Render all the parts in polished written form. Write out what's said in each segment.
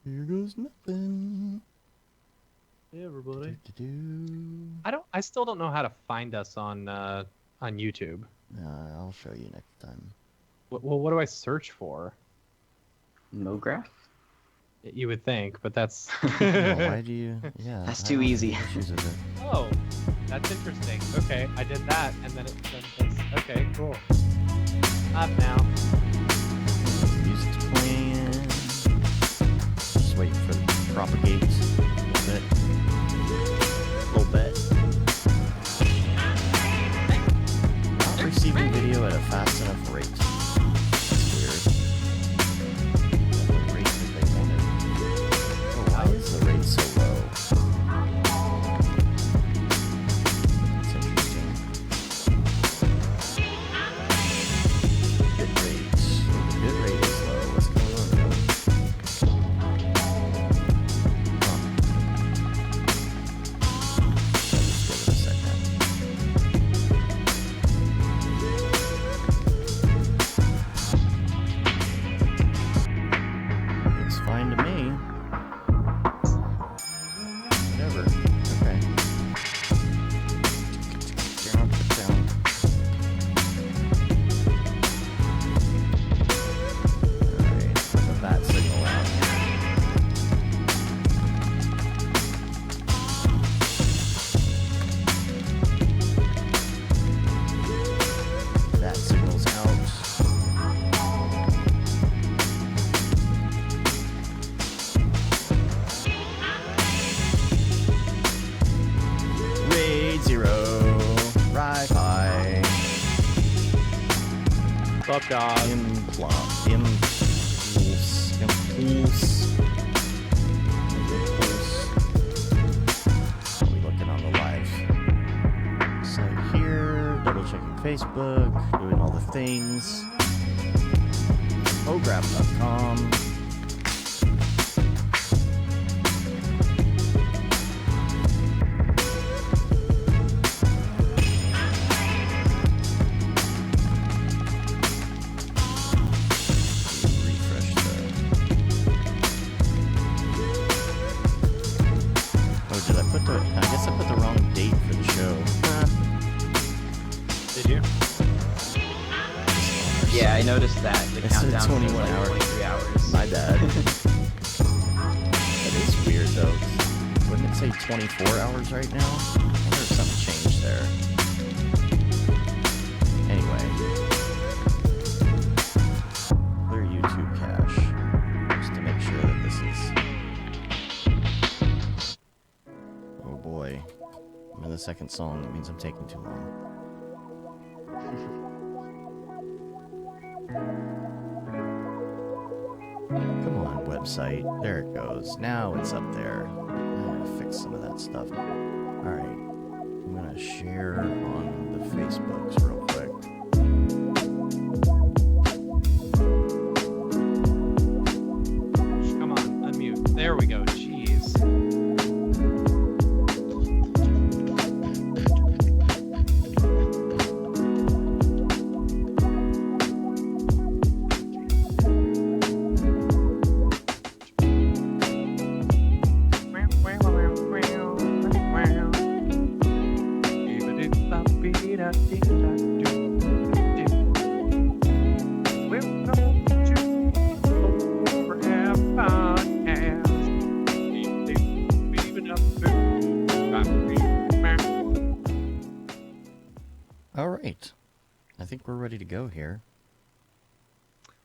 Here goes nothing. Hey everybody. Do-do-do. I still don't know how to find us on YouTube. I'll show you next time. Well, what do I search for? Mograph? You would think, but that's Why do you? Yeah. That's I too don't have easy. any issues with it. Oh, that's interesting. Okay, I did that, and then okay, cool. Up now. Music's playing. Just waiting for it to propagate a little bit. Not receiving video at a fast enough rate. That's weird. The rate that they wanted. Oh, why is the rate so low? That's interesting. Bit rate. The bit rate is low. What's going on, Joe? Huh. I'll just give it a second. Looks fine to me. Whatever. Okay. Down, down. Alright, put the bat signal out here. Bat signal's out. Raid 0. Wi-Fi. What's up, dog? Impulse. Impulse. I'll be looking on the live site here. Double checking Facebook. Doing all the things. Mograph.com. Refresh the. Oh, did I put the? I guess I put the wrong date for the show. Did you? Yeah, I noticed that. The It said countdown 21 says like hours. 23 hours. My bad. That is weird though. Wouldn't it say 24 hours right now? I wonder if something changed there. Anyway. Clear YouTube cache. Just to make sure that this is... Oh boy. I'm in the second song. That means I'm taking too long. Come on, website. There it goes. Now it's up there. I'm gonna fix some of that stuff. Alright. I'm gonna share on the Facebooks real quick. Come on, unmute. There we go. Jeez. Alright. I think we're ready to go here.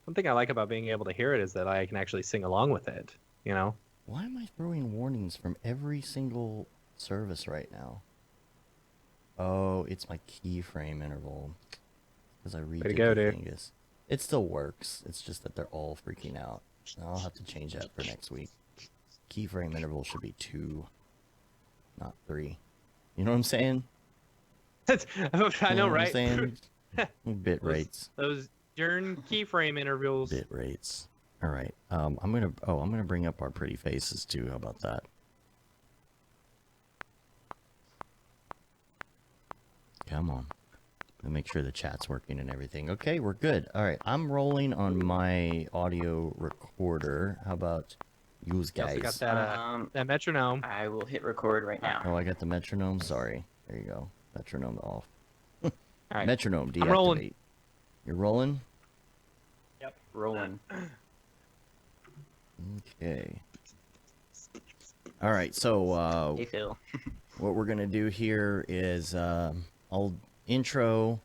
One thing I like about being able to hear it is that I can actually sing along with it, you know? Why am I throwing warnings from every single service right now? Oh, it's my keyframe interval. Because I redid to go, the dude. Dingus. It still works. It's just that they're all freaking out. I'll have to change that for next week. Keyframe interval should be 2, not 3. You know what I'm saying? I You know, what I'm right? saying? Bit rates. Those darn keyframe intervals. Bit rates. All right. I'm gonna bring up our pretty faces too. How about that? Come on. Let me make sure the chat's working and everything. Okay, we're good. All right, I'm rolling on my audio recorder. How about Use You also got guys. that metronome. I will hit record right now. Oh, I got the metronome. Sorry. There you go. Metronome off. All right. Metronome deactivate. I'm rolling. You're rolling? Yep. Rolling. Okay. All right. So Hey, Phil. what we're gonna do here is I'll intro.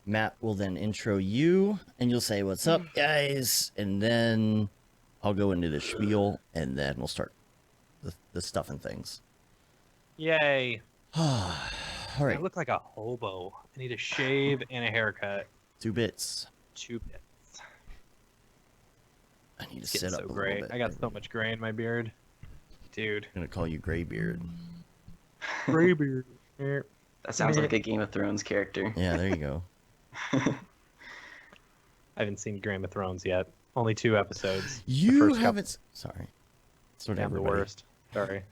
Matt will then intro you, and you'll say, "What's up, guys?" And then I'll go into the spiel, and then we'll start the stuff and things. Yay. All I right. look like a hobo. I need a shave and a haircut. 2 bits. 2 bits. I need to It's sit getting up so a gray. little bit. I got so much gray in my beard. Dude. I'm gonna call you Graybeard. Gray beard. That sounds like a Game of Thrones character. Yeah, there you go. I haven't seen Game of Thrones yet. Only 2 episodes. You first haven't. Sorry. That's what I'm the everybody. worst. Sorry.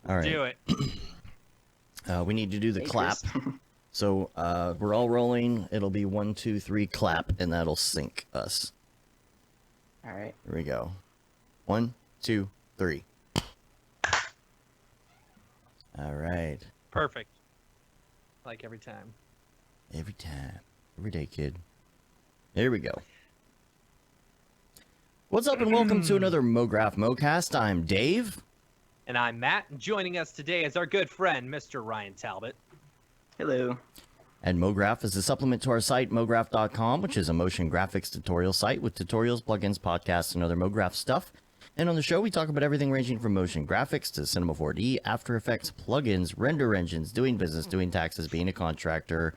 All right. Do it. We need to do the Hey, clap. Chris. So we're all rolling. It'll be 1, 2, 3, clap, and that'll sync us. All right. Here we go. 1, 2, 3. All right. Perfect. Like every time. Every time. Every day, kid. There we go. What's up, and welcome to another Mograph Mocast. I'm Dave. And I'm Matt, and joining us today is our good friend, Mr. Ryan Talbot. Hello. And Mograph is a supplement to our site, mograph.com, which is a motion graphics tutorial site with tutorials, plugins, podcasts, and other Mograph stuff. And on the show, we talk about everything ranging from motion graphics to Cinema 4D, After Effects, plugins, render engines, doing business, doing taxes, being a contractor,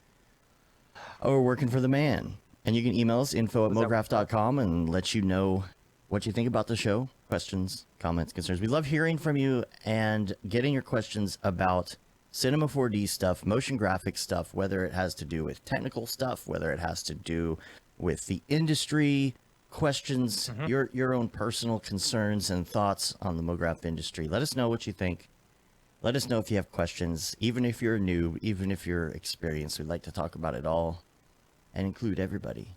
or working for the man. And you can email us, info@mograph.com, and let you know what you think about the show, questions, comments, concerns. We love hearing from you and getting your questions about Cinema 4D stuff, motion graphics stuff, whether it has to do with technical stuff, whether it has to do with the industry, questions, your own personal concerns and thoughts on the Mograph industry. Let us know what you think. Let us know if you have questions, even if you're new, even if you're experienced. We'd like to talk about it all and include everybody.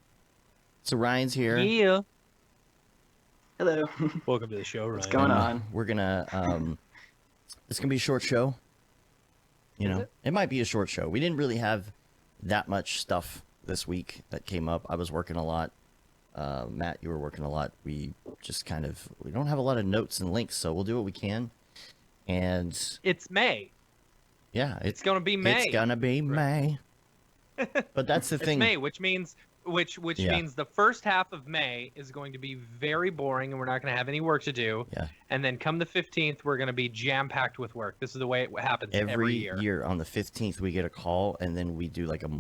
So Ryan's here. Yeah. Hello. Welcome to the show, Ryan. What's going on? We're gonna it's gonna be a short show. You Is know, it? it might be a short show. We didn't really have that much stuff this week that came up. I was working a lot. Matt, you were working a lot. We just we don't have a lot of notes and links, so we'll do what we can. And It's May. yeah, It's going to be May. It's gonna be May. But that's the It's thing. May, which means Yeah. means the first half of May is going to be very boring, and we're not going to have any work to do. Yeah. And then come the 15th, we're going to be jam-packed with work. This is the way it happens every year. On the 15th we get a call, and then we do like a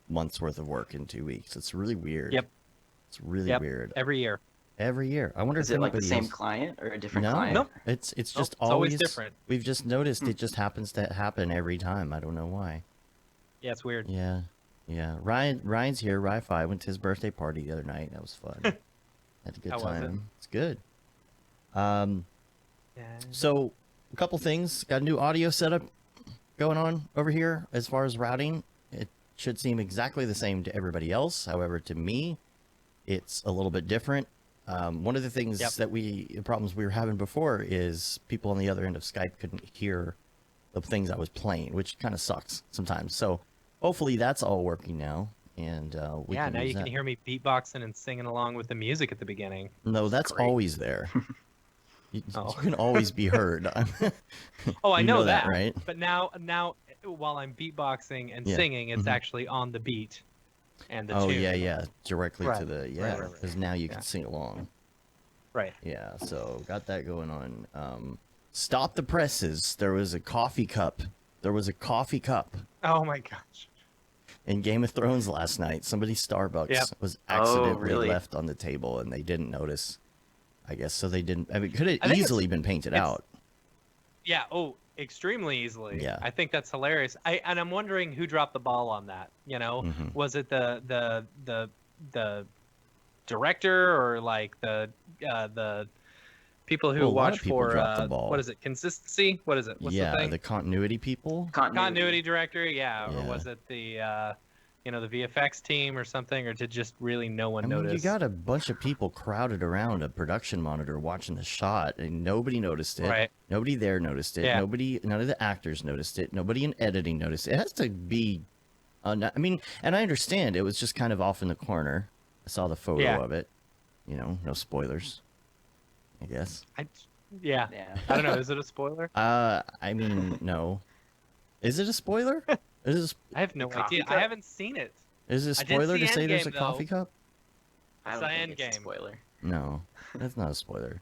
month's worth of work in 2 weeks. It's really weird. Yep. It's really Yep. weird. Every year. Every year. I wonder Is if it like the anybody same else... client or a different No, client? Nope. it's just It's always always different. We've just noticed it just happens to happen every time. I don't know why. Yeah, it's weird. Yeah, yeah. Ryan's here. Ri-Fi went to his birthday party the other night. That was fun. Had a good How was time. it? It's good. Yeah. So a couple things. Got a new audio setup going on over here as far as routing. It should seem exactly the same to everybody else. However, to me, it's a little bit different. One of the things problems we were having before is people on the other end of Skype couldn't hear the things I was playing, which kind of sucks sometimes. So hopefully that's all working now. And we Yeah, can now use you can that. hear me beatboxing and singing along with the music at the beginning. No, that's great. always there. You Oh. can always be heard. Oh, I You know, know that, that, right? But now, while I'm beatboxing and Yeah. singing, it's Mhm. actually on the beat and the Oh tune. yeah, directly to Right, the right. because now you can Yeah. sing along. Right. Yeah, so got that going on. Stop the presses. There was a coffee cup. Oh my gosh. In Game of Thrones last night. Somebody's Starbucks Yep. was Oh, accidentally really? left on the table, and they didn't notice. I guess so. They didn't. I mean, it could have I think easily been painted it's- out. Yeah. Oh, extremely easily. Yeah. I think that's hilarious. I'm wondering who dropped the ball on that. You know, Mhm. was it the director or like the people who Well, a lot of watch people for dropped the ball. what is it? Consistency? What is it? What's Yeah, the thing? the continuity people. Continuity director, yeah. Or Yeah. was it the the VFX team or something, or did just really no one I mean, notice? you got a bunch of people crowded around a production monitor watching the shot, and nobody noticed it. Right. Nobody there noticed it. Yeah. None of the actors noticed it. Nobody in editing noticed it. It has to be, I mean, and I understand it was just kind of off in the corner. I saw the photo Yeah. of it. No spoilers, I guess. Yeah. Yeah. I don't know. Is it a spoiler? I mean, no. Is it a spoiler? I have no The coffee idea. cup? I haven't seen it. Is it a I did spoiler see to say there's a Endgame, coffee though. cup? I don't think it's a Endgame. spoiler. No, that's not a spoiler.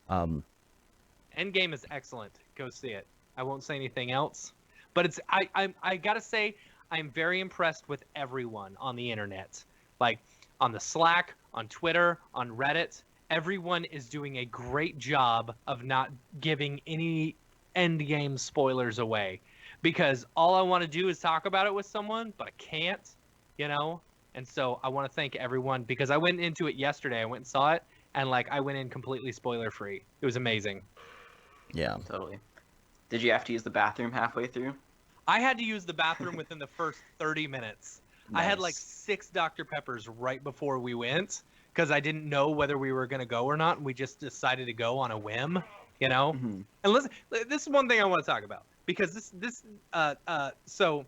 Endgame is excellent. Go see it. I won't say anything else. But it's I gotta say, I'm very impressed with everyone on the internet. Like on the Slack, on Twitter, on Reddit. Everyone is doing a great job of not giving any Endgame spoilers away. Because all I want to do is talk about it with someone, but I can't, And so I want to thank everyone because I went into it yesterday. I went and saw it, and I went in completely spoiler free. It was amazing. Yeah. Totally. Did you have to use the bathroom halfway through? I had to use the bathroom within the first 30 minutes. I had Nice. 6 Dr. Peppers right before we went because I didn't know whether we were going to go or not. And we just decided to go on a whim, Mhm. And listen, this is one thing I want to talk about because so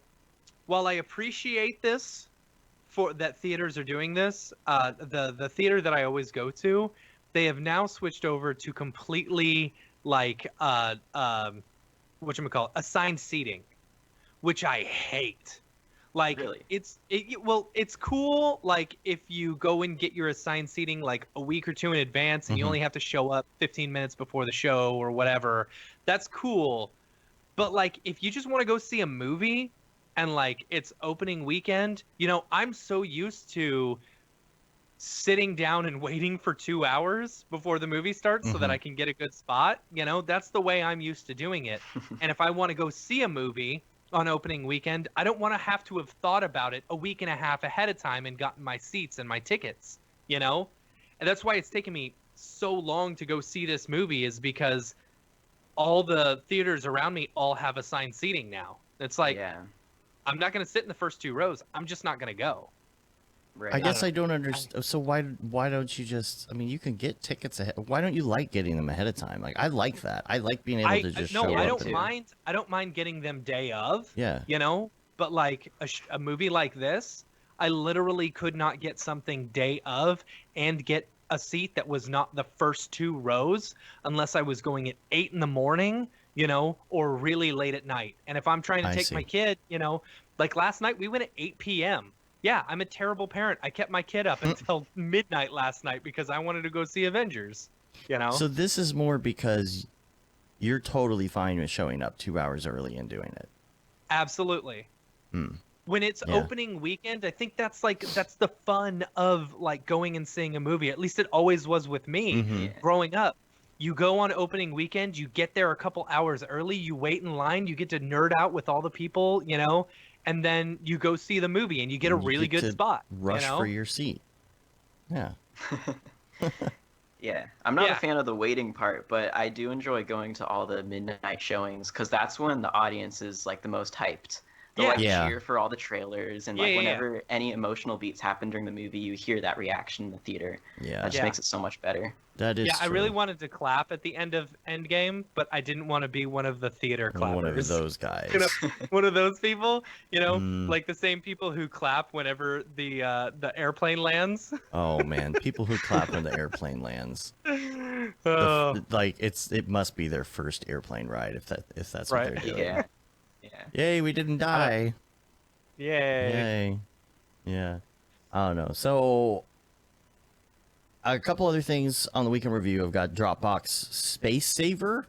while I appreciate this for that theaters are doing this, the theater that I always go to, they have now switched over to completely assigned seating, which I hate. Really? It's cool if you go and get your assigned seating a week or two in advance and you Mhm. only have to show up 15 minutes before the show or whatever. That's cool. But if you just want to go see a movie and it's opening weekend, I'm so used to sitting down and waiting for 2 hours before the movie starts so that Mhm. I can get a good spot. That's the way I'm used to doing it. And if I want to go see a movie on opening weekend, I don't want to have thought about it a week and a half ahead of time and gotten my seats and my tickets, And that's why it's taken me so long to go see this movie is because all the theaters around me all have assigned seating now. It's Yeah. I'm not going to sit in the first 2 rows. I'm just not going to go. Right. I guess don't- I don't understand. So why don't you just? I mean, you can get tickets ahead. Why don't you like getting them ahead of time? I like that. I like being able to just no, show I up. don't and- mind. I don't mind getting them day of. Yeah. But a movie like this, I literally could not get something day of and get a seat that was not the first 2 rows unless I was going at 8 in the morning, or really late at night. And if I'm trying to I take see. my kid, last night we went at 8 p.m. Yeah, I'm a terrible parent. I kept my kid up until midnight last night because I wanted to go see Avengers. So this is more because you're totally fine with showing up 2 hours early and doing it. Absolutely. Hmm. When it's Yeah. opening weekend, I think that's the fun of going and seeing a movie. At least it always was with me Mhm. Yeah. growing up. You go on opening weekend, you get there a couple hours early, you wait in line, you get to nerd out with all the people, and then you go see the movie and you get a And you really get good to spot. Rush for your seat. Yeah. Yeah, I'm not Yeah. a fan of the waiting part, but I do enjoy going to all the midnight showings because that's when the audience is the most hyped. They'll Yeah. cheer for all the trailers and Yeah, yeah, yeah. whenever any emotional beats happen during the movie, you hear that reaction in the theater. Yeah. That just Yeah. makes it so much better. That is Yeah, I really true. wanted to clap at the end of Endgame, but I didn't want to be one of the theater clappers. One of those guys. One of those people, Mm. like the same people who clap whenever the airplane lands. Oh man, people who clap when the airplane lands. Oh, It must be their first airplane ride if that's Right. what they're doing. Yeah. Yeah. Yay, we didn't die. yay. Yay. Yeah. I don't know. So a couple other things on the weekend review. I've got Dropbox Space Saver.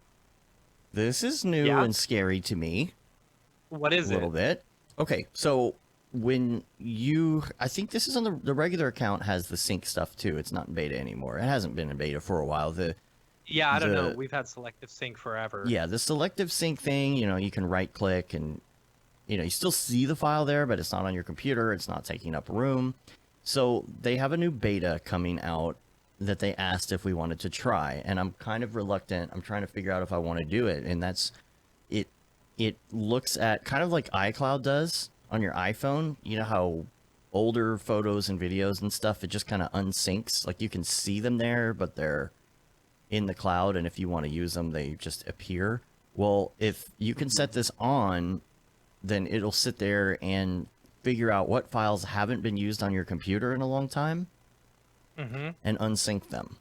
This is new Yeah. and scary to me. What is a little it? bit. Okay, so when I think this is on the regular account has the sync stuff too. It's not in beta anymore. It hasn't been in beta for a while. Yeah, I don't know. the- We've had selective sync forever. Yeah, the selective sync thing, you can right click and you still see the file there, but it's not on your computer. It's not taking up room. So they have a new beta coming out that they asked if we wanted to try, and I'm kind of reluctant. I'm trying to figure out if I want to do it, and that's it looks at kind of like iCloud does on your iPhone. You know how older photos and videos and stuff, it just kind of unsyncs. Like you can see them there, but they're in the cloud, and if you want to use them, they just appear. Well, if you can set this on, then it'll sit there and figure out what files haven't been used on your computer in a long time and unsync them.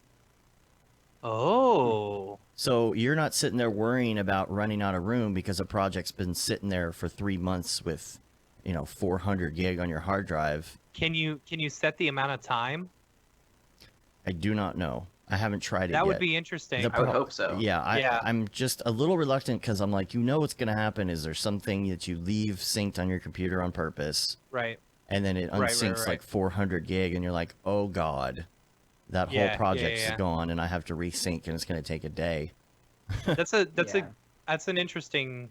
Oh. So you're not sitting there worrying about running out of room because a project's been sitting there for 3 months with, 400 gig on your hard drive. Can you set the amount of time? I do not know. I haven't tried it yet. That would be interesting. I would hope so. Yeah, Yeah. I'm just a little reluctant because I'm like, what's going to happen is there's something that you leave synced on your computer on purpose, Right. and then it unsyncs right. like 400 gig, and you're like, oh God, that whole project's gone, and I have to resync, and it's going to take a day. That's an interesting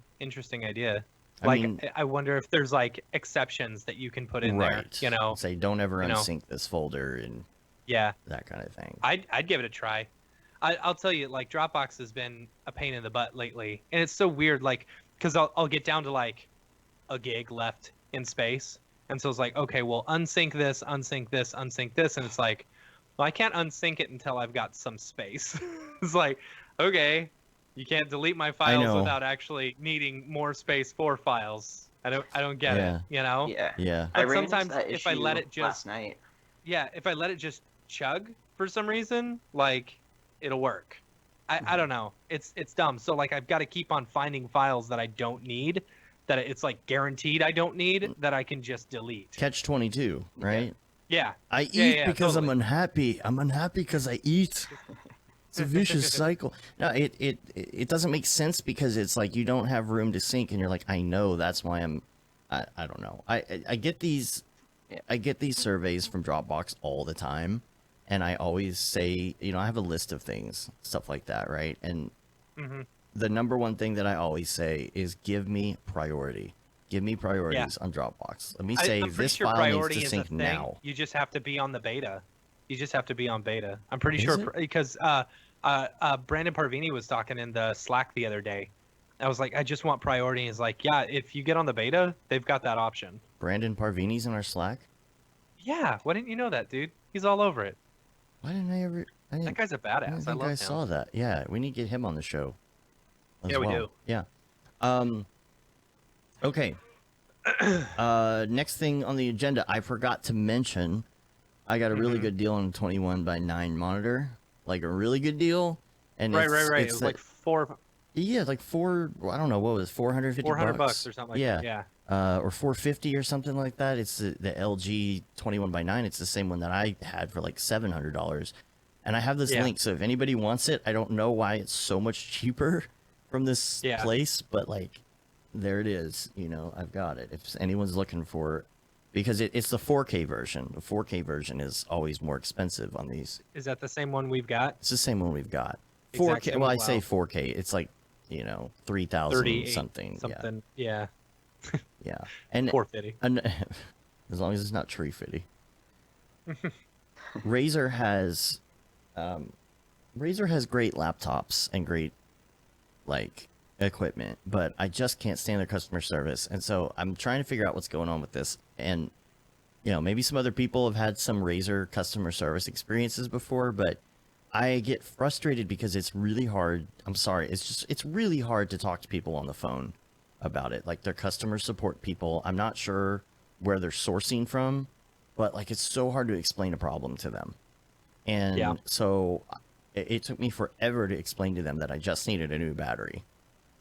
idea. I wonder if there's like exceptions that you can put in there. Say don't ever unsync this folder and that kind of thing. I'd give it a try. I'll tell you, like Dropbox has been a pain in the butt lately, and it's so weird. Like, because I'll get down to like a gig left in space, and so it's like, okay, well, unsync this, unsync this, unsync this, and it's like, well, I can't unsync it until I've got some space. It's like, okay, you can't delete my files without actually needing more space for files. I don't get it, Yeah. Yeah. But I ran into sometimes that if I issue let it just last night. if I let it just chug for some reason, like it'll work. I don't know. It's dumb. So like I've got to keep on finding files that I don't need, that it's like guaranteed I don't need, that I can just delete. Catch 22, right? Yeah. I eat because totally. I'm unhappy. I'm unhappy because I eat. It's a vicious cycle. No, it doesn't make sense because it's like you don't have room to sync, and you're like, I know that's why I don't know. I get these surveys from Dropbox all the time, and I always say, I have a list of things, stuff like that, right? And the number one thing that I always say is give me priority. Give me priorities on Dropbox. Let me say I'm pretty this sure file priority needs to is a sync thing. now. You just have to be on the beta. You just have to be on beta. I'm pretty Is sure it? because Brandon Parvini was talking in the Slack the other day. I was like, I just want priority. He's like, yeah, if you get on the beta, they've got that option. Brandon Parvini's in our Slack? Yeah, why didn't you know that, dude? He's all over it. Why didn't I ever... That guy's a I badass. don't I think love I him. saw that. Yeah, we need to get him on the show. Yeah, we do. Yeah. Okay. Next thing on the agenda, I forgot to mention, I got a really good deal on a 21:9 monitor, like a really good deal. And Right. It's It was like four. Yeah, like I don't know, what was it, 450 $400 or something like that. Yeah. Or 450 or something like that. It's the LG 21:9. It's the same one that I had for like $700. And I have this link, so if anybody wants it, I don't know why it's so much cheaper from this place, but like, there it is. I've got it. If anyone's looking for it, because it's the 4K version. The 4K version is always more expensive on these. Is that the same one we've got? It's the same one we've got. Exact 4K. same Well, I as say well. 4K. It's like 3,000 38 something. something. Yeah. Yeah. And 450. as long as it's not tree fitty. Razer has great laptops and great equipment, but I just can't stand their customer service. And so I'm trying to figure out what's going on with this. And maybe some other people have had some Razer customer service experiences before, but I get frustrated because it's really hard. I'm sorry. It's really hard to talk to people on the phone about it. Like their customer support people, I'm not sure where they're sourcing from, but like it's so hard to explain a problem to them. And so it took me forever to explain to them that I just needed a new battery.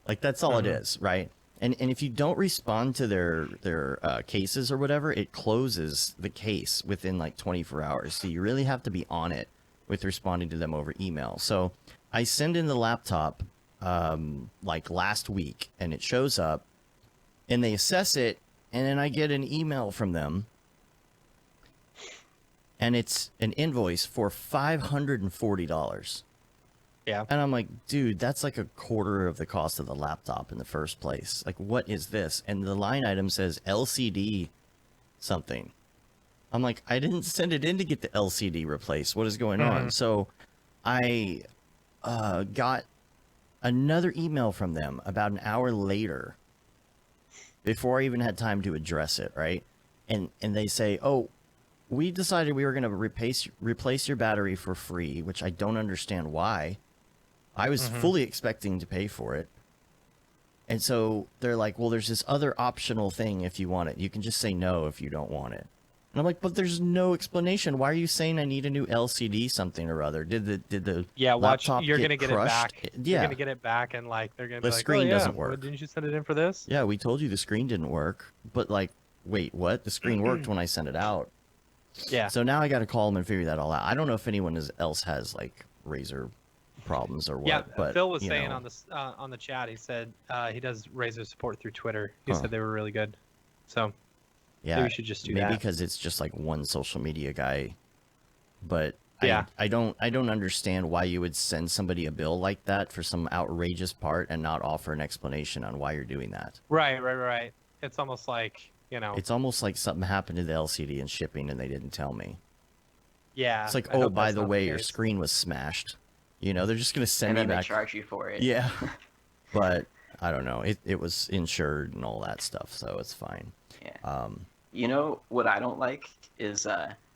Like that's all it is, right? And if you don't respond to their cases or whatever, it closes the case within like 24 hours. So you really have to be on it with responding to them over email. So I send in the laptop like last week, and it shows up, and they assess it, and then I get an email from them, and it's an invoice for $540. Yeah. And I'm like, dude, that's like a quarter of the cost of the laptop in the first place. Like, what is this? And the line item says LCD something. I'm like, I didn't send it in to get the LCD replaced. What is going on? So I got another email from them about an hour later, before I even had time to address it, right? and they say, "Oh, we decided we were going to replace your battery for free," which I don't understand why. I was fully expecting to pay for it. And so they're like, "Well, there's this other optional thing if you want it. You can just say no if you don't want it." And I'm like, "But there's no explanation. Why are you saying I need a new LCD something or other? Did the watch. laptop You're get gonna get it crushed?" back. Yeah. You're gonna get it back, and like they're gonna The be like, screen oh, yeah, doesn't well, work. didn't you send it in for this? Yeah, we told you the screen didn't work. But like, wait, what? The screen worked when I sent it out. Yeah. So now I got to call them and figure that all out. I don't know if anyone else has like Razer problems or what. Yeah, but Phil was you saying know. on the chat. He said he does Razer support through Twitter. He Huh. said they were really good. So Yeah, maybe we should just do maybe that. because it's just like one social media guy. But Yeah. I don't understand why you would send somebody a bill like that for some outrageous part and not offer an explanation on why you're doing that. Right. It's almost like, you know. It's almost like something happened to the LCD in shipping and they didn't tell me. Yeah. It's like, I oh, hope by that's the not way, your case. screen was smashed. You know, they're just gonna send And me then they back. charge you for it. Yeah, but I don't know. It was insured and all that stuff, so it's fine. Yeah. You know what I don't like is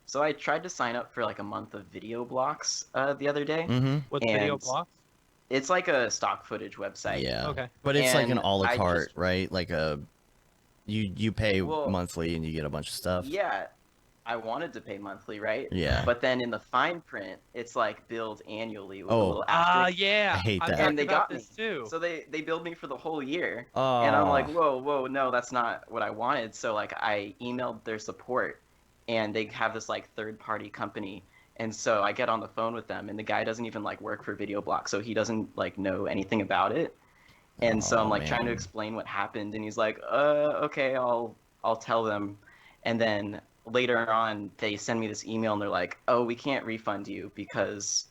so I tried to sign up for like a month of video blocks the other day. Mm-hmm. What's video and blocks? It's like a stock footage website. Yeah. Okay. But it's like an And a la I carte, just- right? Like a you pay Well, monthly and you get a bunch of stuff. Yeah, I wanted to pay monthly, right? Yeah. But then in the fine print, it's like billed annually with a Oh. little asterisk. Yeah. I hate I've that. talked And they about got this me. too. So they billed me for the whole year. Oh. And I'm like, whoa, no, that's not what I wanted. So like I emailed their support and they have this like third party company. And so I get on the phone with them and the guy doesn't even like work for Video Block, so he doesn't like know anything about it. And so Oh, I'm like trying to man. explain what happened and he's like, okay, I'll tell them. And then later on they send me this email and they're like, "Oh, we can't refund you because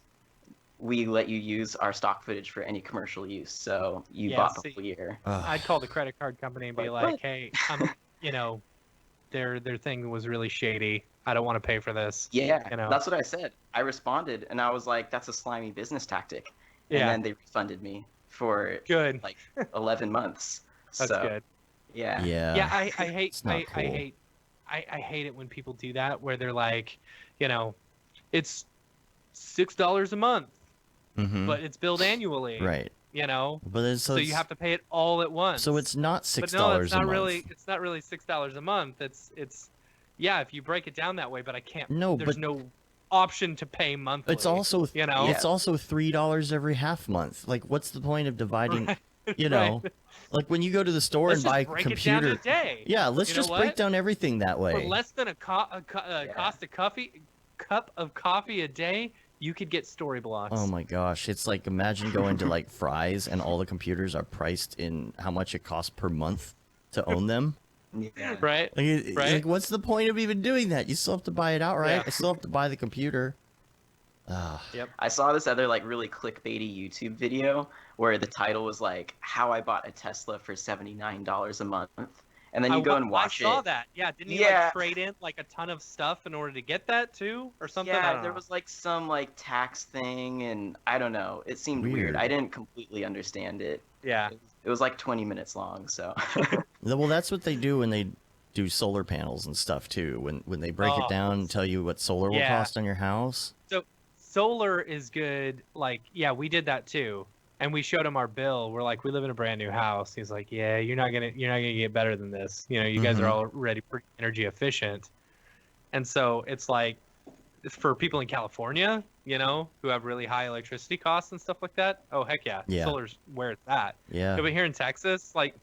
we let you use our stock footage for any commercial use, so you Yeah, bought the see- whole year." Ugh. I'd call the credit card company and be Like, like, what? hey, you know, their thing was really shady. I don't want to pay for this. Yeah, You know. that's what I said. I responded and I was like, "That's a slimy business tactic." And Yeah. then they refunded me for Good. like 11 months. That's So, good. yeah. Yeah. Yeah, I hate It's not I cool. hate it when people do that where they're like, you know, it's $6 a month, Mm-hmm. but it's billed annually. Right. You know? But it's, So you have to pay it all at once. So it's not $6 But no, it's a not month. really it's not really $6 a month. It's yeah, if you break it down that way, but I can't No, there's but no option to pay monthly. it's also you know? it's also $3 every half month. Like, what's the point of dividing? Right, You know, like when you go to the store Let's and buy a just break it down computer. to a day. Yeah, let's You know just break what? down everything that For way. less than a cost of cup of coffee a day, you could get story blocks. Oh my gosh, it's like imagine going to like Fry's and all the computers are priced in how much it costs per month to own them. Yeah. Right? Like, Right? like, what's the point of even doing that? You still have to buy it outright. Yeah. I still have to buy the computer. Yep. I saw this other like really clickbaity YouTube video where the title was like "How I Bought a Tesla for $79 a month," and then you go and watch I saw it. that. Yeah, didn't he Yeah. like trade in like a ton of stuff in order to get that too, or something? I Yeah, don't there know. was like some like tax thing, and I don't know. It seemed weird. Weird. I didn't completely understand it. Yeah. It was like 20 minutes long, so. Well, that's what they do when they do solar panels and stuff too. When they break it Oh. down and tell you what solar will Yeah. cost on your house. So solar is good. Like, yeah, we did that too, and we showed him our bill. We're like, we live in a brand new house. He's like, yeah, you're not gonna get better than this. You know, you guys are Mhm. already pretty energy efficient, and so it's like for people in California, you know, who have really high electricity costs and stuff like that. Oh heck yeah, Yeah. solar's where it's at. Yeah. Yeah, but here in Texas, like,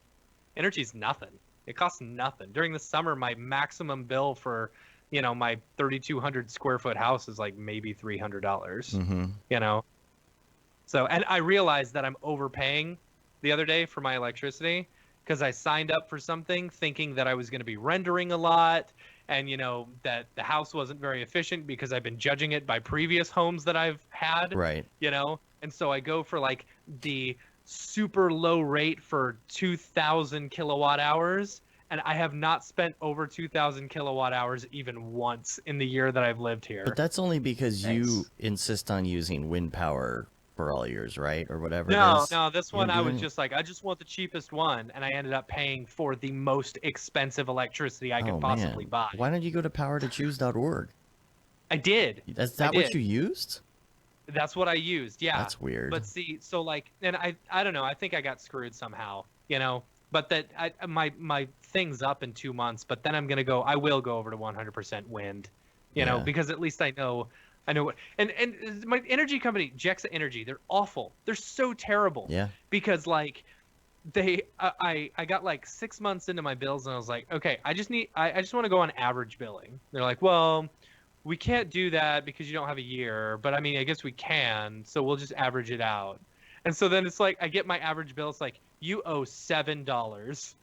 energy's nothing. It costs nothing. During the summer, my maximum bill for, you know, my 3,200 square foot house is like maybe $300. Mm-hmm. You know, so and I realized that I'm overpaying the other day for my electricity because I signed up for something thinking that I was going to be rendering a lot, and you know that the house wasn't very efficient because I've been judging it by previous homes that I've had. Right. You know, and so I go for like the super low rate for 2,000 kilowatt hours, and I have not spent over 2,000 kilowatt hours even once in the year that I've lived here. But that's only because you Nice. insist on using wind power for all yours, right? Or whatever it No, is. no, this You one didn't I do was any- just like, I just want the cheapest one, and I ended up paying for the most expensive electricity I Oh could possibly man, buy. why don't you go to powertochoose.org? I did. Is I that what you did. used? That's what I used, yeah. That's weird. But see, so like, and I don't know. I think I got screwed somehow, you know. But my thing's up in 2 months. But then I'm gonna go. I will go over to 100% wind, you know, Yeah. because at least I know what. And my energy company, Jexa Energy, they're awful. They're so terrible. Yeah. Because like I got like 6 months into my bills and I was like, okay, I just want to go on average billing. They're like, well, we can't do that because you don't have a year, but I mean, I guess we can, so we'll just average it out. And so then it's like I get my average bill, it's like you owe $7.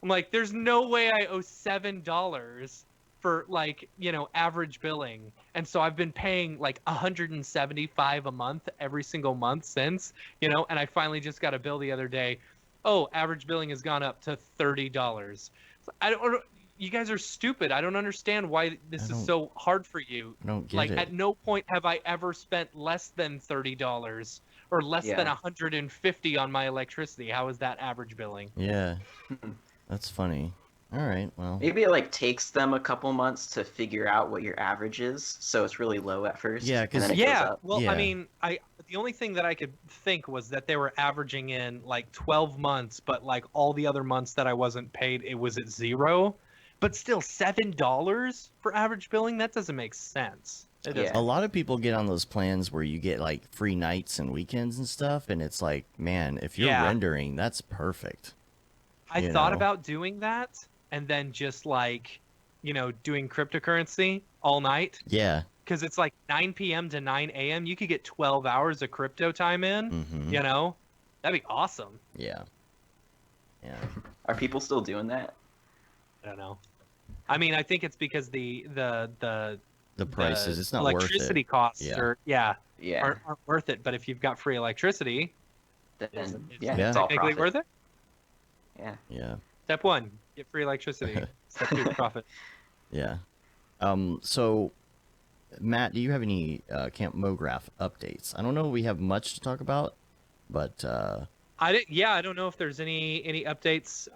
I'm like, there's no way I owe $7 for like, you know, average billing. And so I've been paying like 175 a month every single month since, you know, and I finally just got a bill the other day. Oh, average billing has gone up to $30. I don't You guys are stupid. I don't understand why this is so hard for you. I don't get Like it. at no point have I ever spent less than $30 or less than Yeah. 150 on my electricity. How is that average billing? Yeah. That's funny. All right. Well. Maybe it like takes them a couple months to figure out what your average is, so it's really low at first. Yeah, and 'cause- then it goes Yeah, up. well, Yeah. I mean, the only thing that I could think was that they were averaging in like 12 months, but like all the other months that I wasn't paid, it was at zero. But still, $7 for average billing? That doesn't make sense. It doesn't. Yeah. A lot of people get on those plans where you get like free nights and weekends and stuff, and it's like, man, if you're Yeah. rendering, that's perfect. I you thought know. about doing that and then just like, you know, doing cryptocurrency all night Yeah. because it's like 9 p.m. to 9 a.m. You could get 12 hours of crypto time in, Mm-hmm. you know? That'd be awesome. Yeah. Yeah. Are people still doing that? I don't know. I mean, I think it's because the Prices, it's not worth electricity it. costs Yeah. are Yeah. aren't worth it. But if you've got free electricity, Then, it's yeah, Yeah. it's all technically profit. worth it. Yeah. Yeah. Step 1, get free electricity. Step 2, profit. Yeah. So, Matt, do you have any Camp Mograph updates? I don't know if we have much to talk about, but I don't know if there's any updates.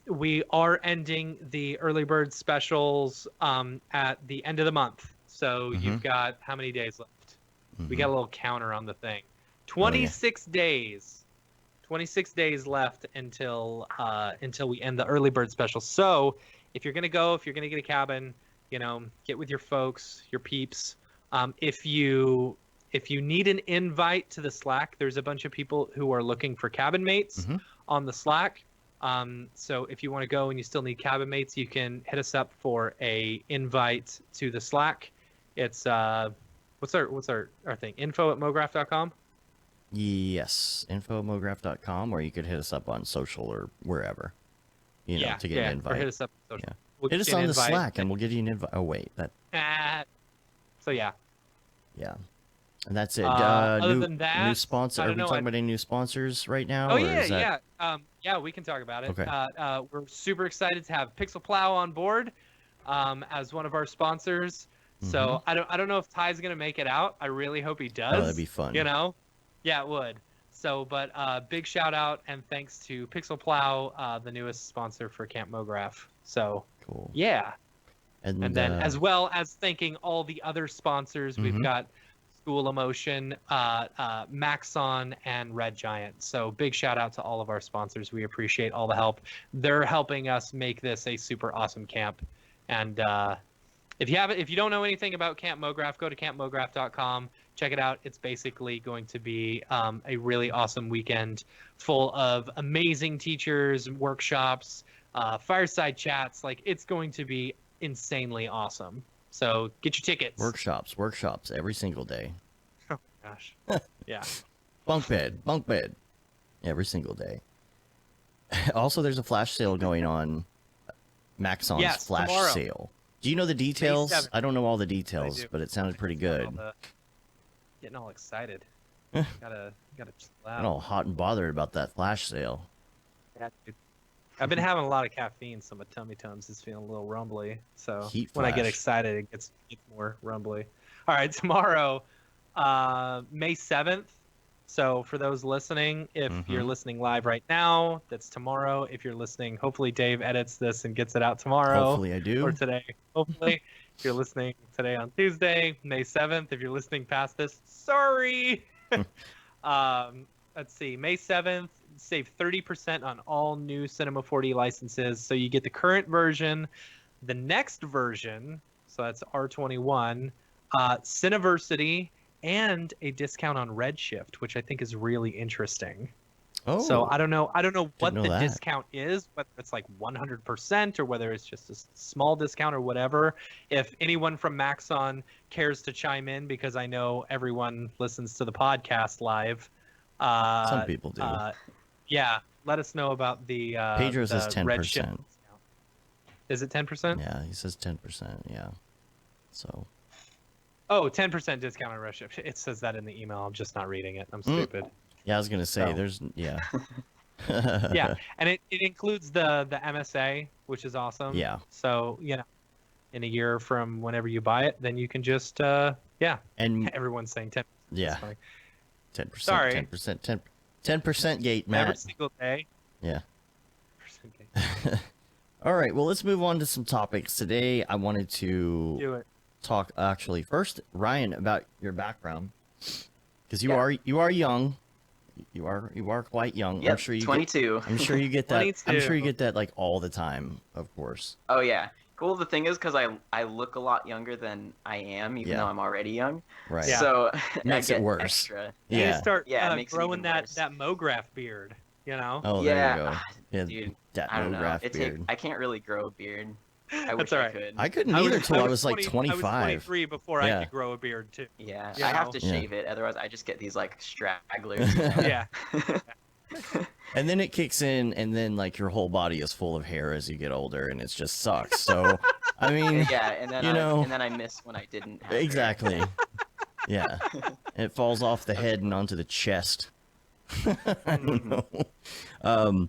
We are ending the early bird specials at the end of the month. So you've got how many days left? We got a little counter on the thing. 26 days. 26 days left until we end the early bird special. So if you're gonna get a cabin, you know, get with your folks, your peeps. If you need an invite to the Slack, there's a bunch of people who are looking for cabin mates on the Slack. So if you want to go and you still need cabin mates, you can hit us up for a invite to the Slack. It's what's our thing? info@mograph.com. yes, info@mograph.com, or you could hit us up on social or wherever, you know, to get an invite. Or hit us up on social. Yeah. We'll Hit get us you an on the invite. Slack, and we'll give you an invite. Oh wait, So yeah. yeah, and that's it. Other new, than that, new sponsor. I Are don't we know, talking about any new sponsors right now? Oh or yeah, is that... yeah. We can talk about it. Okay. We're super excited to have Pixel Plow on board as one of our sponsors. So I don't know if Ty's gonna make it out. I really hope he does. Oh, that'd be fun. You know, yeah, it would. So, but big shout out and thanks to Pixel Plow, the newest sponsor for Camp Mograph. So Cool. yeah, And then as well as thanking all the other sponsors, we've got School Emotion, Maxon, and Red Giant. So big shout out to all of our sponsors. We appreciate all the help. They're helping us make this a super awesome camp. And if you don't know anything about Camp Mograph, go to campmograph.com. Check it out. It's basically going to be a really awesome weekend full of amazing teachers, workshops, fireside chats. Like, it's going to be insanely awesome. So get your tickets. workshops every single day. Oh gosh. Yeah. Bunk bed, every single day. Also, there's a flash sale going on. Maxon's Yes, flash tomorrow. sale. Do you know the details? 7th. I don't know all the details, do. but it sounded pretty good. Getting all excited. gotta chill out. I'm all hot and bothered about that flash sale. Yeah, dude. I've been having a lot of caffeine, so my tummy tums is feeling a little rumbly. So Heat when I get flash. excited, it gets more rumbly. All right, tomorrow, May 7th, So for those listening, if you're listening live right now, that's tomorrow. If you're listening, hopefully Dave edits this and gets it out tomorrow. Hopefully I do. Or today. Hopefully. If you're listening today on Tuesday, May 7th, if you're listening past this, sorry. Let's see, May 7th, save 30% on all new Cinema 4D licenses. So you get the current version, the next version, so that's R21, Cineversity, and a discount on Redshift, which I think is really interesting. Oh, So I don't know what know the that. discount is, whether it's like 100% or whether it's just a small discount or whatever. If anyone from Maxon cares to chime in, because I know everyone listens to the podcast live. Some people do. Yeah, let us know about the Pedro the says 10%. Redshift discount. Is it 10%? Yeah, he says 10%. Yeah. So. Oh, 10% discount on Redshift. It says that in the email. I'm just not reading it. I'm stupid. Yeah, I was gonna say So. there's yeah. Yeah, and it includes the MSA, which is awesome. Yeah. So in a year from whenever you buy it, then you can just And everyone's saying 10%. Yeah. 10%. Sorry. 10%. 10% gate, Matt. Every single day. Yeah. 10% gate. All right. Well, let's move on to some topics today. I wanted to Do it. talk actually first, Ryan, about your background, because you Yeah. are young. You are quite young. Yep, I'm sure you 22. I'm sure you get that. I'm 22. sure you get that like all the time, of course. Oh yeah. Cool. The thing is, because I look a lot younger than I am, even Yeah. though I'm already young. Right. Yeah. So Makes I it get worse. extra. You Yeah. start Yeah, it makes it growing even that worse. Mograph beard. Oh, Yeah, there you go. Yeah, dude, that I don't know. Mograph beard. I can't really grow a beard. I wish That's all I right. could. I couldn't either till I was like 25. I was 23 before I Yeah. could grow a beard too. Yeah, You I have know? to Yeah. shave it, otherwise I just get these like stragglers. Yeah. And then it kicks in, and then like your whole body is full of hair as you get older, and it just sucks. So, I mean, Yeah, and then and then I miss when I didn't. Have hair. exactly. Yeah, it falls off the head and onto the chest. I don't know.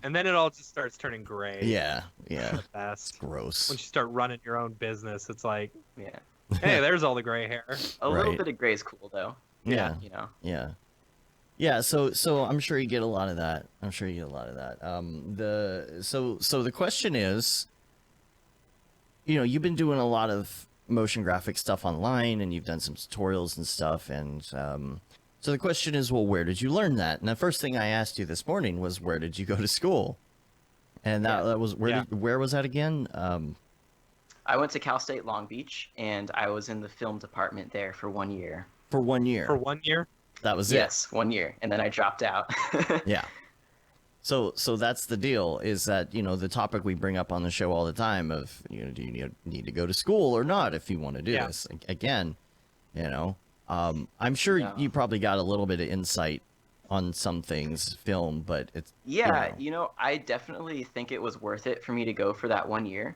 And then it all just starts turning gray. Yeah, yeah. It's It's gross. Once you start running your own business, it's like, Yeah, hey, there's all the gray hair. a little Right. bit of gray is cool though. Yeah. You know. Yeah. Yeah, so I'm sure you get a lot of that. So the question is, you've been doing a lot of motion graphic stuff online, and you've done some tutorials and stuff, and so the question is, well, where did you learn that? And the first thing I asked you this morning was, where did you go to school? And that was where was that again? I went to Cal State Long Beach, and I was in the film department there for 1 year. For 1 year. For 1 year? That was Yes, 1 year, and then I dropped out. it. Yeah. So that's the deal, is that, the topic we bring up on the show all the time of, do you need to go to school or not if you want to do Yeah. this? Again, I'm sure Yeah. you probably got a little bit of insight on some things, film, but it's, Yeah, I definitely think it was worth it for me to go for that 1 year.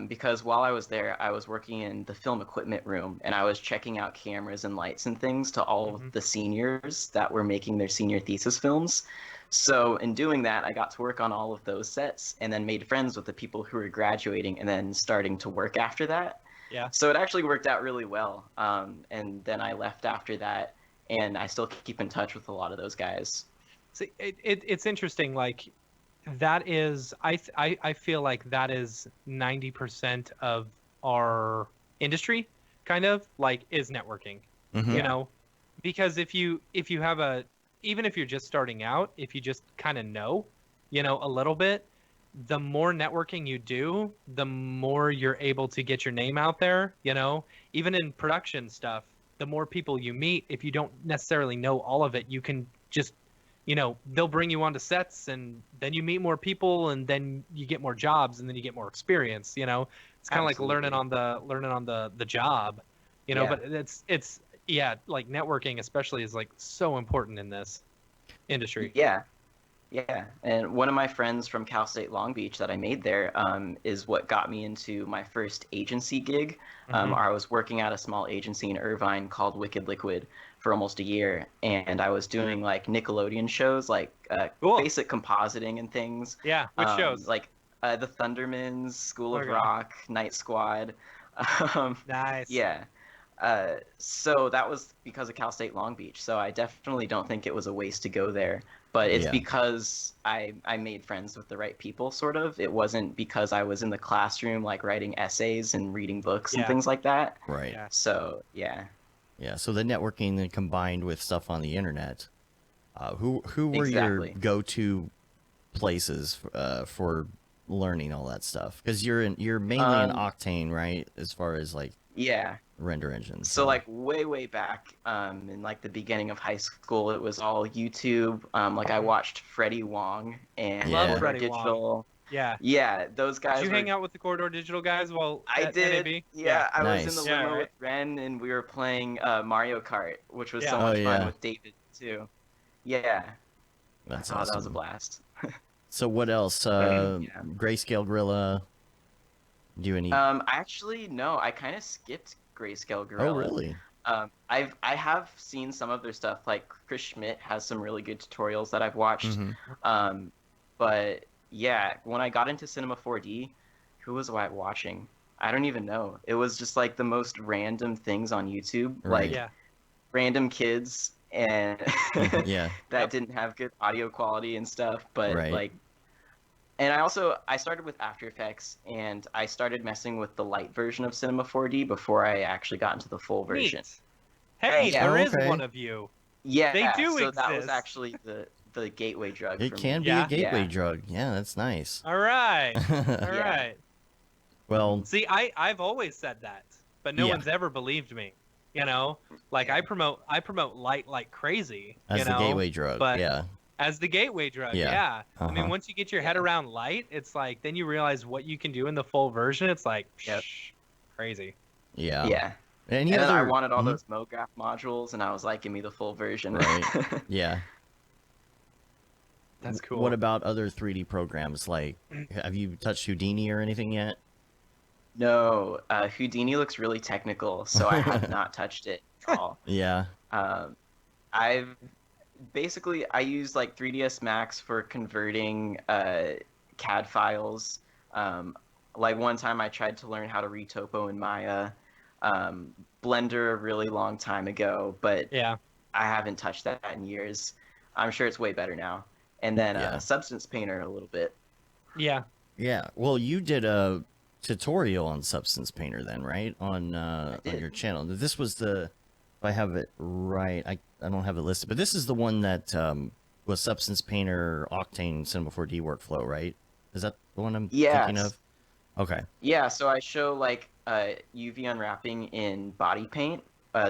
Because while I was there, I was working in the film equipment room, and I was checking out cameras and lights and things to all of the seniors that were making their senior thesis films. So in doing that, I got to work on all of those sets, and then made friends with the people who were graduating and then starting to work after that. Yeah. So it actually worked out really well. And then I left after that, and I still keep in touch with a lot of those guys. See, it's interesting. Like, that is, I feel like that is 90% of our industry, kind of, like, is networking. Mhm. Because if you have even if you're just starting out, if you just kind of know, a little bit, the more networking you do, the more you're able to get your name out there, even in production stuff, the more people you meet, if you don't necessarily know all of it, you can just, they'll bring you onto sets, and then you meet more people, and then you get more jobs, and then you get more experience, it's kind of like learning on the job, Yeah. but it's like networking especially is like so important in this industry. Yeah. And one of my friends from Cal State Long Beach that I made there is what got me into my first agency gig. I was working at a small agency in Irvine called Wicked Liquid for almost a year, and I was doing like Nickelodeon shows, like Cool. basic compositing and things. Yeah, which shows? Like the Thundermans, School of Okay. Rock, Night Squad. Nice. Yeah. So that was because of Cal State Long Beach. So I definitely don't think it was a waste to go there. But it's Yeah. because I made friends with the right people, sort of. It wasn't because I was in the classroom, like writing essays and reading books and Yeah. things like that. Right. Yeah. So yeah, Yeah. So the networking then combined with stuff on the internet. Who were Exactly. your go-to places for learning all that stuff? Because you're mainly in Um, Octane, right? As far as like yeah. render engines. So like way back, in like the beginning of high school, it was all YouTube. Like I watched Freddie Wong and Love Corridor Freddie Wong. Digital. Yeah. Yeah, those guys Did you were. hang out with the Corridor Digital guys while I at did. NAB? Yeah, I was in the Nice. Yeah, limo right. with Ren, and we were playing Mario Kart, which was Yeah. so Oh, much yeah. fun with David too. Yeah. That's Oh, awesome. that was a blast. So what else? Yeah. Grayscale Gorilla. Do any? Actually, no, I kind of skipped Grayscale Gorilla. Oh, really? I have seen some of their stuff. Like Chris Schmidt has some really good tutorials that I've watched. Mhm. But yeah, when I got into Cinema 4D, who was I watching? I don't even know. It was just like the most random things on YouTube, Right. like Yeah. random kids and Yeah. that Yep. didn't have good audio quality and stuff. But Right. like, and I started with After Effects, and I started messing with the light version of Cinema 4D before I actually got into the full version. Neat. Hey, Yeah. there is Okay. one of you. Yeah, They do so that was exist. actually the gateway drug. It for can me. be Yeah. a gateway Yeah. drug. Yeah, that's nice. All right. All Yeah. right. Well, See, I've always said that, but no Yeah. one's ever believed me. You know, like I promote light like crazy. as you the know, gateway drug. but- Yeah. as the gateway drug. Yeah. Yeah. I Uh-huh. mean, once you get your head Yeah. around light, it's like then you realize what you can do in the full version. It's like Yep. crazy. Yeah. Yeah. Any And then I other? wanted all Mhm. those Mograph modules, and I was like, give me the full version. Right. Yeah. That's cool. What about other 3D programs? Like, have you touched Houdini or anything yet? No, Houdini looks really technical, so I have not touched it at all. Yeah. I've I use like 3ds Max for converting CAD files. Like one time I tried to learn how to retopo in Maya. Blender a really long time ago, but Yeah. I haven't touched that in years. I'm sure it's way better now. And then Yeah. Substance Painter a little bit. Yeah. Yeah. Well, you did a tutorial on Substance Painter then, right? On did. your channel. This was if I have it right, I don't have it listed, but this is the one that was Substance Painter Octane Cinema 4D workflow, right? Is that the one I'm thinking Yes. of? Okay. Yeah, so I show like UV unwrapping in body paint,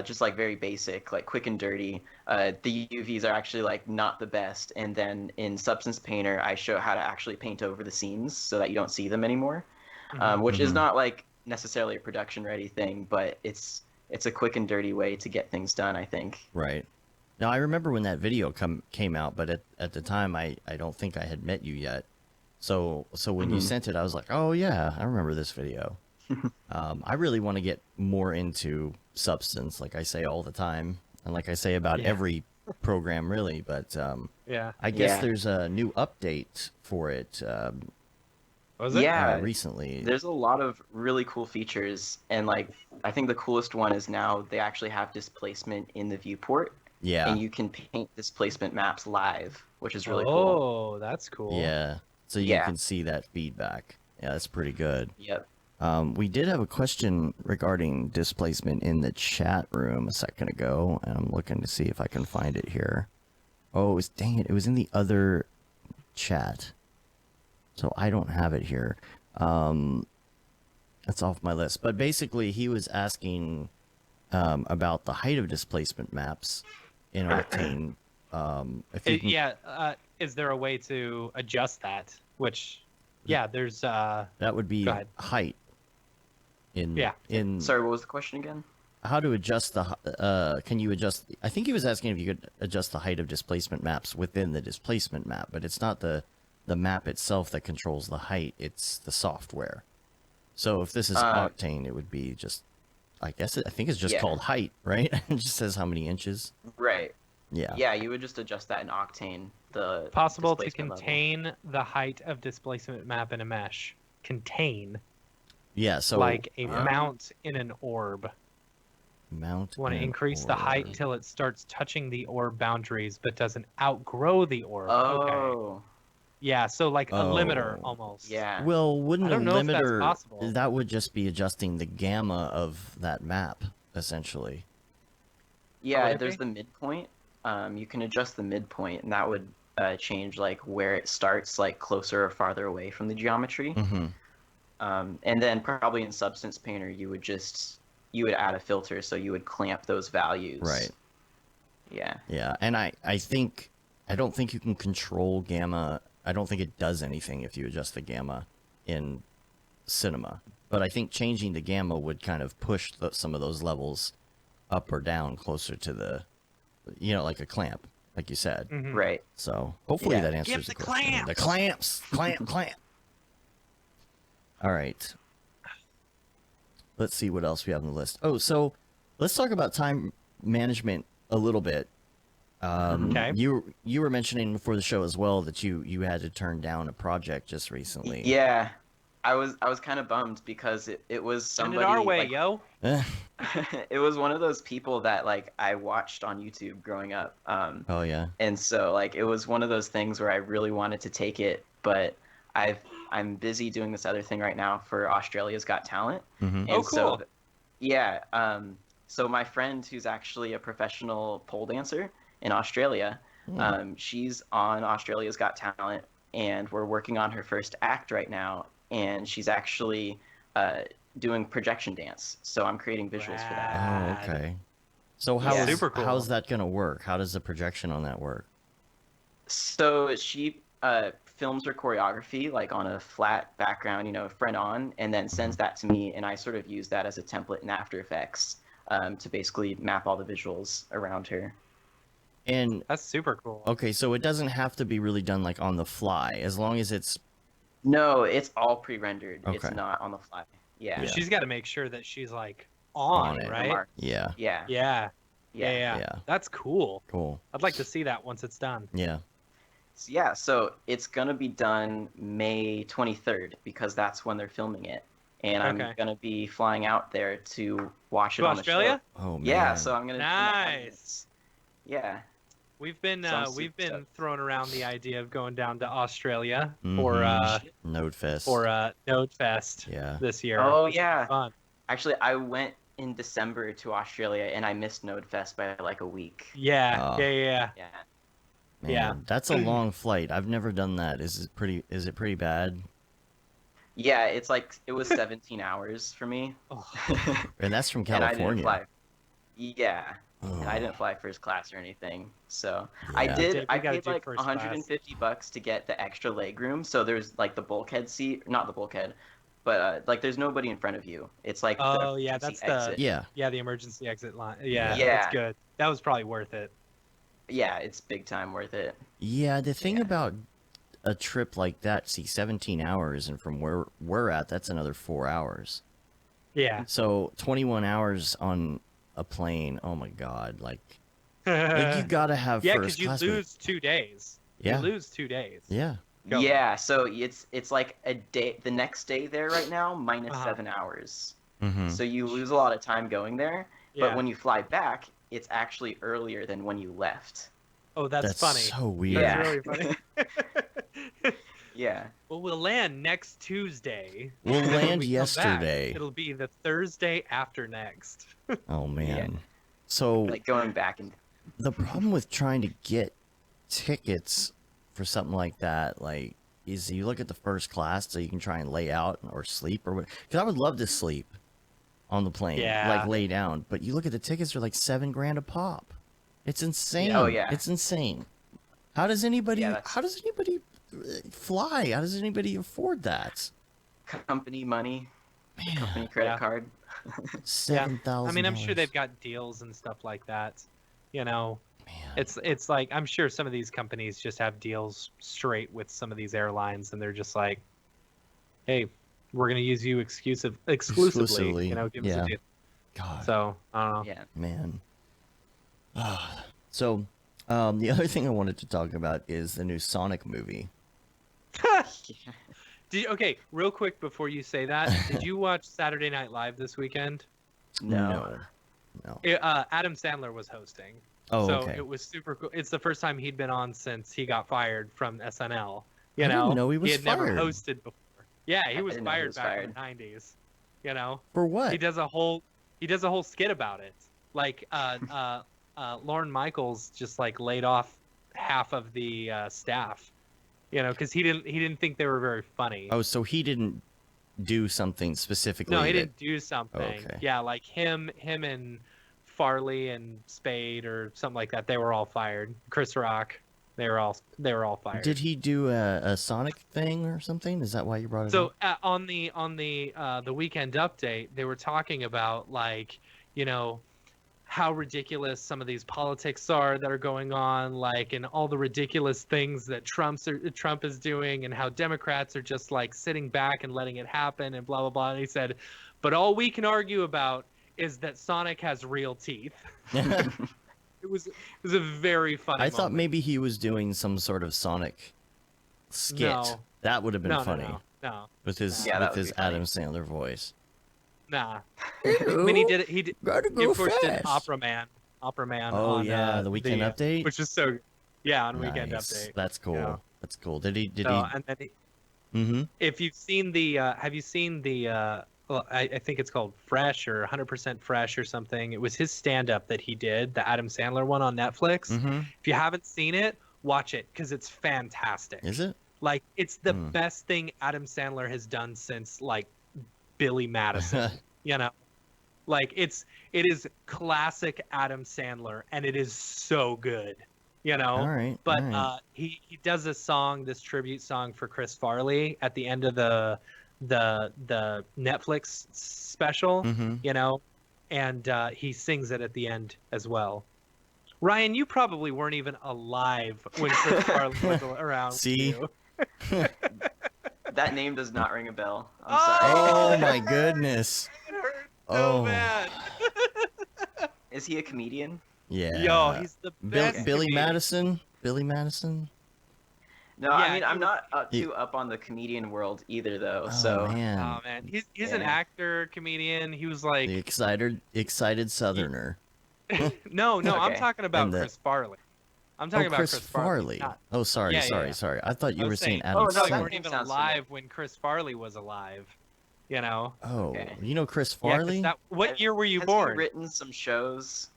just like very basic, like quick and dirty. The UVs are actually like not the best, and then in Substance Painter, I show how to actually paint over the scenes so that you don't see them anymore, which is Mhm. not like necessarily a production ready thing, but it's a quick and dirty way to get things done, I think. Right. Now I remember when that video came out, but at the time I don't think I had met you yet. So when you Mhm. sent it, I was like, oh yeah, I remember this video. I really want to get more into Substance, like I say all the time, and like I say about Yeah. every program really. But Yeah. I guess Yeah. there's a new update for it Was it? Yeah. recently. There's a lot of really cool features, and like I think the coolest one is now they actually have displacement in the viewport, Yeah. and you can paint displacement maps live, which is really cool. Oh, that's cool. Yeah. So you Yeah. can see that feedback. Yeah, that's pretty good. Yep. We did have a question regarding displacement in the chat room a second ago, and I'm looking to see if I can find it here. Oh, dang it, it was in the other chat. So I don't have it here. That's off my list. But basically, he was asking about the height of displacement maps in Octane. If you can, Yeah. Is there a way to adjust that? Which, yeah, there's. that would be Go ahead. height. Yeah. Sorry, what was the question again? How to adjust the can you adjust, I think he was asking if you could adjust the height of displacement maps within the displacement map, but it's not the map itself that controls the height, it's the software. So if this is Octane, it would be just, I think it's just Yeah. called height, right? It just says how many inches. Right. Yeah. Yeah, you would just adjust that in Octane. The possible to displacement level. contain the height of displacement map in a mesh. Contain, Yeah, so like a mount in an orb. Mount. You want to an increase the height orb. till it starts touching the orb boundaries, but doesn't outgrow the orb. Okay. Oh, Yeah, so like a limiter Oh. almost. yeah. Well, wouldn't I don't a know if that's limiter? possible. That would just be adjusting the gamma of that map, essentially. Yeah, would it there's be? the midpoint. You can adjust the midpoint, and that would change like where it starts, like closer or farther away from the geometry. Mm-hmm. And then probably in Substance Painter, you would add a filter, so you would clamp those values. Right. Yeah. Yeah, and I don't think you can control gamma. I don't think it does anything if you adjust the gamma in cinema. But I think changing the gamma would kind of push some of those levels up or down closer to the, like a clamp, like you said. Mhm. Right. So hopefully Yeah. that answers Give the the question. The clamps! clamp. All right. Let's see what else we have on the list. Oh, so let's talk about time management a little bit. Okay. You were mentioning before the show as well that you had to turn down a project just recently. Yeah. I was kind of bummed because it was Send somebody it our way, like, yo. Eh, it was one of those people that like I watched on YouTube growing up. oh yeah. And so like it was one of those things where I really wanted to take it, but I'm busy doing this other thing right now for Australia's Got Talent. Mm-hmm. And Oh, so cool. yeah, so my friend who's actually a professional pole dancer in Australia, she's on Australia's Got Talent, and we're working on her first act right now, and she's actually doing projection dance. So I'm creating visuals for that. Oh, Rad. okay. So Yeah. Super cool. how's that gonna work? How does the projection on that work? So she films her choreography like on a flat background, front on, and then sends that to me, and I sort of use that as a template in After Effects to basically map all the visuals around her. And That's super cool. okay, so it doesn't have to be really done like on the fly, as long as it's No, it's all pre-rendered. It's Okay. not on the fly. Yeah. Yeah. She's got to make sure that she's like on, On it. right? Mark. yeah. Yeah. Yeah. Yeah. Yeah. That's cool. Cool. I'd like to see that once it's done. Yeah. So it's gonna be done May 23rd because that's when they're filming it, and I'm Okay. gonna be flying out there to watch it To on Australia? the show. Oh man. Yeah, so I'm gonna. Nice. Yeah. We've been So I'm we've super been stoked. throwing around the idea of going down to Australia for Node Fest. Node Fest Yeah. this year. Oh It's yeah. fun. Actually, I went in December to Australia, and I missed Node Fest by like a week. Yeah, Oh. yeah. Yeah. Man, Yeah. that's a long flight. I've never done that. Is it pretty bad? Yeah, it was 17 hours for me, Oh, And that's from and I didn't California. fly. Yeah. Oh, And I didn't fly first class or anything. So I yeah. did. Dave, I we gotta paid do like first class. $150 to get the extra leg room. So there's like the bulkhead seat, not the bulkhead, but like there's nobody in front of you. It's like Oh, the yeah, emergency that's the- exit. Yeah. yeah, the emergency exit line. Yeah, Yeah. that's good. That was probably worth it. Yeah, it's big time worth it. Yeah, the thing Yeah. about a trip like that, see, 17 hours, and from where we're at, that's another 4 hours. Yeah. So 21 hours on a plane. Oh my God! Like you gotta have yeah, first because you class. lose 2 days. Yeah. You lose 2 days. Yeah. Go. Yeah, so it's like a day. The next day there right now minus Uh-huh. 7 hours. Mm-hmm. So you lose a lot of time going there. Yeah. But when you fly back, it's actually earlier than when you left. Oh, that's funny. so weird. Yeah. That's really funny. Yeah. Well, we'll land next Tuesday. We'll When land we come back, yesterday. It'll be the Thursday after next. Oh man. So Like going back and the problem with trying to get tickets for something like that, like, is you look at the first class so you can try and lay out or sleep or what? Because I would love to sleep on the plane, Yeah. like lay down. But you look at the tickets; they're like $7,000 a pop. It's insane. Oh, yeah. It's insane. How does anybody? Yeah, that's- How does anybody fly? How does anybody afford that? company money, Man, company credit Yeah. card. $7,000. I mean, I'm sure they've got deals and stuff like that. You know, Man. it's like I'm sure some of these companies just have deals straight with some of these airlines, and they're just like, "Hey, we're gonna use you exclusively. Exclusively, You know, give us yeah. a deal." God. So I don't know. Yeah. Man. So, the other thing I wanted to talk about is the new Sonic movie. Okay, real quick before you say that, did you watch Saturday Night Live this weekend? No. No. Adam Sandler was hosting. Oh, So okay. it was super cool. It's the first time he'd been on since he got fired from SNL. I didn't know he was had fired. never hosted before. Yeah, he was didn't know he fired was back fired. in the 90s. You know, For what? he does a whole skit about it. Like Lorne Michaels just like laid off half of the staff. You know, because he didn't think they were very funny. Oh, so he didn't do something specifically. No, he that- didn't do something. Okay. Yeah, like him and Farley and Spade or something like that. They were all fired. Chris Rock, they were all fired. Did he do a Sonic thing or something? Is that why you brought it So up? on the weekend update, they were talking about like, you know, how ridiculous some of these politics are that are going on, like, and all the ridiculous things that Trump is doing, and how Democrats are just like sitting back and letting it happen, and blah blah blah. And he said, but all we can argue about is that Sonic has real teeth. It was a very funny. I thought moment. maybe he was doing some sort of Sonic skit. No. That would have been No, funny no, with his Yeah, that with would his be funny. Adam Sandler voice. nah. I mean, he did it. He Gotta of course did Opera Man. Oh on, yeah, the weekend update. which is so. Yeah, on Weekend Nice. Update. That's cool. Yeah. That's cool. Did he? And then Mm-hmm. if you've seen the, have you seen the? Well, I think it's called Fresh or 100% Fresh or something. It was his stand-up that he did, the Adam Sandler one on Netflix. Mm-hmm. If you haven't seen it, watch it because it's fantastic. Is it? Like, it's the best thing Adam Sandler has done since like Billy Madison. You know, like it is classic Adam Sandler, and it is so good. You know, All right. but all right. he does a song, this tribute song for Chris Farley at the end of the Netflix special. Mm-hmm. You know, and he sings it at the end as well. Ryan, you probably weren't even alive when Chris Farley was around. See? You. That name does not ring a bell. I'm Oh! sorry. Oh my goodness. It hurt so Oh. bad. Is he a comedian? Yeah. Yo, he's the best. Billy comedian. Madison. Billy Madison. No, Yeah, I mean he I'm was- not too up on the comedian world either, though. Oh So man. Oh man, he's an Yeah. actor, comedian. He was like, The excited Southerner. no, I'm Okay. talking about And the- Chris Farley. I'm talking Oh, about Chris Chris Farley. not- Oh, sorry, Yeah, yeah, sorry, yeah. sorry. I thought you I were was saying saying, Adam Oh, no, you Sandler. weren't even Sounds alive when Chris Farley was alive. You know. Oh, Okay. you know Chris Yeah, 'cause Farley? what year were you has born? he written some shows?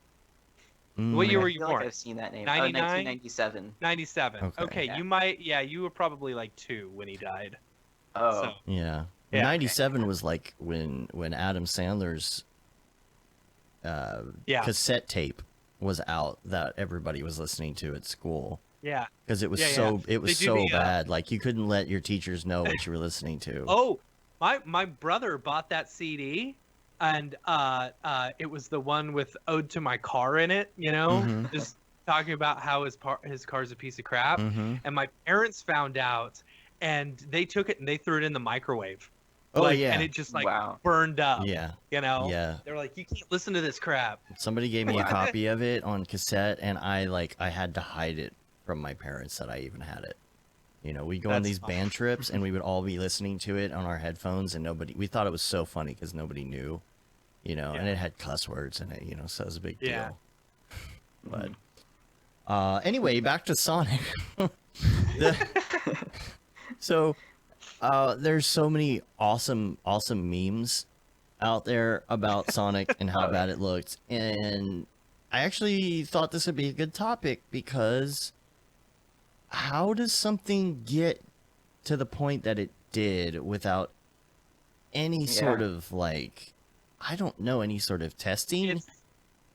What year I were you feel born? like I've seen that name. 99? 1997. 97. Okay. Okay, Yeah. you might. Yeah, you were probably like 2 when he died. Oh, So, Yeah. Yeah, 97 was like when Adam Sandler's Yeah. cassette tape was out that everybody was listening to at school yeah. because it was Yeah, yeah. so it was They do so the, bad, like you couldn't let your teachers know what you were listening to. Oh, my brother bought that CD, and it was the one with "Ode to My Car" in it. You know, Mhm. just talking about how his car's a piece of crap. Mhm. And my parents found out, and they took it and they threw it in the microwave. Oh Like, yeah. and it just like Wow. burned up. Yeah. You know. Yeah. They're like, you can't listen to this crap. Somebody gave me a Wow. copy of it on cassette, and I had to hide it from my parents that I even had it. You know, we'd go on That's these fine. band trips, and we would all be listening to it on our headphones, and we thought it was so funny because nobody knew, you know, and Yeah. it had cuss words in it, you know, so it was a big Yeah. deal. But anyway, back to Sonic. So there's so many awesome memes out there about Sonic and how bad it looked, and I actually thought this would be a good topic because how does something get to the point that it did without any sort Yeah. of like, I don't know, any sort of testing? It's,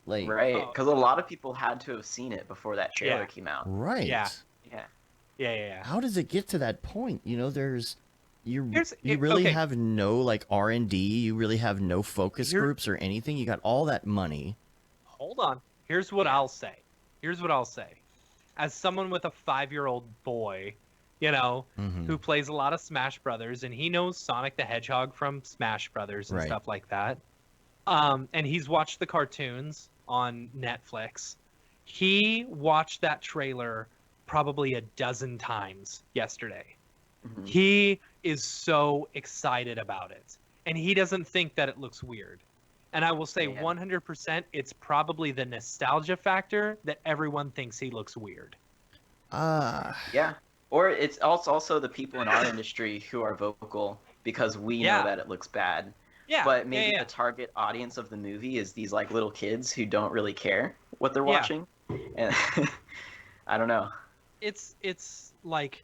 Like, Right, Oh. because a lot of people had to have seen it before that trailer Yeah. came out. right. Yeah. Yeah. yeah. How does it get to that point? You know, you It- really okay. have no like R&D, you really have no focus Here- groups or anything. You got all that money. Hold on. Here's what I'll say. As someone with a 5-year-old boy, you know, Mhm. who plays a lot of Smash Brothers, and he knows Sonic the Hedgehog from Smash Brothers and Right. stuff like that. And he's watched the cartoons on Netflix. He watched that trailer probably a dozen times yesterday. Mhm. He is so excited about it, and he doesn't think that it looks weird. And I will say Yeah. 100% it's probably the nostalgia factor that everyone thinks he looks weird. Yeah. Or it's also the people in our industry who are vocal because we know Yeah. that it looks bad. Yeah. But maybe yeah. the target audience of the movie is these like little kids who don't really care what they're Yeah. watching. And I don't know. It's like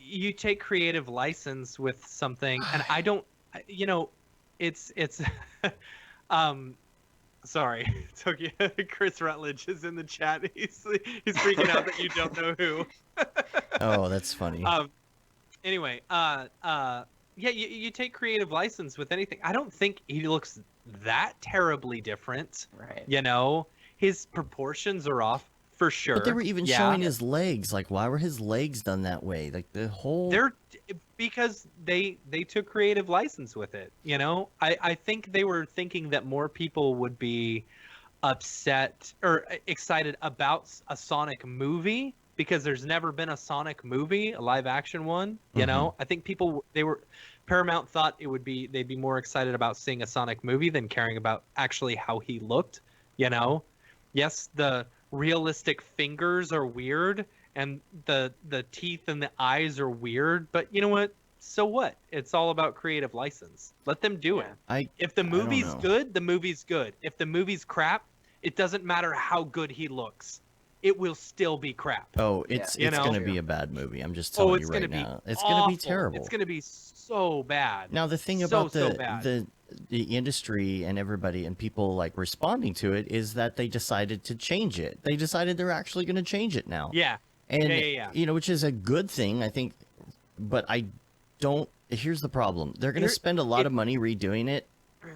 you take creative license with something, and I don't, you know, it's um sorry, Tokyo. Chris Rutledge is in the chat. He's freaking out that you don't know who. Oh, that's funny. Anyway, yeah, you take creative license with anything. I don't think he looks that terribly different. Right. You know, his proportions are off for sure. But they were even yeah. showing his legs. Like, why were his legs done that way? Like the whole. They're because they took creative license with it. You know, I think they were thinking that more people would be upset or excited about a Sonic movie because there's never been a Sonic movie, a live action one. You know, I think Paramount thought they'd be more excited about seeing a Sonic movie than caring about actually how he looked. You know, yes, the realistic fingers are weird and the teeth and the eyes are weird, but you know what? So what? It's all about creative license. Let them do it. If the movie's know. good, the movie's good. If the movie's crap, it doesn't matter how good he looks. It will still be crap. Oh, it's You know? gonna be a bad movie. I'm just telling you right now. It's gonna be terrible. It's gonna be so bad. Now the thing So, about so bad. the industry and everybody and people like responding to it is that they decided to change it. They decided they're actually going to change it now. Yeah. And Yeah. you know, which is a good thing, I think. But I don't. Here's the problem: they're going to spend a lot of money redoing it,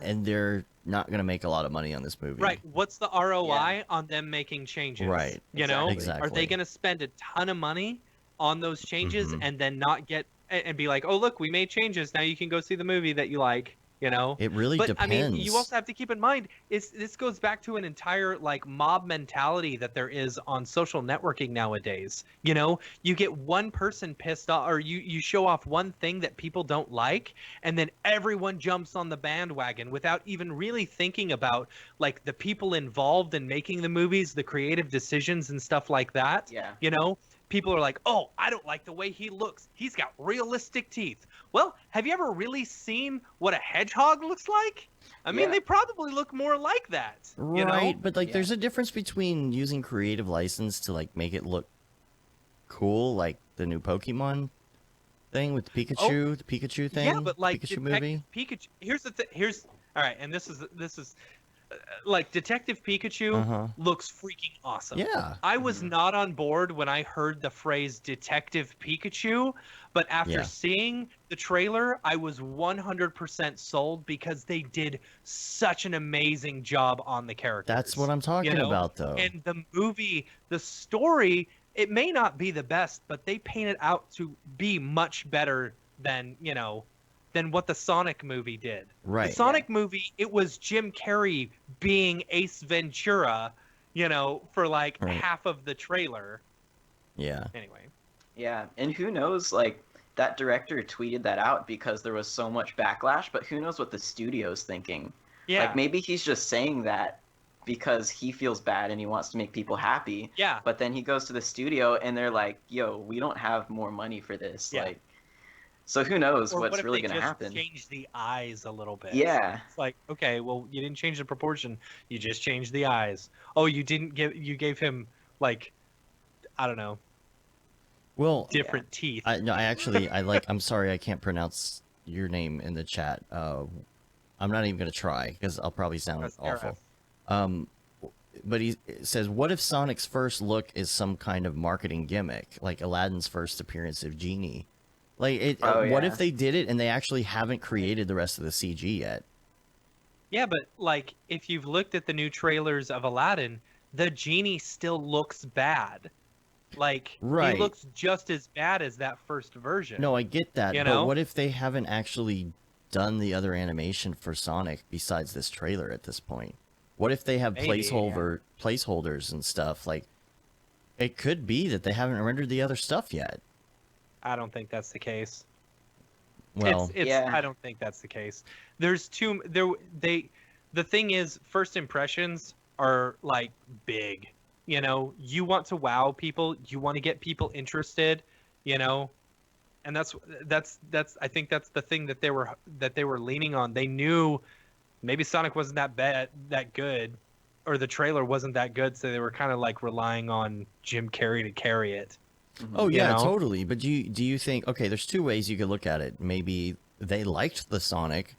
and they're not going to make a lot of money on this movie. Right. What's the ROI on them making changes? Right. You know, Exactly. are they going to spend a ton of money on those changes and then not get and be like, oh, look, we made changes. Now you can go see the movie that you like. You know, It really but depends. I mean, you also have to keep in mind this goes back to an entire like mob mentality that there is on social networking nowadays. You know, you get one person pissed off, or you show off one thing that people don't like, and then everyone jumps on the bandwagon without even really thinking about like the people involved in making the movies, the creative decisions and stuff like that. Yeah. You know, people are like, oh, I don't like the way he looks. He's got realistic teeth. Well, have you ever really seen what a hedgehog looks like? I mean, they probably look more like that. You Right, know? but like there's a difference between using creative license to like make it look cool, like the new Pokemon thing with Pikachu, the Pikachu thing, Yeah, but like Pikachu movie. Pikachu. Here's the thing. All right, and this is like Detective Pikachu looks freaking awesome. Yeah. I was not on board when I heard the phrase Detective Pikachu, but after seeing the trailer, I was 100% sold because they did such an amazing job on the characters. That's what I'm talking about, though. And the movie, the story, it may not be the best, but they paint it out to be much better than, you know, than what the Sonic movie did. Right. The Sonic movie, it was Jim Carrey being Ace Ventura, you know, for like half of the trailer. Yeah. Anyway. Yeah, and who knows, like, that director tweeted that out because there was so much backlash, but who knows what the studio's thinking. Yeah. Like, maybe he's just saying that because he feels bad and he wants to make people happy. Yeah. But then he goes to the studio and they're like, yo, we don't have more money for this. Yeah. Like, so who knows Or what's what if really they going to just happen. change the eyes a little bit? Yeah. It's like, okay, well, you didn't change the proportion. You just changed the eyes. Oh, you gave him, like, I don't know, Well, different teeth. I'm sorry, I can't pronounce your name in the chat. I'm not even going to try because I'll probably sound That's awful. RF. But he says, what if Sonic's first look is some kind of marketing gimmick, like Aladdin's first appearance of Genie? Like, what if they did it and they actually haven't created the rest of the CG yet? Yeah, but like if you've looked at the new trailers of Aladdin, the genie still looks bad. Like Right. he looks just as bad as that first version. No, I get that. You But know? what if they haven't actually done the other animation for Sonic besides this trailer at this point? What if they have Maybe, placeholders and stuff? Like, it could be that they haven't rendered the other stuff yet. I don't think that's the case. Well, I don't think that's the case. There's they the thing is, first impressions are like big. You know, you want to wow people, you want to get people interested, you know, and that's I think that's the thing that they were leaning on. They knew maybe Sonic wasn't that good, or the trailer wasn't that good, so they were kind of like relying on Jim Carrey to carry it. Oh You yeah, know? totally. But do you think, okay, there's two ways you could look at it. Maybe they liked the Sonic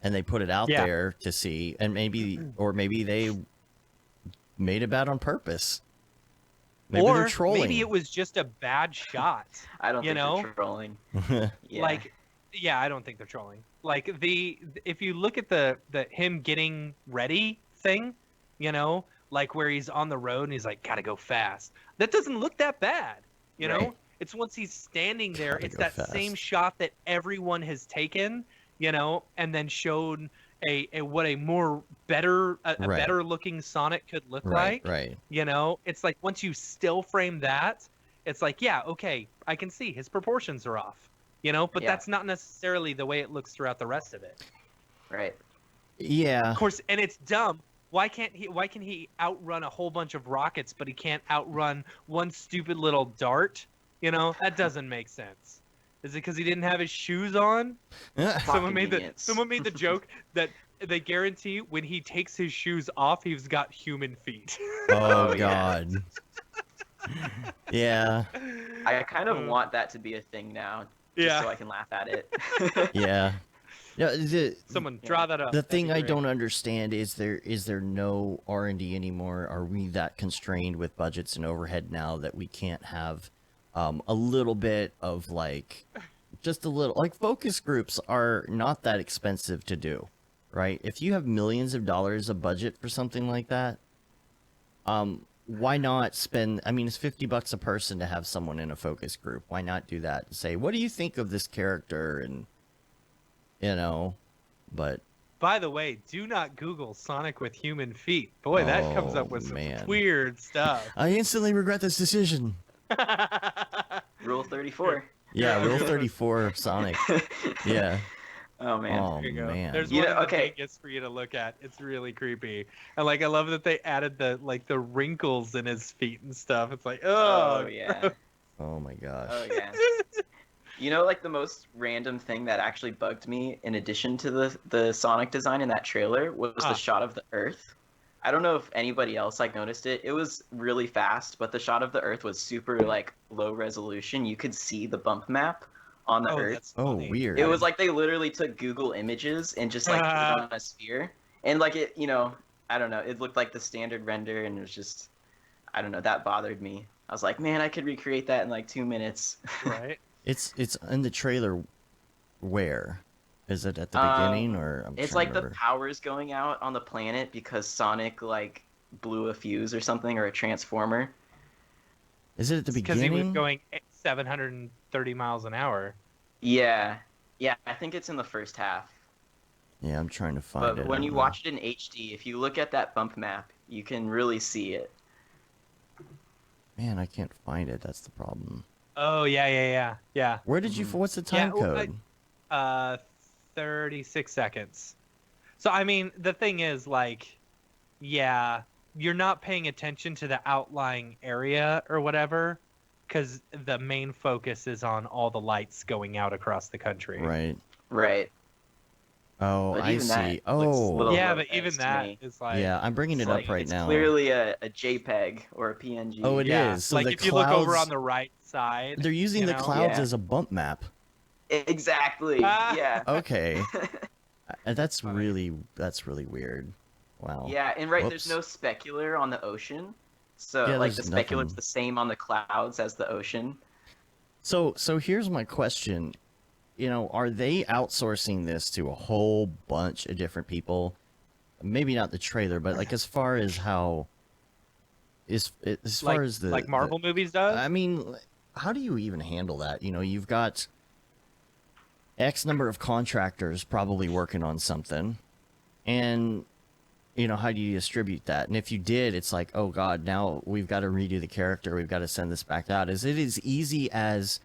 and they put it out Yeah. there to see, and maybe they made it bad on purpose. Maybe they're Or trolling. maybe it was just a bad shot. I don't You think know? they're trolling. Yeah. Like, yeah, I don't think they're trolling. Like if you look at the him getting ready thing, you know, like where he's on the road and he's like, gotta go fast. That doesn't look that bad, you know. Right. It's once he's standing there, Gotta it's go that fast. same shot that everyone has taken, you know, and then showed a what a more better a Right. better looking Sonic could look Right, like. right. You know, it's like once you still frame that, it's like, yeah, okay, I can see his proportions are off. You know, but Yeah. that's not necessarily the way it looks throughout the rest of it. Right. Yeah. Of course, and it's dumb. Why can he outrun a whole bunch of rockets, but he can't outrun one stupid little dart? You know, that doesn't make sense. Is it because he didn't have his shoes on? Plot convenience. Someone made the joke that they guarantee when he takes his shoes off, he's got human feet. Oh Oh, yeah. God. Yeah. I kind of want that to be a thing now, just Yeah. so I can laugh at it. Yeah. Yeah. Someone draw that up. The That'd be thing I great. don't understand is there no R&D anymore? Are we that constrained with budgets and overhead now that we can't have a little bit of like just a little, like, focus groups are not that expensive to do, right? If you have millions of dollars of budget for something like that, why not spend, I mean, it's $50 a person to have someone in a focus group. Why not do that? Say, what do you think of this character? And, you know, but By the way, do not Google Sonic with human feet. Boy, that comes Oh, up with some man. weird stuff. I instantly regret this decision. Rule 34. Yeah, Rule 34 of Sonic. Yeah. Oh man. Oh, There you go. man. There's You one know, in the okay. Vegas for you to look at. It's really creepy. And like I love that they added the wrinkles in his feet and stuff. It's like, Oh oh, yeah. Oh my gosh. Oh yeah. You know, like the most random thing that actually bugged me, in addition to the Sonic design in that trailer, was Ah. the shot of the Earth. I don't know if anybody else like noticed it. It was really fast, but the shot of the Earth was super like low resolution. You could see the bump map on the Oh, Earth. that's Oh, funny. weird. It was like they literally took Google Images and just like put it on a sphere, and like it, you know, I don't know. It looked like the standard render, and it was just, I don't know. That bothered me. I was like, man, I could recreate that in like 2 minutes. right. It's in the trailer. Where? Is it at the Um, beginning or? I'm It's trying like to the remember. powers going out on the planet because Sonic like blew a fuse or something, or a transformer. Is it at the Because he was beginning? going 730 miles an hour. Yeah, yeah. I think it's in the first half. Yeah, I'm trying to find it. But I when don't you know. watch it in HD, if you look at that bump map, you can really see it. Man, I can't find it. That's the problem. Oh yeah. Where did you? Mhm. What's the time well, code? 36 seconds. So I mean, the thing is, like, yeah, you're not paying attention to the outlying area or whatever, because the main focus is on all the lights going out across the country. Right. Right. Oh, But I even that see. looks Oh, little Yeah, low but even res to that me. is like, yeah. I'm bringing It's it like, up right it's now. clearly a JPEG or a PNG. Oh, it yeah, is. So like the if you look over clouds- on the right side, They're using you the know? clouds Yeah. as a bump map. Exactly. Ah. Yeah. Okay. That's Funny. really weird. Wow. Yeah, and right, there's Whoops. no specular on the ocean. So Yeah, like the there's specular's nothing. the same on the clouds as the ocean. So here's my question. You know, are they outsourcing this to a whole bunch of different people? Maybe not the trailer, but like as far as how as far as the like Marvel movies does. I mean, how do you even handle that? You know, you've got X number of contractors probably working on something, and you know, how do you distribute that? And if you did, it's like, oh god, now we've got to redo the character, we've got to send this back out. Is it as easy as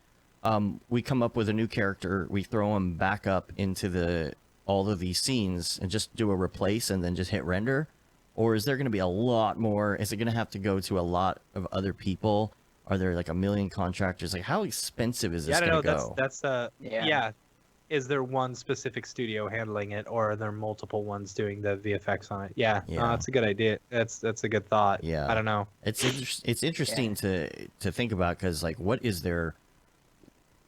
we come up with a new character, we throw him back up into the all of these scenes and just do a replace and then just hit render? Or is there going to be a lot more? Is it going to have to go to a lot of other people? Are there like a million contractors? Like, how expensive is this Yeah, I going don't to know. go? That's Yeah. yeah. Is there one specific studio handling it, or are there multiple ones doing the VFX on it? Yeah, Yeah. no, that's a good idea. That's a good thought. Yeah. I don't know. It's interesting to think about, because like, what is their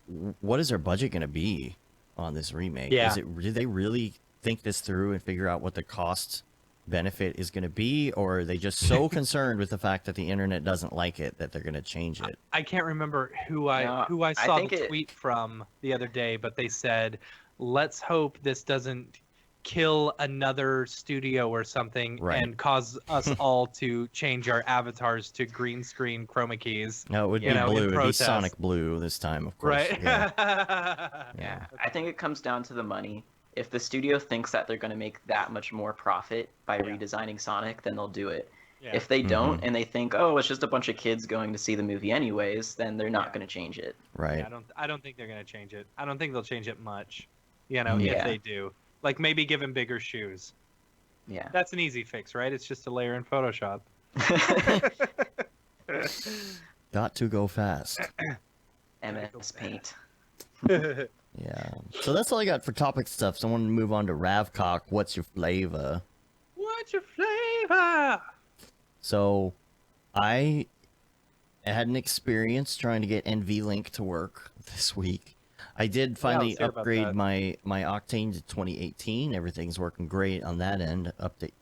budget going to be on this remake? Yeah. Did they really think this through and figure out what the cost benefit is going to be, or are they just so concerned with the fact that the internet doesn't like it that they're going to change it? I can't remember who I No, saw think the tweet from the other day, but they said, "Let's hope this doesn't kill another studio or something Right. and cause us all to change our avatars to green screen chroma keys." No, it would be in blue. It'd be protest. Sonic Blue this time, of course. Right. Yeah. Yeah, I think it comes down to the money. If the studio thinks that they're going to make that much more profit by redesigning Sonic, then they'll do it. Yeah. If they don't, and they think, oh, it's just a bunch of kids going to see the movie anyways, then they're not Yeah. going to change it. Right. Yeah, I don't think they're gonna change it. I don't think they'll change it much. You know, Yeah. if they do, like maybe give him bigger shoes. Yeah. That's an easy fix, right? It's just a layer in Photoshop. Got to go fast. MS Paint. Yeah. So that's all I got for topic stuff. So I want to move on to Ravcock. What's your flavor? What's your flavor? So I had an experience trying to get NVLink to work this week. I did finally let's hear about upgrade that. my Octane to 2018. Everything's working great on that end.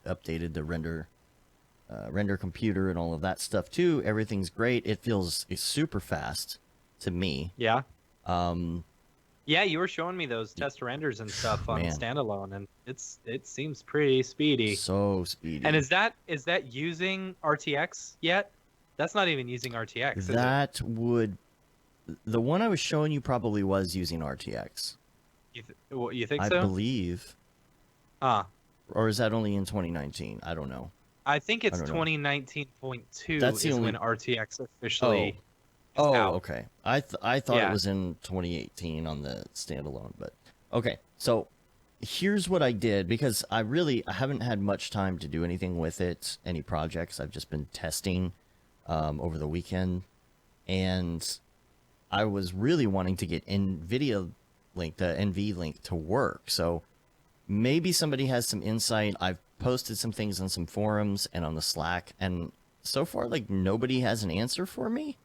Updated the render computer and all of that stuff too. Everything's great. It's super fast to me. Yeah. Um, Yeah, you were showing me those test renders and stuff on Man. standalone, and it seems pretty speedy. so speedy. And is that using RTX yet? That's not even using RTX. Is it? That would, the one I was showing you probably was using RTX. You think I so? believe. Ah, Or is that only in 2019? I don't know. I think it's I don't know. 2019.2 That's the is only- when RTX officially. is Oh, out. okay. I thought Yeah. it was in 2018 on the standalone, but okay. So here's what I did, because I haven't had much time to do anything with it, any projects. I've just been testing over the weekend, and I was really wanting to get NVIDIA link, the NV link, to work. So maybe somebody has some insight. I've posted some things on some forums and on the Slack, and so far, like, nobody has an answer for me.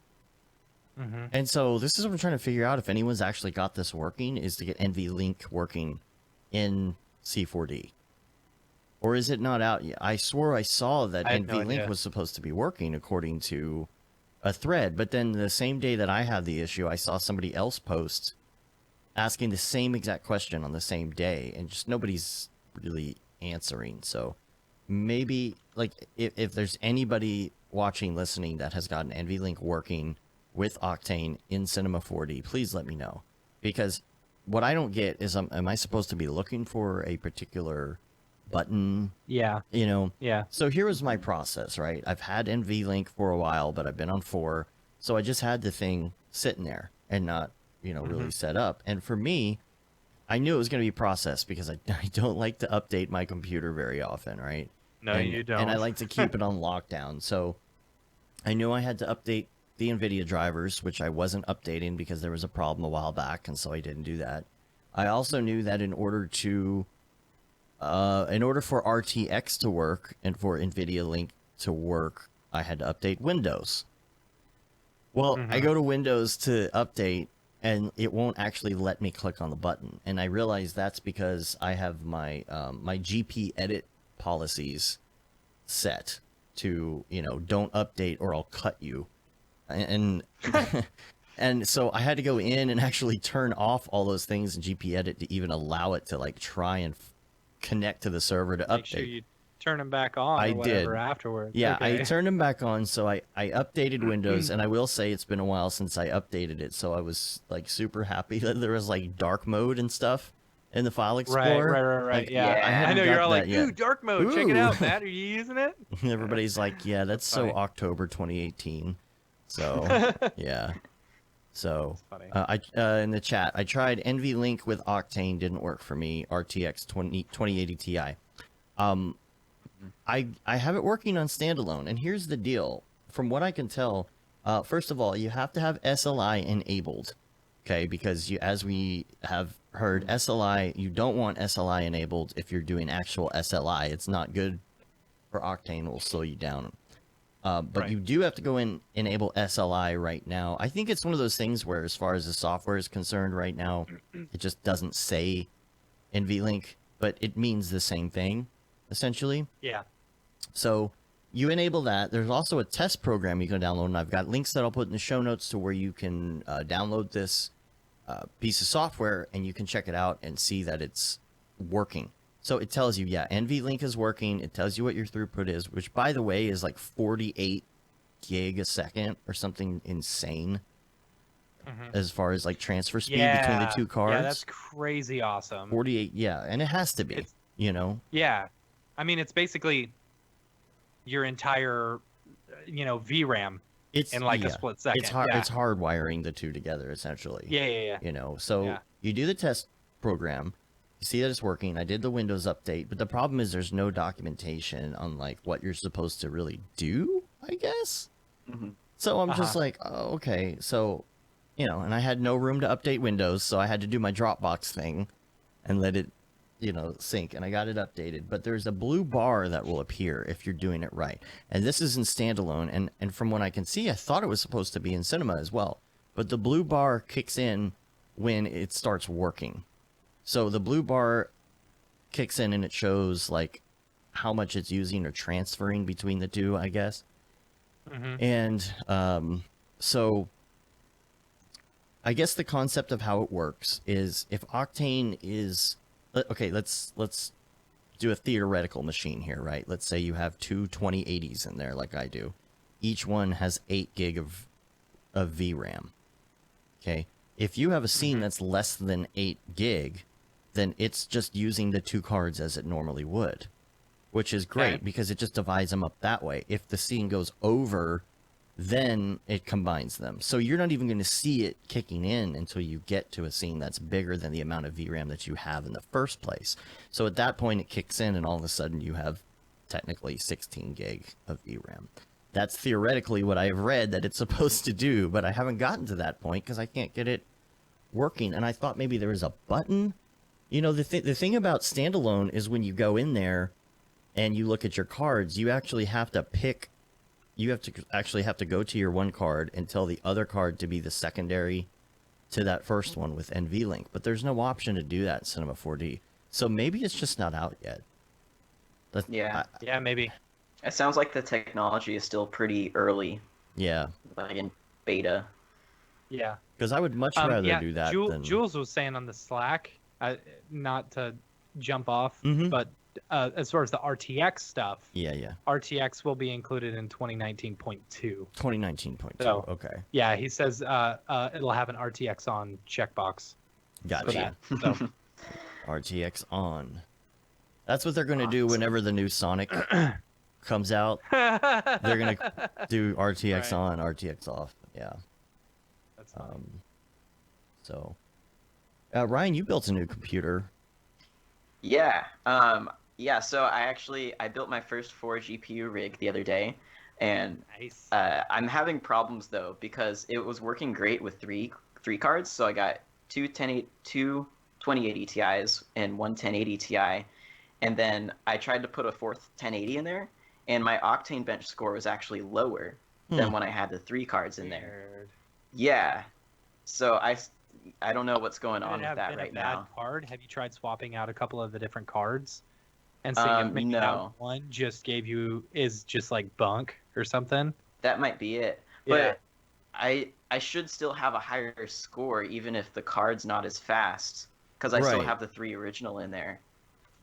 Mm-hmm. And so this is what I'm trying to figure out, if anyone's actually got this working, is to get NVLink working in C4D. Or is it not out yet? I swore I saw that I have no NVLink idea. was supposed to be working according to a thread, but then the same day that I had the issue, I saw somebody else post asking the same exact question on the same day, and just nobody's really answering. So maybe, like, if there's anybody watching, listening, that has got an NVLink working with Octane in Cinema 4D, please let me know. Because what I don't get is, am I supposed to be looking for a particular button? Yeah. You know? Yeah. So here was my process, right? I've had NVLink for a while, but I've been on 4, so I just had the thing sitting there and not, really set up. And for me, I knew it was going to be processed, because I don't like to update my computer very often, right? No, and, you don't. And I like to keep it on lockdown. So I knew I had to update the NVIDIA drivers, which I wasn't updating because there was a problem a while back, and so I didn't do that. I also knew that in order for RTX to work and for NVIDIA Link to work, I had to update Windows. Well, I go to Windows to update, and it won't actually let me click on the button. And I realize that's because I have my my GP edit policies set to, don't update or I'll cut you. And and so I had to go in and actually turn off all those things in GP edit to even allow it to, like, try and connect to the server to Make update. sure you turn them back on I or whatever did. afterwards. Yeah, Okay. I turned them back on, so I updated Windows, and I will say it's been a while since I updated it, so I was, like, super happy that there was, like, dark mode and stuff in the File Explorer. Right. Like, Yeah. I I hadn't know got you're all that like, yet. ooh, dark mode. Check it Ooh. out, Matt. Are you using it? Everybody's like, yeah, that's so funny. October 2018. So, yeah. So That's funny. I in the chat, I tried NVLink with Octane, didn't work for me. RTX 2080 Ti. I have it working on standalone, and here's the deal. From what I can tell, first of all, you have to have SLI enabled, okay? Because as we have heard, SLI, you don't want SLI enabled if you're doing actual SLI. It's not good for Octane. It will slow you down. But Right. you do have to go in enable SLI right now. I think it's one of those things where, as far as the software is concerned, right now, it just doesn't say NVLink, but it means the same thing, essentially. Yeah. So you enable that. There's also a test program you can download, and I've got links that I'll put in the show notes to where you can download this piece of software, and you can check it out and see that it's working. So it tells you, yeah, NVLink is working. It tells you what your throughput is, which, by the way, is like 48 gig a second or something insane as far as like transfer speed between the two cards. Yeah, that's crazy awesome. 48, yeah, and it has to be, It's- you know? Yeah. I mean, it's basically your entire, VRAM It's in like yeah, a split second. It's hard. Yeah. It's hardwiring the two together, essentially. Yeah. You know, so Yeah. you do the test program, you see that it's working. I did the Windows update, but the problem is there's no documentation on like what you're supposed to really do, I guess. Mhm. So I'm just like, oh, okay. So, and I had no room to update Windows, so I had to do my Dropbox thing and let it, sync, and I got it updated. But there's a blue bar that will appear if you're doing it right. And this is in standalone, and from what I can see, I thought it was supposed to be in Cinema as well. But the blue bar kicks in when it starts working. So the blue bar kicks in and it shows like how much it's using or transferring between the two, I guess. And so I guess the concept of how it works is if Octane is okay, let's do a theoretical machine here, right? Let's say you have two 2080s in there like I do. Each one has 8 gig of VRAM. Okay? If you have a scene that's less than 8 gig, then it's just using the two cards as it normally would, which is great Okay. because it just divides them up that way. If the scene goes over, then it combines them. So you're not even going to see it kicking in until you get to a scene that's bigger than the amount of VRAM that you have in the first place. So at that point, it kicks in, and all of a sudden you have technically 16 gig of VRAM. That's theoretically what I've read that it's supposed to do, but I haven't gotten to that point because I can't get it working. And I thought maybe there was a button. The thing about standalone is when you go in there and you look at your cards, you actually have to pick. You have to go to your one card and tell the other card to be the secondary to that first one with NVLink. But there's no option to do that in Cinema 4D. So maybe it's just not out yet. Yeah. Yeah, maybe. It sounds like the technology is still pretty early, Yeah. like in beta. Yeah. Because I would much rather yeah, do that than... Jules was saying on the Slack, not to jump off, Mhm. but as far as the RTX stuff, Yeah. RTX will be included in 2019.2. 2019.2. So- Okay. Yeah, he says it'll have an RTX on checkbox for Gotcha. that. So RTX on. That's what they're going to do whenever the new Sonic comes out. They're going to do RTX Right. on, RTX off. Yeah. that's funny. So, Ryan, you built a new computer. Yeah. So I built my first 4 GPU rig the other day, and Nice. I'm having problems though because it was working great with three cards. So I got two 2080 Ti's and one 1080 Ti, and then I tried to put a fourth 1080 in there, and my Octane bench score was actually lower than when I had the 3 cards in there. Weird. Yeah. So I don't know what's going Could on it with have that been right a bad now. card? Have you tried swapping out a couple of the different cards and seeing if maybe No. that one just is just like bunk or something? That might be it. Yeah. But I should still have a higher score even if the card's not as fast because I still Right. have the 3 original in there.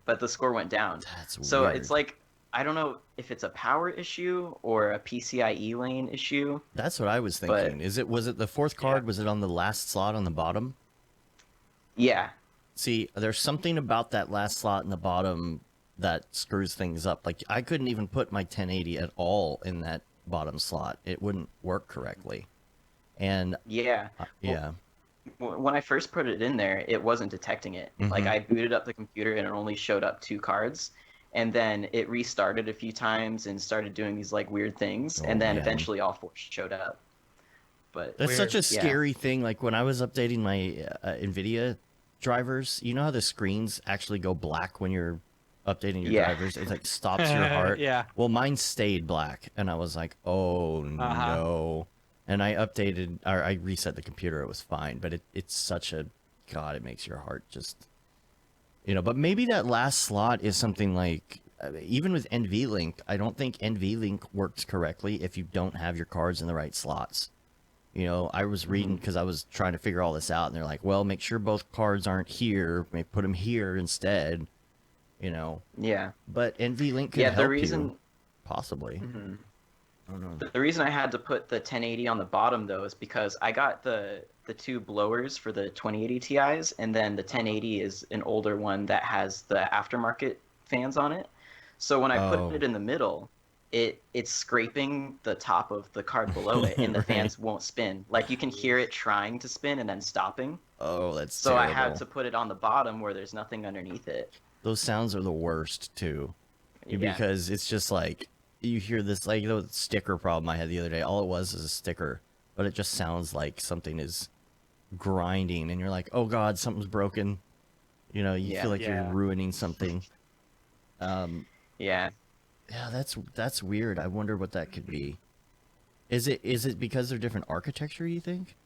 But the score went down. That's So weird. it's like I don't know if it's a power issue or a PCIe lane issue. That's what I was But- thinking. Was it the fourth card? Yeah. Was it on the last slot on the bottom? Yeah. See, there's something about that last slot in the bottom that screws things up. Like, I couldn't even put my 1080 at all in that bottom slot. It wouldn't work correctly. And Yeah. yeah. When I first put it in there, it wasn't detecting it. Like Mhm. I booted up the computer and it only showed up 2 cards, and then it restarted a few times and started doing these like weird things, Oh and then man. eventually all 4 showed up. But That's such Weird. a Yeah. scary thing. Like when I was updating my NVIDIA drivers, you know how the screens actually go black when you're updating your Yeah. drivers? It like stops your heart. Yeah. Well, mine stayed black, and I was like, oh Uh-huh. no. And I updated, or I reset the computer. It was fine, but it's such a, God, it makes your heart just, but maybe that last slot is something like, even with NVLink, I don't think NVLink works correctly if you don't have your cards in the right slots. I was reading because I was trying to figure all this out, and they're like, well, make sure both cards aren't here. Put them here instead, Yeah. But NVLink could Yeah, the help reason you, possibly. Mhm. I don't know. The reason I had to put the 1080 on the bottom though is because I got the 2 blowers for the 2080 Ti's, and then the 1080 is an older one that has the aftermarket fans on it. So when I put Oh. it in the middle, it's scraping the top of the card below it, and the Right. fans won't spin. Like you can hear it trying to spin and then stopping. Oh, that's So I terrible. had to put it on the bottom where there's nothing underneath it. Those sounds are the worst too, Yeah. because it's just like you hear this like the sticker problem I had the other day. All it was is a sticker, but it just sounds like something is grinding, and you're like, oh God, something's broken. You Yeah. feel like you're Yeah. ruining something. Um, Yeah. yeah, that's weird. I wonder what that could be. Is it because they're different architecture, you think?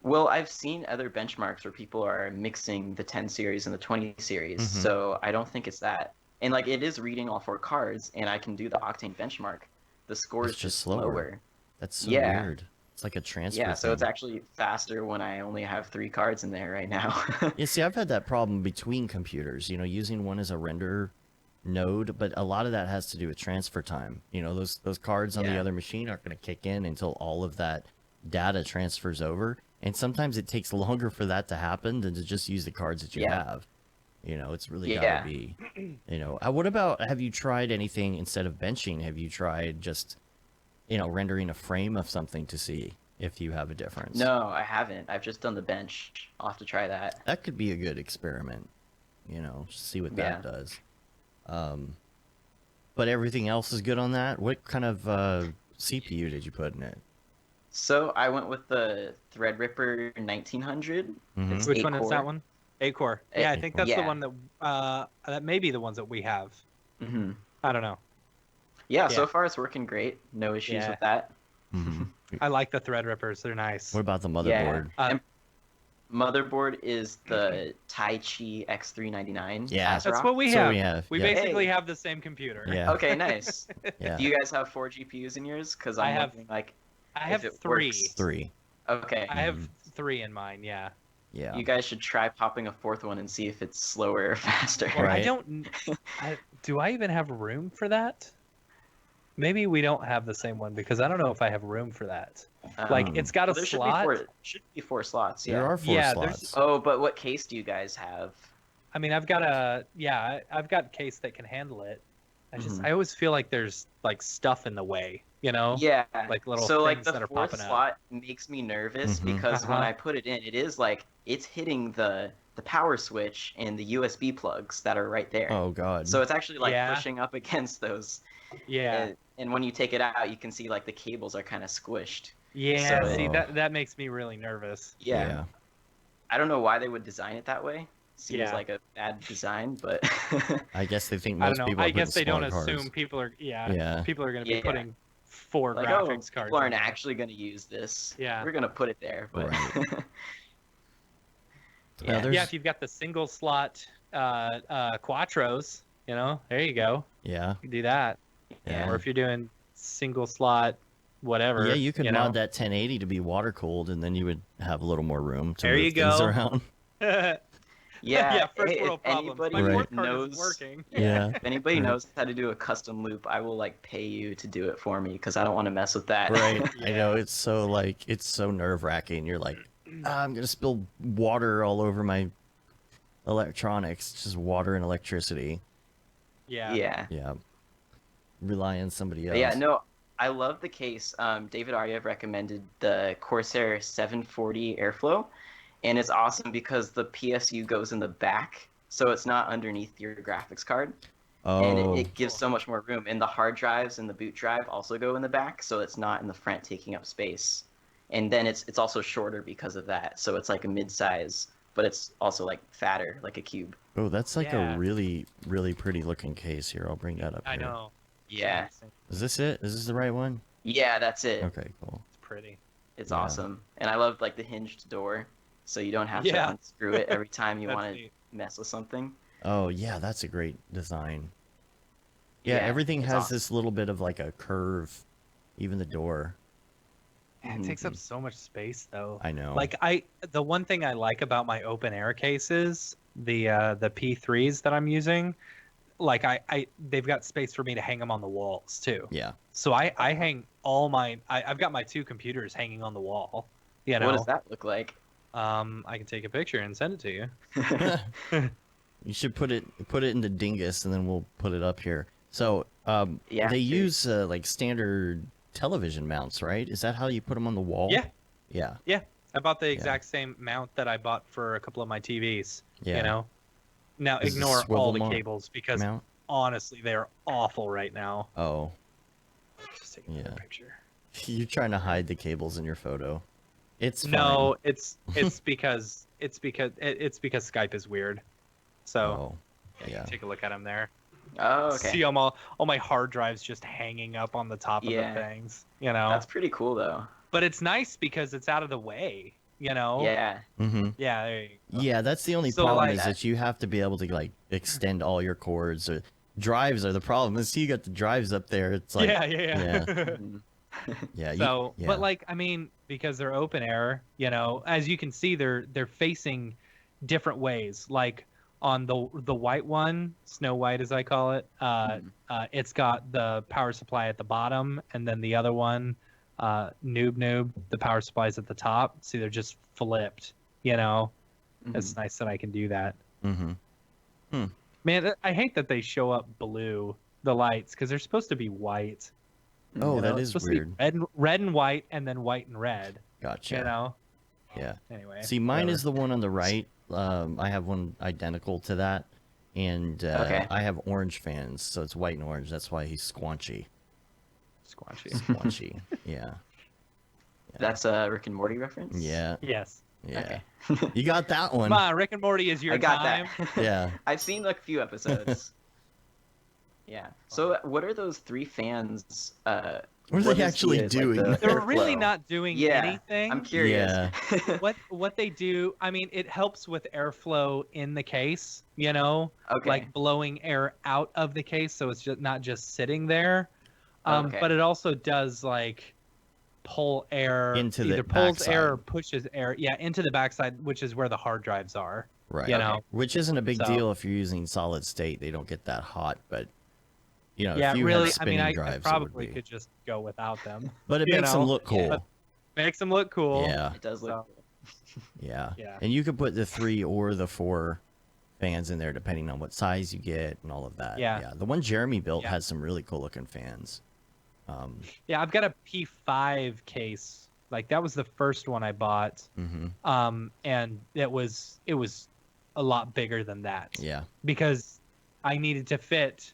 Well, I've seen other benchmarks where people are mixing the 10 series and the 20 series, Mhm. so I don't think it's that. And like it is reading all 4 cards, and I can do the Octane benchmark. The score It's is just just slower. slower. That's so Yeah. weird. It's like a transfer Yeah, so it's thing. actually faster when I only have 3 cards in there right now. Yeah, see, I've had that problem between computers, using one as a render node, but a lot of that has to do with transfer time. Those cards on the Yeah. other machine aren't going to kick in until all of that data transfers over, and sometimes it takes longer for that to happen than to just use the cards that you Yeah. have. It's really got Yeah. to be, what about, have you tried anything instead of benching? Have you tried just, rendering a frame of something to see if you have a difference? No, I haven't. I've just done the bench. I'll have to try that. That could be a good experiment, just see what that Yeah. does. But everything else is good on that. What kind of CPU did you put in it? So I went with the Threadripper 1900. Mhm. It's Which 8 one is core. that one? 8 core. Yeah, I think that's the Yeah. one that may be the ones that we have. Hmm. I don't know. Yeah, Yeah. so far it's working great. No issues Yeah. with that. Mhm. I like the Threadrippers. They're nice. What about the Yeah. motherboard? And motherboard is the Taichi X399. Yeah. That's ASRock. what we That's what have. we have, We yeah. basically Hey. have the same computer. Yeah. Okay, nice. Yeah. Do you guys have 4 GPUs in yours? Because I'm I have- wondering, like, I if have it 3. works. 3. Okay. I have 3 in mine. Yeah. Yeah. You guys should try popping a 4th one and see if it's slower or faster. Well, I Right. don't. Do I even have room for that? Maybe we don't have the same one because I don't know if I have room for that. Like Um, it's got a there slot. should be 4 slots. There Yeah. are 4 Yeah, there's- slots. Oh, but what case do you guys have? I mean, I've got I've got a case that can handle it. Mhm. I always feel like there's like stuff in the way, Yeah. like little so like things the that are 4th popping up. slot makes me nervous Mhm. because when Uh-huh. I put it in, it is like it's hitting the power switch and the USB plugs that are right there. Oh God. So it's actually like Yeah. pushing up against those. Yeah, And when you take it out, you can see like the cables are kind of squished. yeah. so- See, that makes me really nervous. Yeah. I don't know why they would design it that way. Seems Yeah. like a bad design, but I guess they think I most don't know. people. I are putting guess they don't smaller cars. assume people are. Yeah. People are going to be Yeah. putting 4 like, graphics cards. people aren't in there. actually going to use this. Yeah. We're going to put it there, but Right. yeah. there's- Yeah, if you've got the single slot quattros, there you go. Yeah. You do that. Yeah. Or if you're doing single slot, whatever. Yeah, you could know. mod that 1080 to be water cooled, and then you would have a little more room to There move you things go. around. Yeah, first hey, world if problems. anybody My Right. fourth card knows, isn't working. Yeah. if anybody Right. knows how to do a custom loop, I will like pay you to do it for me because I don't want to mess with that. Right. I know Yeah. it's so nerve wracking. You're like, I'm gonna spill water all over my electronics. It's just water and electricity. Yeah. Yeah. Yeah. Rely on somebody else. But yeah, no, I love the case. David Ariev recommended the Corsair 740 Airflow, and it's awesome because the PSU goes in the back, so it's not underneath your graphics card, and Oh, it gives so much more room. And the hard drives and the boot drive also go in the back, so it's not in the front taking up space. And then it's also shorter because of that, so it's like a mid-size, but it's also like fatter, like a cube. oh, that's like Yeah. a really, really pretty looking case here. I'll bring that up I here. know. Yeah, Is this it? Is this the right one? yeah, that's it. Okay, cool. It's pretty. It's Yeah. awesome, and I love like the hinged door, so you don't have Yeah. to unscrew it every time you That's want to neat. mess with something. Oh, yeah, that's a great design. Yeah, Yeah, everything it's has awesome. this little bit of like a curve, even the door. Man, it takes up so much space though. I know. Like the one thing I like about my open air cases, the P3s that I'm using, like they've got space for me to hang them on the walls too. Yeah. So I hang all I've got my 2 computers hanging on the wall. You know, What does that look like? I can take a picture and send it to you. You should put it into Dingus, and then we'll put it up here. So, Yeah, they sure. use like standard television mounts, right? Is that how you put them on the wall? Yeah. Yeah. Yeah, I bought the exact same mount that I bought for a couple of my TVs. Yeah. You know, now Is it ignore swivel all the mount- cables because Mount. honestly, they're awful right now. Oh, Just take another Yeah. picture. you're trying to hide the cables in your photo. It's fine. No, it's because Skype is weird. So Oh, yeah. take a look at them there. Oh, okay. See all my hard drives just hanging up on the top of Yeah. the things, you know. That's pretty cool though. But it's nice because it's out of the way, you know. Yeah. Mm-hmm. Yeah. There you go. Yeah, that's the only So, problem like- is that you have to be able to like extend all your cords. Or drives are the problem. Is you got the drives up there. It's like yeah. Mhm. yeah. So, yeah. but like, I mean, because they're open air, you know, as you can see, they're facing different ways. Like on the white one, Snow White as I call it, it's got the power supply at the bottom, and then the other one, Noob, the power supply's at the top. See, they're just flipped. You know, it's nice that I can do that. Mm-hmm. Man, I hate that they show up blue, the lights, because they're supposed to be white. Oh, you know? that It's is supposed to be weird. red and white, and then white and red. Gotcha. You know. Yeah. Anyway. See, mine whatever. is the one on the right. I have one identical to that, and Okay. I have orange fans, so it's white and orange. That's why he's squanchy. Squanchy. Squanchy. Yeah. That's a Rick and Morty reference. Yeah. Yes. Yeah. Okay. You got that one. Come on, Rick and Morty is your I got time. that. Yeah. I've seen like a few episodes. Yeah. So what are those 3 fans? What are what they is actually the, doing? the They're really airflow? not doing Yeah, anything. I'm curious. Yeah. What they do, I mean, it helps with airflow in the case, you know, Okay. like blowing air out of the case, so it's just not just sitting there. Okay. But it also does like pull air Into the either pulls air or backside. pushes air, into the backside, which is where the hard drives are. Right. You know, Which isn't a big So- deal if you're using solid state. They don't get that hot, but you know, yeah, if you really. had I mean, spinning I drives, probably it would be. could just go without them. But it you makes them know? look cool. Yeah. Makes them look cool. Yeah. It does look So- cool. Yeah. Yeah. And you could put the 3 or the 4 fans in there depending on what size you get and all of that. Yeah. The one Jeremy built Yeah. has some really cool looking fans. Yeah, I've got a P5 case. Like that was the first one I bought. Mm-hmm. And it was a lot bigger than that. Yeah. Because I needed to fit.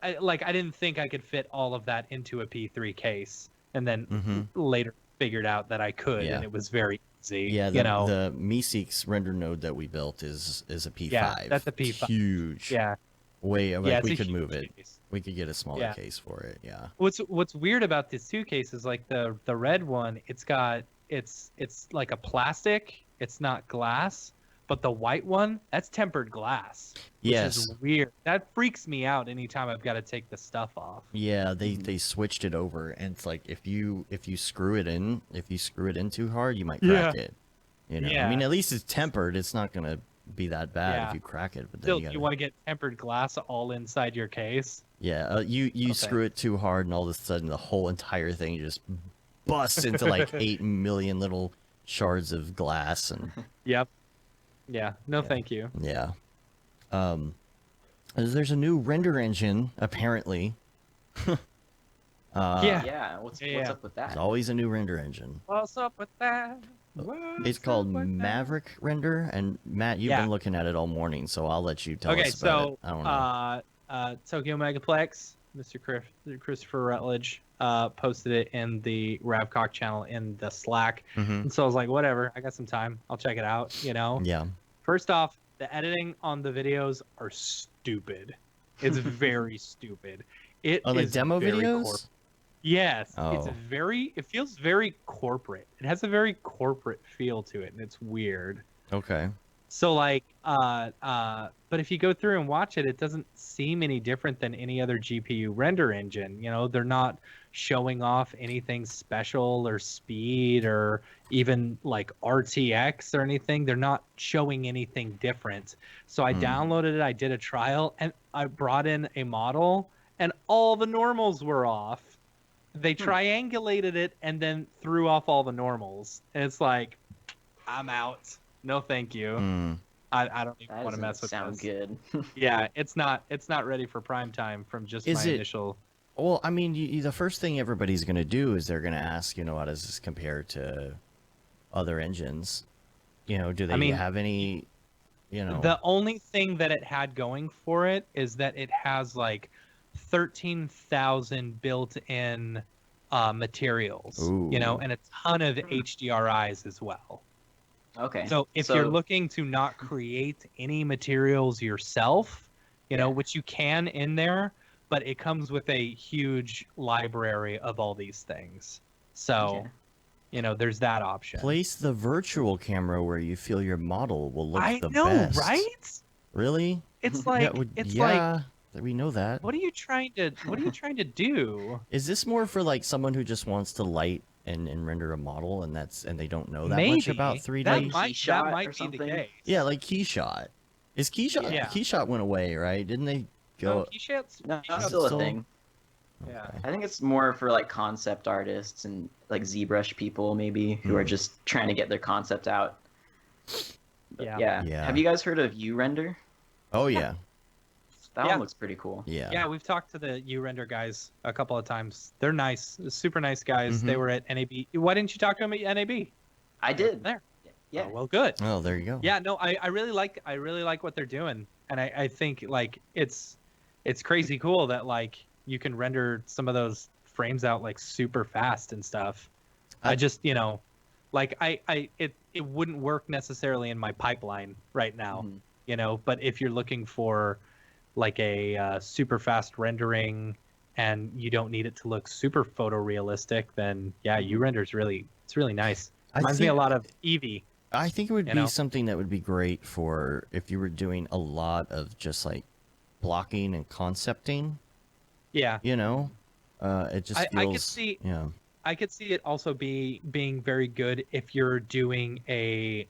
I didn't think I could fit all of that into a P3 case, and then Mhm. later figured out that I could, Yeah. and it was very easy. Yeah. The, you know. the Meeseeks render node that we built is a P5. Yeah, that's a P5. Huge. Yeah. Way like Yeah, it's we a could huge move it. case. We could get a smaller Yeah. case for it. Yeah. What's weird about these 2 cases, like the red one, it's like a plastic. It's not glass. But the white one, that's tempered glass. Which Yes. is weird. That freaks me out anytime I've got to take the stuff off. Yeah, they switched it over, and it's like if you screw it in too hard, you might crack it. You know, I mean, Yeah. at least it's tempered. It's not gonna be that bad Yeah. if you crack it. But then Still, you you gotta, want to get tempered glass all inside your case? yeah, you Okay. screw it too hard, and all of a sudden the whole entire thing just busts into like 8 million little shards of glass, and Yep. Yeah. No, Yeah. thank you. yeah. There's a new render engine apparently. Yeah. What's Yeah. up with There's that? always a new render engine. What's up with that? It's called Maverick Render, and Matt, you've been looking at it all morning, so I'll let you tell Okay, us about it. so I don't know. Tokyo Megaplex, Christopher Rutledge posted it in the Ravcock channel in the Slack, and so I was like, whatever, I got some time, I'll check it out. Yeah. First off, the editing on the videos are stupid. It's very stupid. It Oh, the is demo very videos? Yes, Oh. it feels very corporate. It has a very corporate feel to it, and it's weird. Okay. So like, but if you go through and watch it, it doesn't seem any different than any other GPU render engine. They're not showing off anything special or speed or even like RTX or anything. They're not showing anything different. So I downloaded it, I did a trial, and I brought in a model, and all the normals were off. They triangulated it and then threw off all the normals. And it's like, I'm out. No, thank you. I don't even want to mess with sound this. good. Yeah, it's not ready for prime time from just my initial. Well, I mean, the first thing everybody's going to do is they're going to ask, how does this compare to other engines? Do they have any, The only thing that it had going for it is that it has like 13,000 built-in materials, and a ton of HDRIs as well. Okay. So if you're looking to not create any materials yourself, which you can in there, but it comes with a huge library of all these things. So, there's that option. Place the virtual camera where you feel your model will look the know, best. Right? Really? It's like like we know that. What are you trying to do? Is this more for like someone who just wants to light and render a model and they don't know that Maybe. much about 3D? That might or be something? the case. Yeah, like Keyshot. Is Keyshot? Yeah. Keyshot went away, right? Didn't they go? No, Keyshot's That's still a thing. Yeah. I think it's more for like concept artists and like ZBrush people maybe who are just trying to get their concept out. But Yeah. Have you guys heard of URender? Oh yeah. That one looks pretty cool. Yeah. Yeah, we've talked to the URender guys a couple of times. They're nice, super nice guys. They were at NAB. Why didn't you talk to them at NAB? I did. There. Yeah. Oh, well, good. Oh, there you go. Yeah, no, I really like what they're doing, and I think like it's crazy cool that like you can render some of those frames out like super fast and stuff. I just like it wouldn't work necessarily in my pipeline right now, but if you're looking for like a super fast rendering and you don't need it to look super photorealistic, then yeah, URender's really nice. Reminds me a lot of Eevee. I think it would be something that would be great for if you were doing a lot of just like blocking and concepting. Yeah. It just feels. I could see. Yeah. I could see it also being very good if you're doing a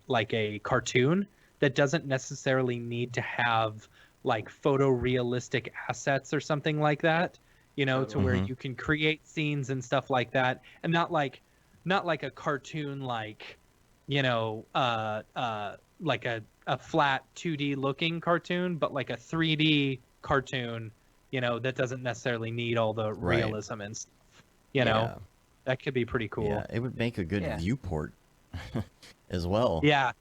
cartoon that doesn't necessarily need to have like photorealistic assets or something like that, to where you can create scenes and stuff like that, and not like a cartoon like like a flat 2D looking cartoon, but like a 3D cartoon, that doesn't necessarily need all the realism and stuff. That could be pretty cool. Yeah, it would make a good viewport as well. Yeah.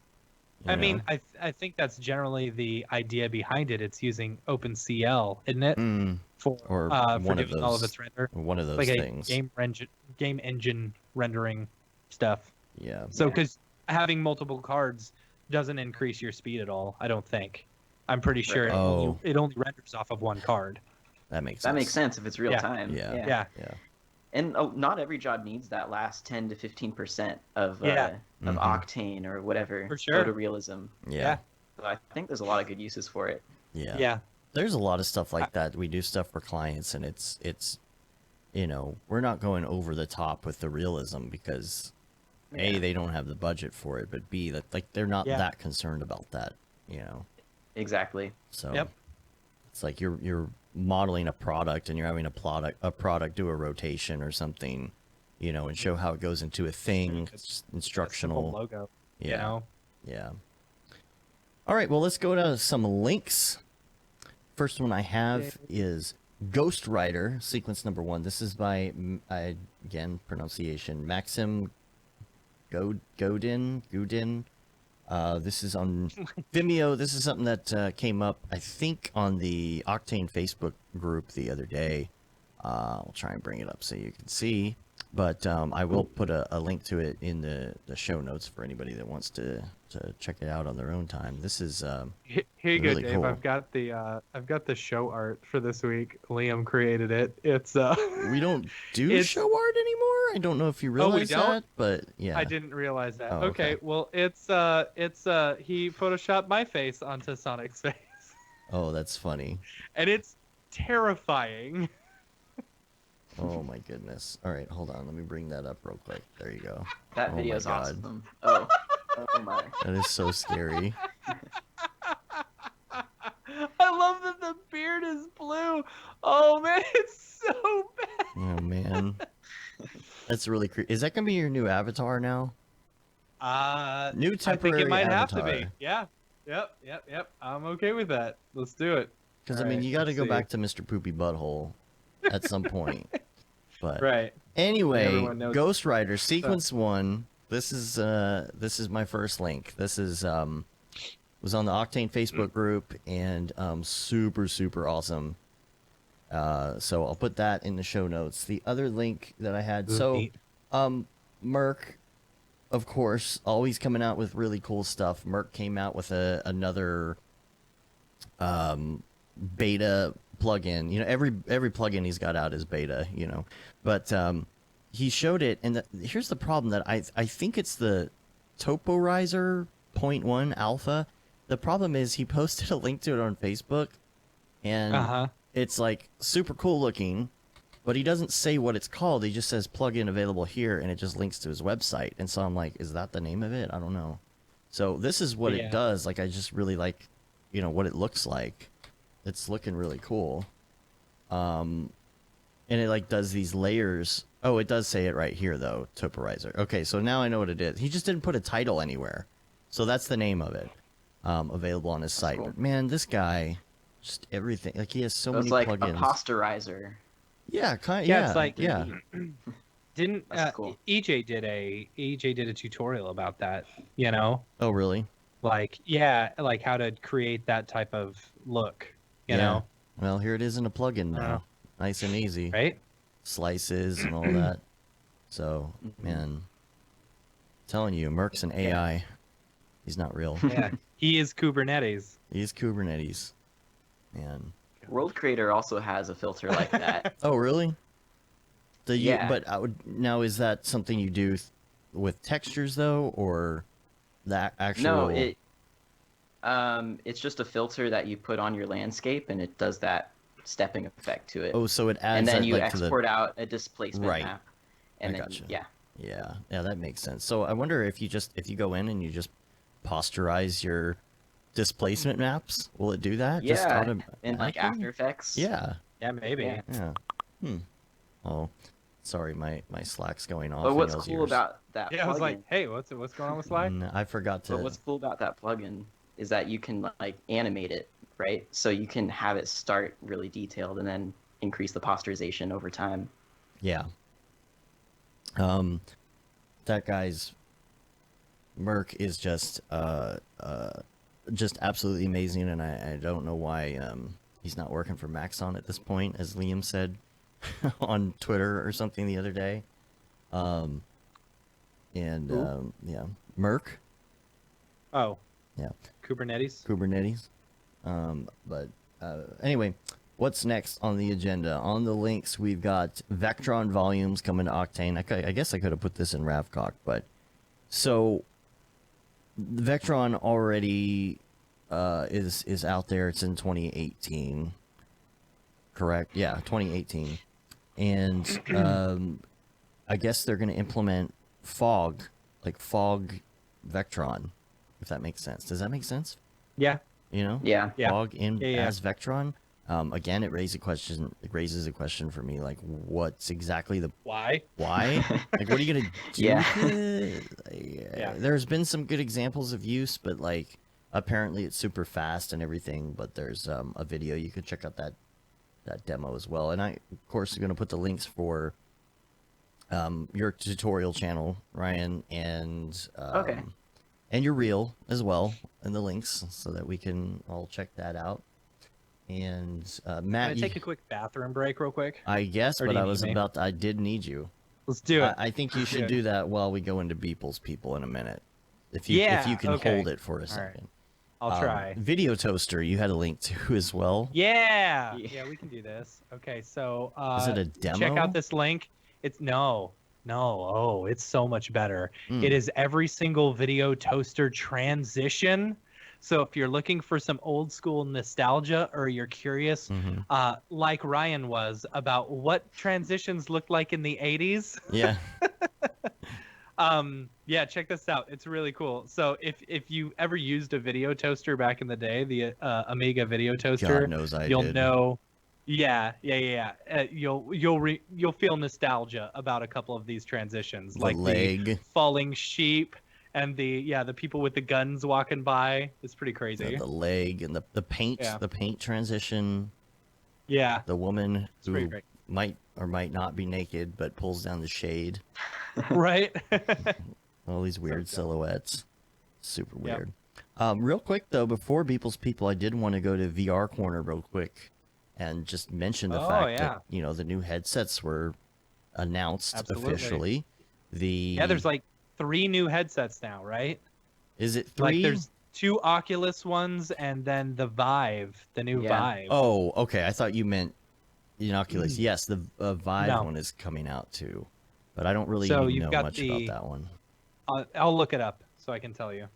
I mean, I think that's generally the idea behind it. It's using OpenCL, isn't it? For doing all of its render. One of those like things. Game engine rendering stuff. Yeah. So because having multiple cards doesn't increase your speed at all, I don't think. I'm pretty sure it only renders off of one card. That makes sense. That makes sense if it's real time. Yeah. And not every job needs that last 10 to 15% of octane or whatever. For sure. Photorealism. Yeah. So I think there's a lot of good uses for it. Yeah. Yeah. There's a lot of stuff like that. We do stuff for clients, and it's we're not going over the top with the realism because A, they don't have the budget for it, but B, that like they're not that concerned about that, Exactly. So it's like you're modeling a product and you're having a product do a rotation or something, and show how it goes into a thing. It's instructional logo. Yeah. All right, well, let's go to some links. First one I have is Ghostwriter, sequence number 1. This is by, again, pronunciation, Maxim Godin. This is on Vimeo. This is something that came up, I think, on the Octane Facebook group the other day. I'll try and bring it up so you can see. But I will put a link to it in the show notes for anybody that wants to check it out on their own time. This is Here you really go, Dave. cool. I've got the show art for this week. Liam created it. It's We don't do It's- show art anymore. I don't know if you realize don't? that, but yeah. I didn't realize that. Oh, okay. okay. Well, it's he photoshopped my face onto Sonic's face, Oh, that's funny. and it's terrifying. Oh my goodness. All right, hold on. Let me bring that up real quick. There you go. That Oh my video's God. awesome. Oh, oh my. That is so scary. I love that the beard is blue. Oh man, it's so bad. Oh man. That's really creepy. Is that gonna be your new avatar now? New I think temporary it might avatar. have to be. Yeah. Yep. I'm okay with that. Let's do it. Because I All mean, right, you got to let's go see. back to Mr. Poopy Butthole at some point. But Right. anyway, Everyone knows- Ghost Rider Sequence 1. This is my first link. This is was on the Octane Facebook group and super awesome. So I'll put that in the show notes. The other link that I had, so Neat. Merc, of course, always coming out with really cool stuff. Merc came out with another beta plugin. You know, every plugin he's got out is beta, you know. But he showed it, and here's the problem that I think it's the Toporizer 0.1 alpha. The problem is he posted a link to it on Facebook, and it's like super cool looking, but he doesn't say what it's called. He just says plugin available here, and it just links to his website. And so I'm like, is that the name of it? I don't know. So this is what Yeah. it does. Like, I just really like, you know, what it looks like. It's looking really cool. And it like does these layers. Oh, it does say it right here though, Toporizer. Okay, so now I know what it is. He just didn't put a title anywhere. So that's the name of it. Available on his site. cool. But man, this guy, just everything. Like, he has so So many it's like plugins. a posterizer. Yeah, kind. Yeah, Yeah, it's like- yeah. Didn't That's cool. EJ did a tutorial about that, you know? Oh, really? Like, yeah, like how to create that type of look, you Yeah. know, Well, here it is in a plugin Yeah. now. Nice and easy. right? Slices and all that. So, man, telling you, Merc's an AI. He's not real. Yeah. He is Kubernetes. He's Kubernetes. Man. World Creator also has a filter like that. Oh, really? Yeah. But now, is that something you do with textures though, or that actual? No, it's just a filter that you put on your landscape, and it does that stepping effect to it. Oh, so it adds and then that, you like, to the. export out a displacement Right. map. And I then, gotcha. yeah. Yeah, that makes sense. So I wonder if you go in and you just posterize your displacement maps, will it do that? Just Yeah, autom- in like actually? After Effects. Yeah. Yeah, maybe. Yeah. Yeah. Oh, sorry, my Slack's going off. But in what's y'all's cool ears. about that Yeah, I was like, plugin- hey, what's going on with Slack? I forgot to. But what's cool about that plugin is that you can like animate it, right? So you can have it start really detailed and then increase the posterization over time. Yeah. That guy's Merc is just absolutely amazing, and I don't know why he's not working for Maxon at this point, as Liam said on Twitter or something the other day. Yeah, Merc, Oh, yeah, Kubernetes. Kubernetes. But anyway, what's next on the agenda? On the links, we've got Vectron volumes coming to Octane. I guess I could have put this in Ravcock, but so Vectron already is out there. It's in 2018, correct? Yeah, 2018, and I guess they're going to implement fog, like fog Vectron, if that makes sense. Does that make sense? Yeah. You know? Yeah. Yeah. Fog in Yeah, yeah. as Vectron. Again, it raises a question for me, like what's exactly the Why? why? Like, what are you gonna do? Yeah. with it? Yeah. There's been some good examples of use, but like apparently it's super fast and everything. But there's a video you could check out that that demo as well. And I, of course, am going to put the links for your tutorial channel, Ryan, and Okay. and your reel as well, and the links so that we can all check that out. And Can Matt, I take a quick bathroom break real quick? I guess, Or do but you I need me? I did need you. Let's do it. I think you should Good. do that while we go into Beeple's people in a minute. If you Yeah, can okay. hold it for a All right. second. I'll try. Video toaster, you had a link to as well. Yeah. Yeah. Yeah, we can do this. Okay, so Is it a demo? check out this link. It's no. Oh, it's so much better. Mm. It is every single video toaster transition. So if you're looking for some old school nostalgia, or you're curious, Mhm. like Ryan was, about what transitions looked like in the 80s, Yeah. yeah, check this out. It's really cool. So if you ever used a video toaster back in the day, the Amiga video toaster, God knows I you'll did. know. Yeah. You'll feel nostalgia about a couple of these transitions, The like the leg, falling sheep and the people with the guns walking by. It's pretty crazy. the leg, and the paint, Yeah. the paint transition. Yeah, The woman it's pretty who great. might or might not be naked, but pulls down the shade. Right? All these weird dumb. silhouettes. Super Yep. weird. Real quick though, before Beeple's people, I did want to go to VR Corner real quick and just mention the Oh, fact yeah. that the new headsets were announced Absolutely. officially. Yeah, there's like 3 new headsets now, right? Is it 3? Like there's 2 Oculus ones and then the Vive, the new Yeah. Vive. Oh, okay. I thought you meant Oculus. Yes, the Vive No. one is coming out too, but I don't really So know you've got much the- about that one I'll look it up so I can tell you.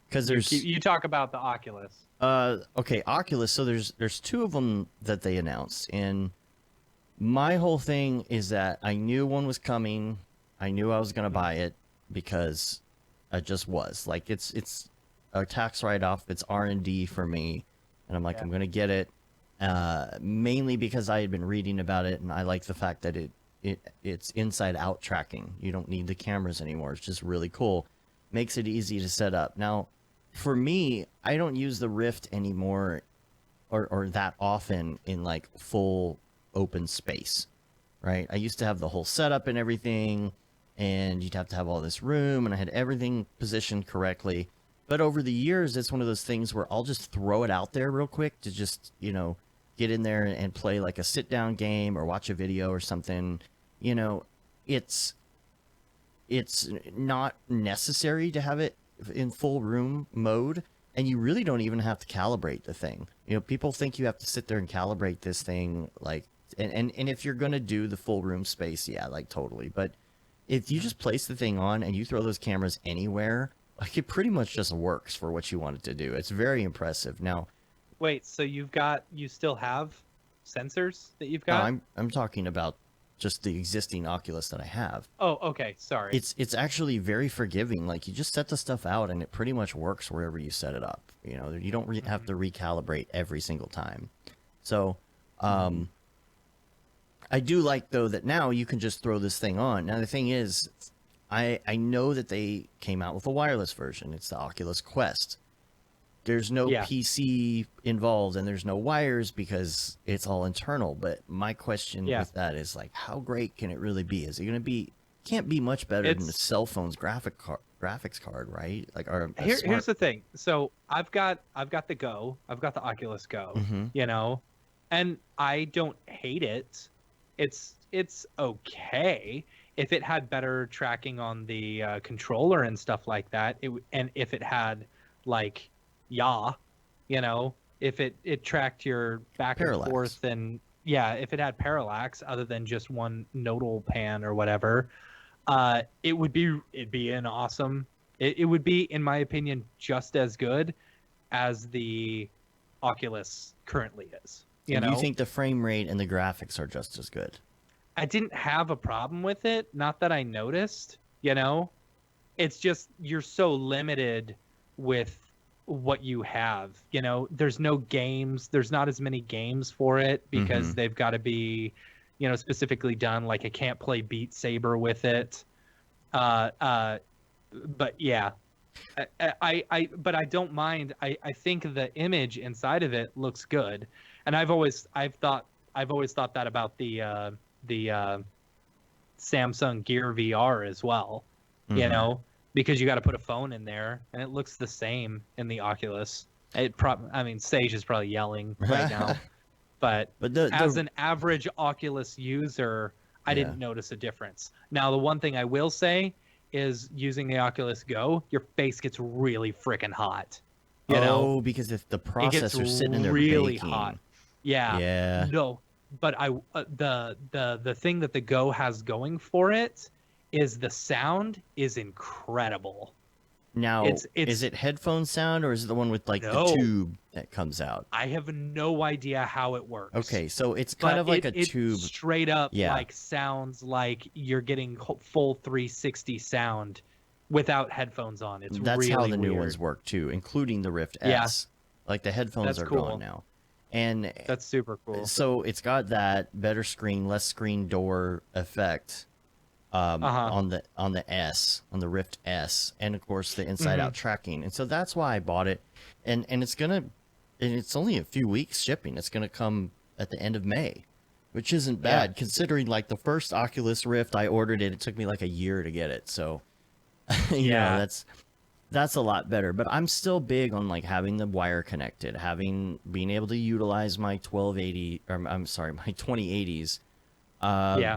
because there's You talk about the Oculus. okay, Oculus. So there's 2 of them that they announced, and my whole thing is that I knew one was coming. I knew I was gonna buy it because I just was like it's a tax write-off. It's R&D for me, and I'm like, Yeah. I'm gonna get it mainly because I had been reading about it, and I like the fact that it's inside out tracking. You don't need the cameras anymore. It's just really cool. Makes it easy to set up. Now, for me, I don't use the Rift anymore or that often in like full open space, right? I used to have the whole setup and everything, and you'd have to have all this room, and I had everything positioned correctly. But over the years, it's one of those things where I'll just throw it out there real quick to just, get in there and play like a sit down game or watch a video or something. It's not necessary to have it in full room mode, and you really don't even have to calibrate the thing. People think you have to sit there and calibrate this thing, like, and if you're gonna do the full room space, yeah, like totally. But if you just place the thing on and you throw those cameras anywhere, like it pretty much just works for what you want it to do. It's very impressive. Now, Wait, so you still have sensors that you've no, got? I'm talking about just the existing Oculus that I have. Oh, okay. Sorry. It's actually very forgiving. Like you just set the stuff out and it pretty much works wherever you set it up. You don't have to recalibrate every single time. So, I do like though that now you can just throw this thing on. Now the thing is, I know that they came out with a wireless version. It's the Oculus Quest. There's no Yeah. PC involved and there's no wires because it's all internal. But my question Yeah. with that is like, how great can it really be? Is it going to be? Can't be much better than a It's- cell phone's graphics card, right? Like, or a Here's the thing. So I've got the Go. I've got the Oculus Go. Mhm. And I don't hate it. It's okay. If it had better tracking on the controller and stuff like that, and if it had like if it tracked your back Parallax. and forth, and if it had parallax other than just one nodal pan or whatever, it'd be an awesome. It would be, in my opinion, just as good as the Oculus currently is. Do you think the frame rate and the graphics are just as good? I didn't have a problem with it, not that I noticed. It's just you're so limited with what you have. There's no games. There's not as many games for it because Mhm. they've got to be, specifically done. Like I can't play Beat Saber with it. But yeah, but I don't mind. I think the image inside of it looks good, and I've thought I've always thought that about the Samsung Gear VR as well. You Mhm. know, because you got to put a phone in there, and it looks the same in the Oculus. I mean, Sage is probably yelling right now, but But as the an average Oculus user, I yeah. didn't notice a difference. Now, the one thing I will say is using the Oculus Go, your face gets really freaking hot. You know, Oh, because if the it gets processor's sitting in there really hot. baking. Yeah. Yeah. No, but the thing that the Go has going for it is the sound is incredible. Now, is It's it headphone sound or is it the one with like the no, tube that comes out? I have no idea how it works. Okay, so it's kind But of like a it tube. straight up Yeah. like sounds like you're getting full 360 sound without headphones on. It's That's really how the new weird. ones work too, including the Rift Yeah. S. Like the headphones That's are cool. gone now. And That's super cool. so it's got that better screen, less screen door effect Uh-huh. on the Rift S, and of course the inside out tracking. And so that's why I bought it. And it's only a few weeks shipping. It's gonna come at the end of May, which isn't bad considering like the first Oculus Rift I ordered it took me like a year to get it. So you know, that's a lot better. But I'm still big on like having the wire connected, being able to utilize my 1280 or I'm sorry, my 2080s,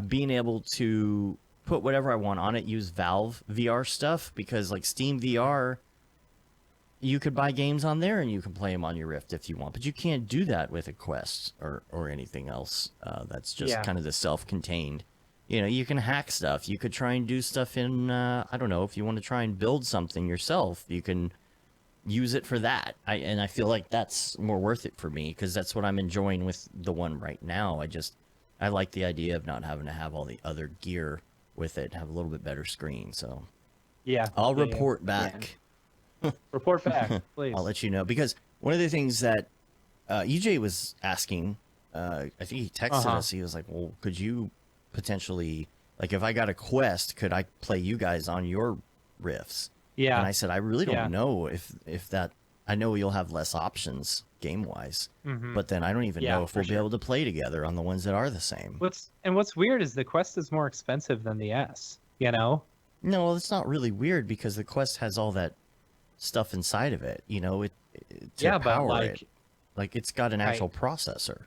being able to put whatever I want on it, use Valve VR stuff, because like Steam VR, you could buy games on there and you can play them on your Rift if you want, but you can't do that with a Quest or anything else. That's just kind of the self-contained. You know, you can hack stuff. You could try and do stuff in, I don't know, if you want to try and build something yourself, you can use it for that. And I feel like that's more worth it for me because that's what I'm enjoying with the one right now. I like the idea of not having to have all the other gear with it, have a little bit better screen. So I'll report back. Report back, please. I'll let you know, because one of the things that EJ was asking, I think he texted us, he was like, well, could you potentially, like if I got a Quest, could I play you guys on your Rifts? Yeah. And I said, I really don't know if that, I know you'll have less options game wise, but then I don't even know if we'll be able to play together on the ones that are the same. What's weird is the Quest is more expensive than the S, you know? No, well, it's not really weird because the Quest has all that stuff inside of it, you know, to power but it. Like it's got an actual processor.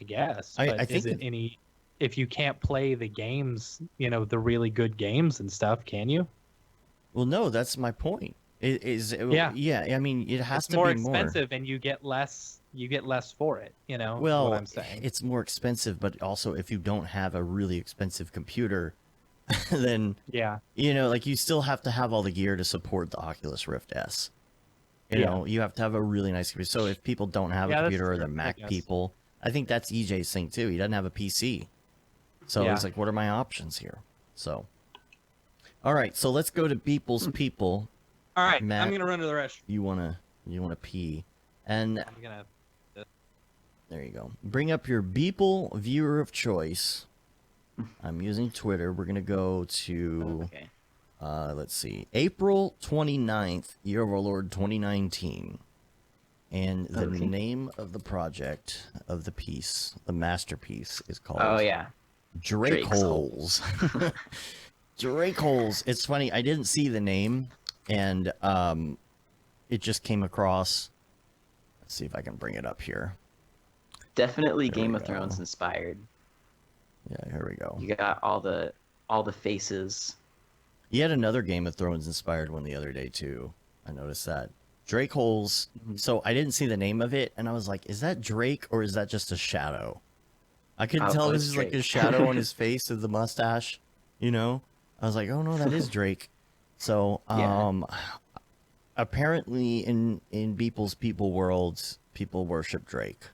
I guess. I But think is it any, if you can't play the games, you know, the really good games and stuff, can you? Well, no, that's my point. Yeah. I mean, it has It's to more be more expensive and you get less for it, you know, well, what I'm saying. it's more expensive, but also if you don't have a really expensive computer, then you know, like you still have to have all the gear to support the Oculus Rift S. You know, you have to have a really nice computer. So if people don't have a computer or they're Mac people, I think that's EJ's thing too. He doesn't have a PC. So he's like, what are my options here? So, all right, so let's go to People's People. All right, Matt, I'm gonna run to the restroom. You wanna pee, and I'm gonna. there you go. Bring up your Beeple viewer of choice. I'm using Twitter. We're gonna go to let's see, April 29th, year of our Lord 2019, and the name of the project of the piece, the masterpiece, is called Drake Holes. Drake Holes. It's funny, I didn't see the name, and it just came across. Let's see if I can bring it up here. Definitely Game of Thrones inspired. Yeah, here we go. You got all the faces. You had another Game of Thrones inspired one the other day too. I noticed that. Drake Holes. So I didn't see the name of it, and I was like, is that Drake or is that just a shadow? I couldn't tell if this is like a shadow on his face of the mustache, you know? I was like, oh no, that is Drake. So apparently in Beeple's people worlds, people worship Drake.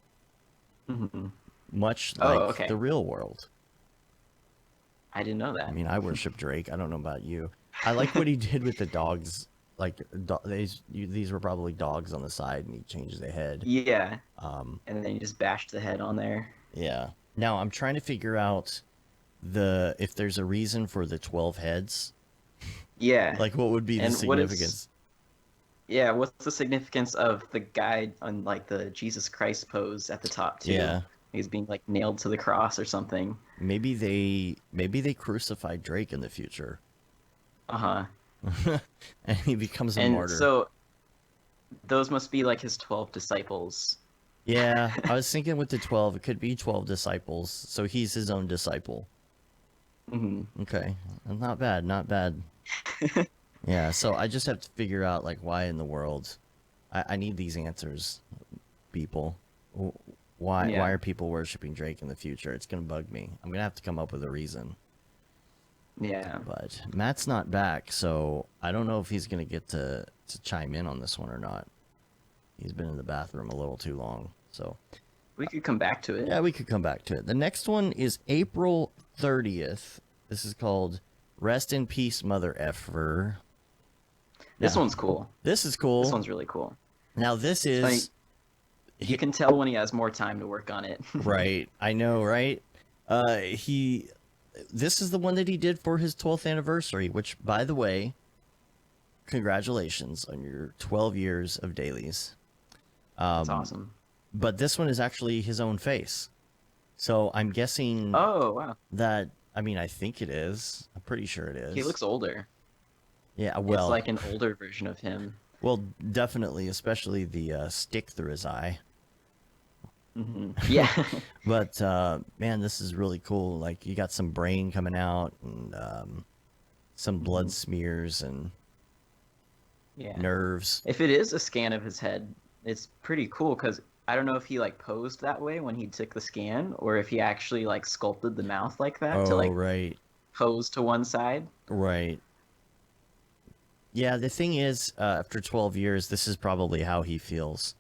Much like the real world. I didn't know that. I mean, I worship Drake. I don't know about you. I like what he did with the dogs. Like, these were probably dogs on the side, and he changed the head. Yeah. And then he just bashed the head on there. Yeah. Now, I'm trying to figure out if there's a reason for the 12 heads. Yeah. Like, what would be the significance? What's the significance of the guy on, like, the Jesus Christ pose at the top, too? Yeah. He's being like nailed to the cross or something. Maybe they crucified Drake in the future, Uh-huh. and he becomes a And martyr. so those must be like his 12 disciples. Yeah, I was thinking with the 12, it could be 12 disciples, so he's his own disciple. Hmm. Okay, not bad, not bad. Yeah, so I just have to figure out like why in the world. I need these answers, people. Why Yeah. are people worshiping Drake in the future? It's gonna bug me. I'm gonna have to come up with a reason. Yeah. But Matt's not back, so I don't know if he's gonna get to chime in on this one or not. He's been in the bathroom a little too long, so We could come back to it. yeah, we could come back to it. The next one is April 30th. This is called "Rest in Peace, Mother Effer." This Yeah. one's cool. This is cool. This one's really cool. Now this is Like, you can tell when he has more time to work on it. right. I know, right? This is the one that he did for his 12th anniversary, which, by the way, congratulations on your 12 years of dailies. That's awesome. But this one is actually his own face. So I'm guessing Oh, wow. that, I mean, I think it is. I'm pretty sure it is. He looks older. Yeah, well, It's like an older version of him. well, definitely, especially the stick through his eye. Hmm. Yeah. But man, this is really cool. Like you got some brain coming out and some blood smears and Yeah. nerves. If it is a scan of his head, it's pretty cool because I don't know if he like posed that way when he took the scan or if he actually like sculpted the mouth like that to Oh, like right, pose to one side. right. Yeah, the thing is, after 12 years, this is probably how he feels.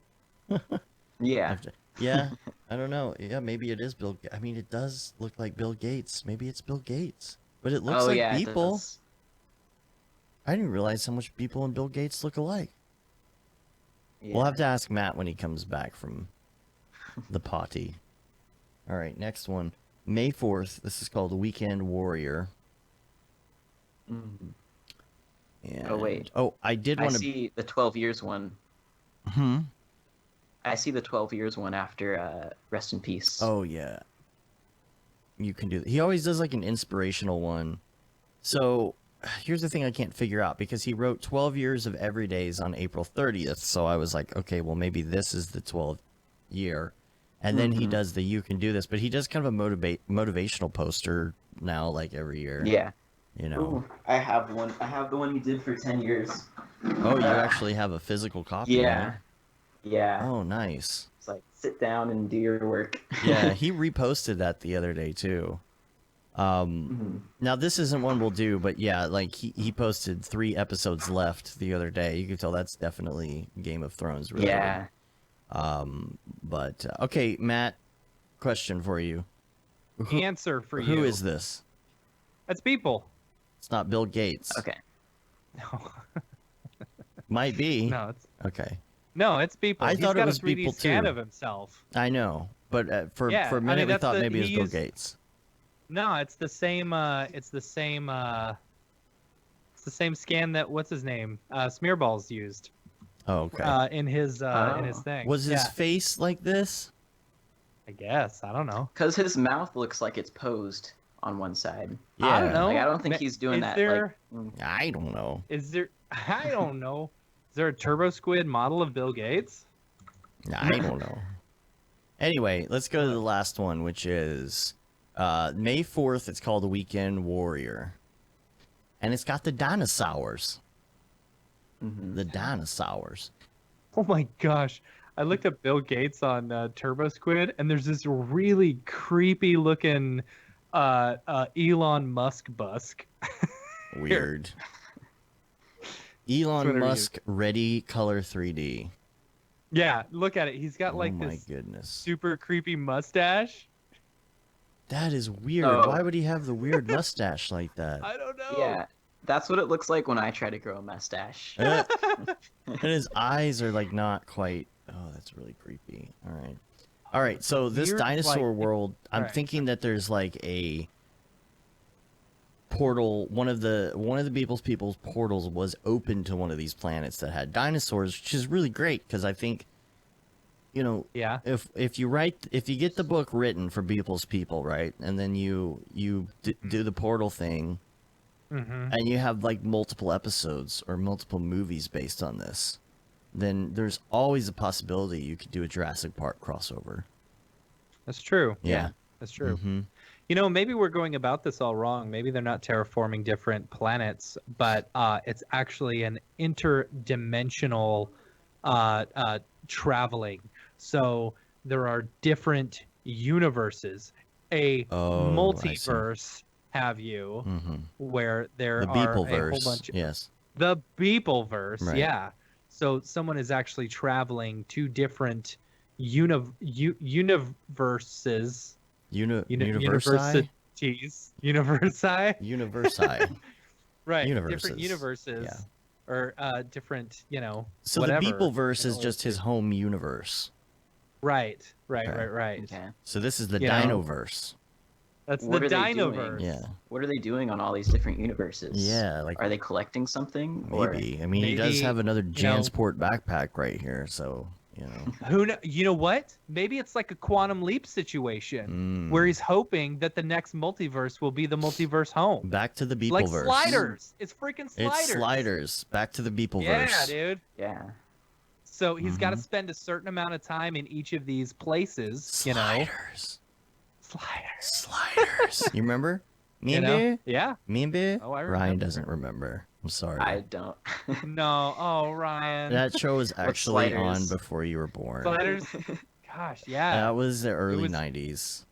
Yeah. Yeah, I don't know. Yeah, maybe it is Bill. I mean, it does look like Bill Gates. Maybe it's Bill Gates, but it looks Oh like yeah, it people. does. I didn't realize how much people and Bill Gates look alike. Yeah. We'll have to ask Matt when he comes back from the potty. All right, next one. May 4th. This is called Weekend Warrior. Mhm. And, Oh, wait. Oh, I did I want to. see the 12 years one. Hmm. I see the 12 years one after Rest in Peace. Oh yeah. You can do that. He always does like an inspirational one. So here's the thing I can't figure out because he wrote 12 years of everydays on April 30th. So I was like, okay, well maybe this is the 12th year. And then he does the You Can Do This, but he does kind of a motivational poster now like every year. Yeah. You know. Ooh, I have one. I have the one he did for 10 years. Oh, you actually have a physical copy. Yeah. Right? Yeah. Oh, nice. It's like sit down and do your work. Yeah, he reposted that the other day too. Now this isn't one we'll do, but yeah, like he posted 3 episodes left the other day. You can tell that's definitely Game of Thrones related. Yeah. But okay, Matt, question for you. Answer for you. Who is this? That's people. It's not Bill Gates. Okay. No, Might be. no, it's Okay. people. I He's thought it got was a 3D people, scan too. of himself. I know, but for Yeah, a I minute mean, we that's thought the- maybe it was he Bill used- Gates. No, it's the same. It's the same. It's the same scan that what's his name? Smearballs used. Oh, okay. In his Oh. thing. Was his Yeah, face like this? I guess. I don't know. Because his mouth looks like it's posed on one side. Yeah. I don't know. Like, I don't think Ma- he's doing is that. There, I don't know. is there? I don't know. Is there a Turbo Squid model of Bill Gates? I don't know. Anyway, let's go to the last one, which is May 4th. It's called Weekend Warrior. And it's got the dinosaurs. Mhm. The dinosaurs. Oh my gosh. I looked up Bill Gates on Turbo Squid, and there's this really creepy looking Elon Musk busk. Weird. Elon Twitter Musk Ready Color 3D. Yeah, look at it. He's got Oh like my this goodness. super creepy mustache. That is weird. Oh. Why would he have the weird mustache like that? I don't know. Yeah. That's what it looks like when I try to grow a mustache. And his eyes are like not quite. Oh, that's really creepy. All right. All right. So this Weird, dinosaur like- world, I'm Right. thinking that there's like a portal. One of the people's portals was open to one of these planets that had dinosaurs, which is really great because I think you know, Yeah. if you get the book written for Beeple's People, right, and then you do the portal thing, Mm-hmm. and you have like multiple episodes or multiple movies based on this, then there's always a possibility you could do a Jurassic Park crossover. That's true. Yeah. That's true. Mm-hmm. You know, maybe we're going about this all wrong. Maybe they're not terraforming different planets, but it's actually an interdimensional traveling. So there are different universes, a Oh, I see. multiverse, have you, Mm-hmm. where there The are a whole Beepleverse. bunch. Yes. The Beepleverse, Right. yeah. So someone is actually traveling to different universes. Universi? Universi. Universi. Right. Universes. Different universes. Yeah. Or different, So whatever. the Beepleverse is know, just his home universe. Right. Okay. Right. Okay. So this is the You know? Dinoverse. That's What the are they doing? Dinoverse. Yeah. What are they doing on all these different universes? Yeah, like Are they collecting something? Or... maybe. I mean, he does maybe, have another know- Jansport backpack right here, so Who know? You know what? Maybe it's like a quantum leap situation Mm. where he's hoping that the next multiverse will be the multiverse home. Back to the Beepleverse. Like Sliders. It's freaking Sliders. It's Sliders. Back to the Beepleverse. Yeah, dude. Yeah. So he's got to Mhm. spend a certain amount of time in each of these places, Sliders. Sliders. Sliders. You remember? Me You and know? Bear? Yeah. Me and Bear? Oh, I Ryan remember. doesn't remember. I'm sorry. I don't. No. Oh, Ryan. That show was actually on Sliders? before you were born. Sliders. Gosh, yeah. That was the early was- 90s.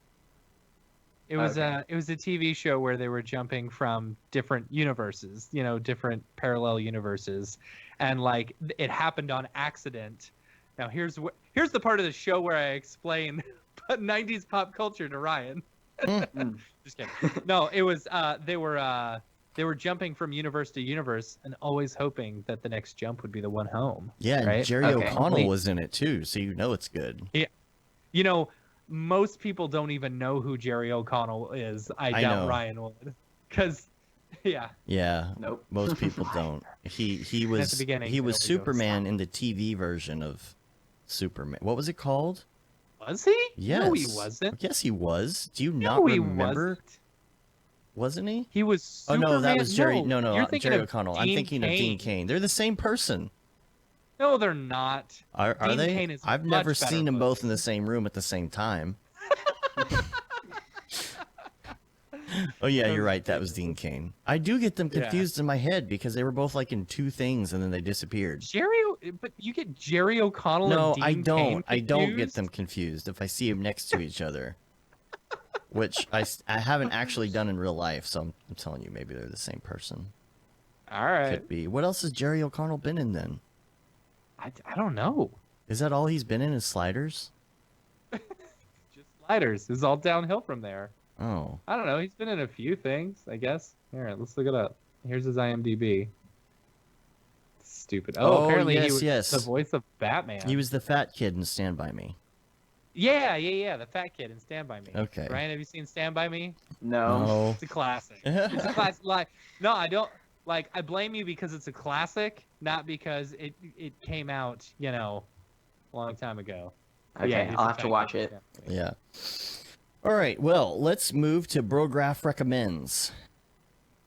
It was Okay. a TV show where they were jumping from different universes, different parallel universes, and like it happened on accident. Now here's the part of the show where I explain 90s pop culture to Ryan. Mm. Just kidding. No, it was they were jumping from universe to universe and always hoping that the next jump would be the one home. Yeah, and Right? Jerry Okay. O'Connell was in it too, so you know it's good. Most people don't even know who Jerry O'Connell is. I I doubt know. Ryan would, because yeah. Yeah, Nope. most people don't. He was beginning, he it was always goes, Superman in the TV version of Superman. What was it called? Was he? Yes. No, he wasn't. Yes, he was. Do you not No, he remember? wasn't. Wasn't he? He was. Oh no, that Superman- was Jerry. No, you're thinking Jerry of O'Connell. I'm Dean thinking of Dean Cain. Cain. They're the same person. No, they're not. Are Dean they? Cain is I've much never better seen them both looking. in the same room at the same time. Oh yeah, you're right. That was Dean Cain. I do get them Yeah. confused in my head because they were both like in two things and then they disappeared. But you get Jerry O'Connell No, and Dean I don't. Cain I don't get confused? them confused if I see them next to each other, which I haven't actually done in real life. So I'm telling you, maybe they're the same person. All right. Could be. What else has Jerry O'Connell been in then? I don't know. Is that all he's been in? Is Sliders? Just Sliders. It's all downhill from there. Oh, I don't know. He's been in a few things, I guess. Here, let's look it up. Here's his IMDb. Stupid. Oh, Apparently he yes, was yes. the voice of Batman. he was the fat kid in Stand By Me. Yeah. The fat kid in Stand By Me. Okay. Ryan, have you seen Stand By Me? No. No. It's a classic. It's a classic. No, I don't. I blame you because it's a classic, not because it came out, a long time ago. Okay, Yeah, he's I'll a have to fat watch kid in it. Stand By Me. Yeah. All right. Well, let's move to Brograph recommends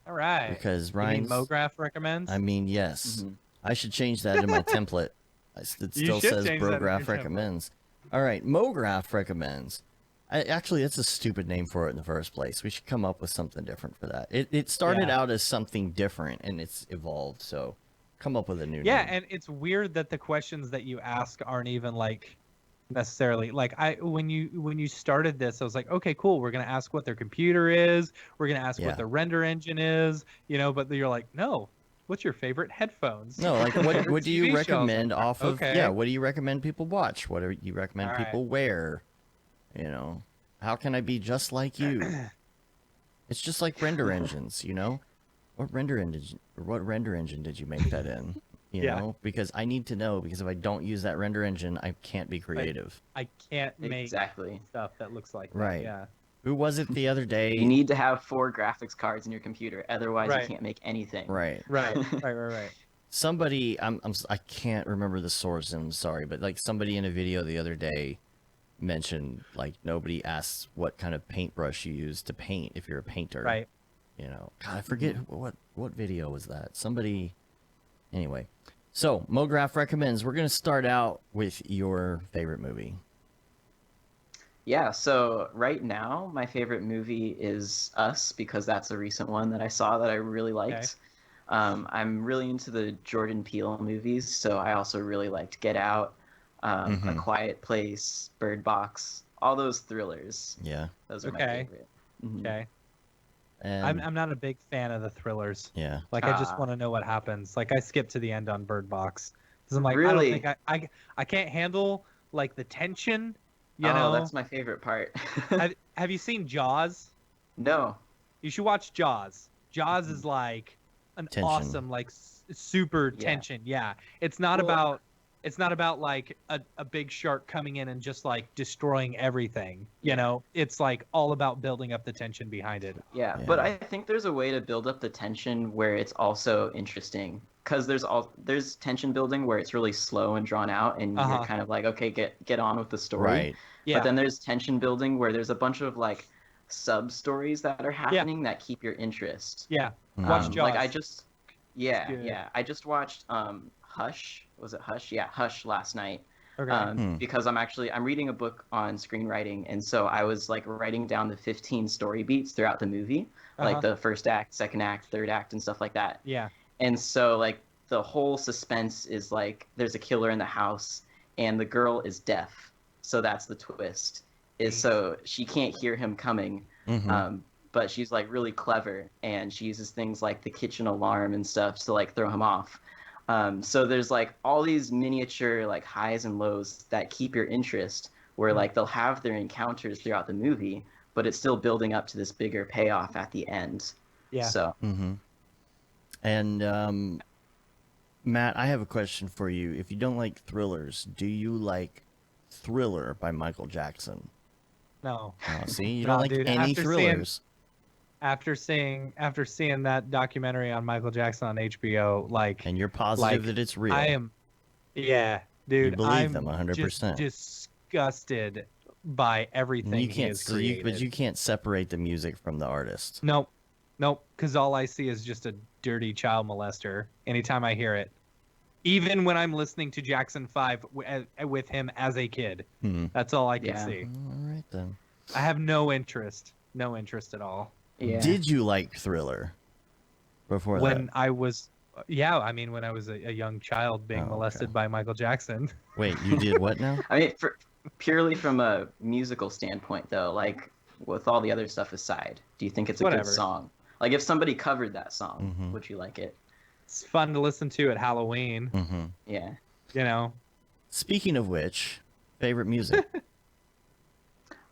All right. because You mean Ryan's. Mograph recommends? I mean, yes. Mhm. I should change that in my template. It You still should says change that in your Brograph template. recommends. All right, Mograph recommends. Actually, that's a stupid name for it in the first place. We should come up with something different for that. It started Yeah. out as something different and it's evolved. So, come up with a new Yeah, name. and it's weird that the questions that you ask aren't even necessarily when you started this, I was like, okay, cool, we're gonna ask what their computer is, we're gonna ask Yeah. what their render engine is, but you're like, no, what's your favorite headphones? No, like what do you TV shows. recommend off of? Okay. Yeah, what do you recommend people watch? What do you recommend All right. people wear? How can I be just like you? It's just like render engines, What render engine did you make that in? You Yeah. know, because I need to know because if I don't use that render engine, I can't be creative. I can't make Exactly. stuff that looks like that. Right. Yeah. Who was it the other day? You need to have 4 graphics cards in your computer, otherwise Right. you can't make anything. Right. Right. Right. somebody, I can't remember the source. I'm sorry, but like somebody in a video the other day mentioned like nobody asks what kind of paintbrush you use to paint if you're a painter. Right. You know, God, I forget what video was that. Somebody. Anyway, so Mograph recommends. We're gonna start out with your favorite movie. Yeah, so right now my favorite movie is Us because that's a recent one that I saw that I really liked. I'm really into the Jordan Peele movies, so I also really liked Get Out, A Quiet Place, Bird Box, all those thrillers. Yeah. Those are my Okay. favorite. Mhm. Okay. And I'm not a big fan of the thrillers. yeah. Like I just Ah. want to know what happens. Like I skip to the end on Bird Box because I'm like I don't Really? think I can't handle like the tension. You Oh, know. that's my favorite part. Have you seen Jaws? No. You should watch Jaws. Jaws is like an Tension. awesome, like super Yeah. tension. Yeah, it's not Well, about like a big shark coming in and just like destroying everything. You Yeah. know, it's like all about building up the tension behind it. Yeah, Yeah. but I think there's a way to build up the tension where it's also interesting. Because there's tension building where it's really slow and drawn out, and Uh-huh. you're kind of like, okay, get on with the story. Right. Yeah, But then there's tension building where there's a bunch of like sub stories that are happening that keep your interest. yeah. Watch Um, Jaws. Like I just, yeah, good. yeah, I just watched Hush. Was it Hush? Yeah, Hush last night. Okay. Because I'm reading a book on screenwriting, and so I was like writing down the 15 story beats throughout the movie, like Uh-huh. the first act, second act, third act, and stuff like that. Yeah. And so like the whole suspense is like there's a killer in the house, and the girl is deaf, so that's the twist. Is so she can't hear him coming, but she's like really clever, and she uses things like the kitchen alarm and stuff to like throw him off. So there's like all these miniature like highs and lows that keep your interest, where like they'll have their encounters throughout the movie, but it's still building up to this bigger payoff at the end. Yeah. So And Matt, I have a question for you. If you don't like thrillers, do you like Thriller by Michael Jackson? No. Oh, see, you Nah, don't like dude, any after thrillers. After seeing that documentary on Michael Jackson on HBO, like And you're positive like, that it's real. I am, yeah, dude. believe I'm them 100%. just disgusted by everything And you he can't has so created. but you can't separate the music from the artist. Nope, because all I see is just a dirty child molester. Anytime I hear it, even when I'm listening to Jackson 5 with him as a kid, that's all I can Yeah. see. All right then. I have no interest at all. yeah. Did you like Thriller before When that? I was, yeah, I mean, when I was a young child being Oh, okay. molested by Michael Jackson. Wait, you did what now? I mean, purely from a musical standpoint, though, like with all the other stuff aside, do you think it's a Whatever. good song? Like, if somebody covered that song, Mhm. would you like it? It's fun to listen to at Halloween, hmm Yeah. you know. Speaking of which, favorite music.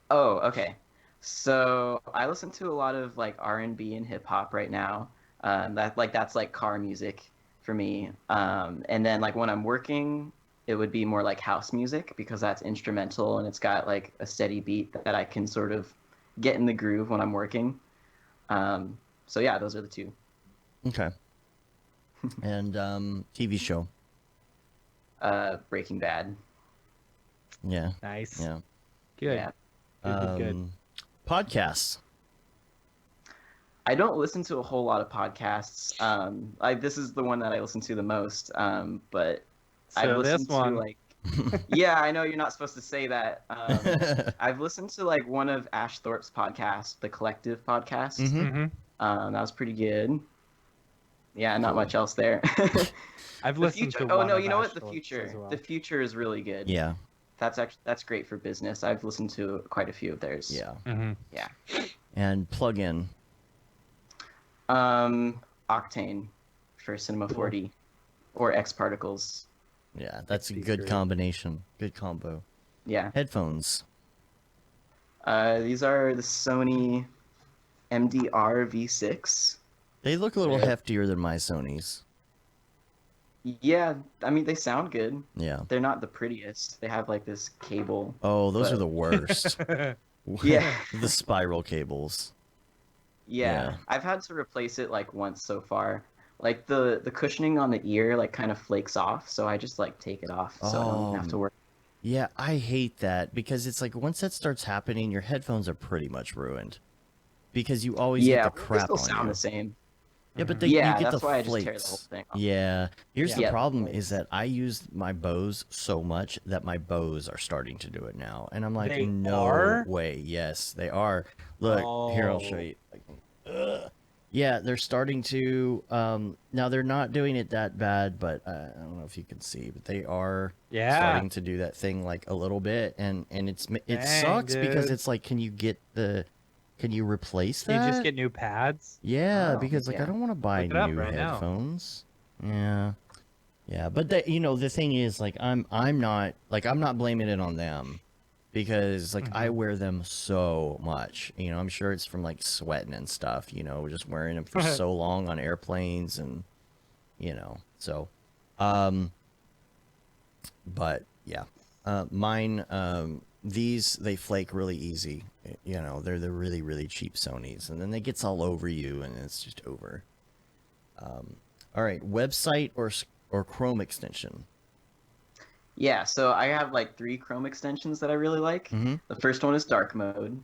Oh, okay. So I listen to a lot of like R&B and hip hop right now. That's like car music for me. And then like when I'm working, it would be more like house music because that's instrumental and it's got like a steady beat that I can sort of get in the groove when I'm working. So yeah, those are the two. Okay. And TV show. Breaking Bad. Yeah. Nice. Yeah. Good. Yeah. Good. Podcasts. I don't listen to a whole lot of podcasts. This is the one that I listen to the most. But I've So listened this one, to like, yeah, I know you're not supposed to say that. I've listened to like one of Ash Thorpe's podcasts, the Collective podcast. Mhm. That was pretty good. Yeah, not Cool. much else there. I've The listened future. to Oh one no, of you know Ash what? The Thorpe's future. as well. The future is really good. Yeah. That's great for business. I've listened to quite a few of theirs. Yeah. Mhm. Yeah. And plug in. Octane for Cinema 4D or X Particles. Yeah, that's a XP3. good combination. Good combo. Yeah. Headphones. These are the Sony MDR V6. They look a little Yeah. heftier than my Sony's. Yeah, I mean they sound good. Yeah. They're not the prettiest. They have like this cable. Oh, those But- are the worst. Yeah. The spiral cables. Yeah. Yeah. I've had to replace it like once so far, like the cushioning on the ear like kind of flakes off, so I just like take it off so I don't even have to worry. Yeah, I hate that because it's like once that starts happening, your headphones are pretty much ruined because you always get Yeah, the but they crap still on sound you. the same. Yeah, but you Yeah, get the that's why I just tear the whole flakes. thing off. Yeah. Here's the Yeah, the problem is flakes. that I use my Bose so much that my Bose are starting to do it now. And I'm like, They no are? way. Yes, they are. Look, here I'll show Oh. you. Ugh. Yeah, they're starting to now they're not doing it that bad, but I don't know if you can see, but they are Yeah. starting to do that thing like a little bit and it Dang, sucks because dude. it's like can you replace Can you just that? get new pads? Yeah, Oh, because like I yeah. don't want to buy Look it up new right now. headphones. Yeah. Yeah, but the thing is like I'm not blaming it on them because like I Mhm. wear them so much. I'm sure it's from like sweating and stuff, just wearing them for so long on airplanes and so um but yeah. Mine these they flake really easy. They're the really really cheap Sonys and then it gets all over you and it's just over. All right, website or Chrome extension. Yeah, so I have like 3 Chrome extensions that I really like. Mm-hmm. The first one is dark mode,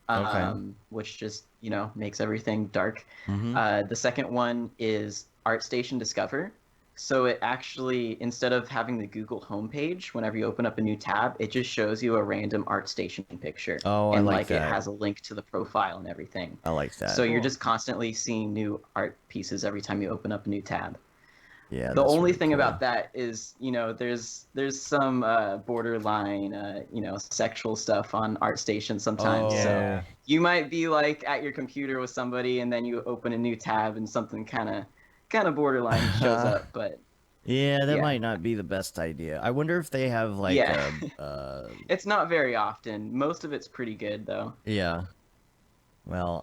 Okay. which just, makes everything dark. Mm-hmm. The second one is ArtStation Discover. So it actually, instead of having the Google homepage, whenever you open up a new tab, it just shows you a random ArtStation picture. Oh, I And like like it that. has a link to the profile and everything. I like that. So you're Cool. just constantly seeing new art pieces every time you open up a new tab. Yeah, The that's only really thing cool. about that is, there's some borderline, sexual stuff on ArtStation sometimes. Oh. So Yeah. you might be like at your computer with somebody, and then you open a new tab, and something kind of borderline shows up. But Yeah, that yeah, might not be the best idea. I wonder if they have like yeah, it's not very often. Most of it's pretty good though. yeah. Well,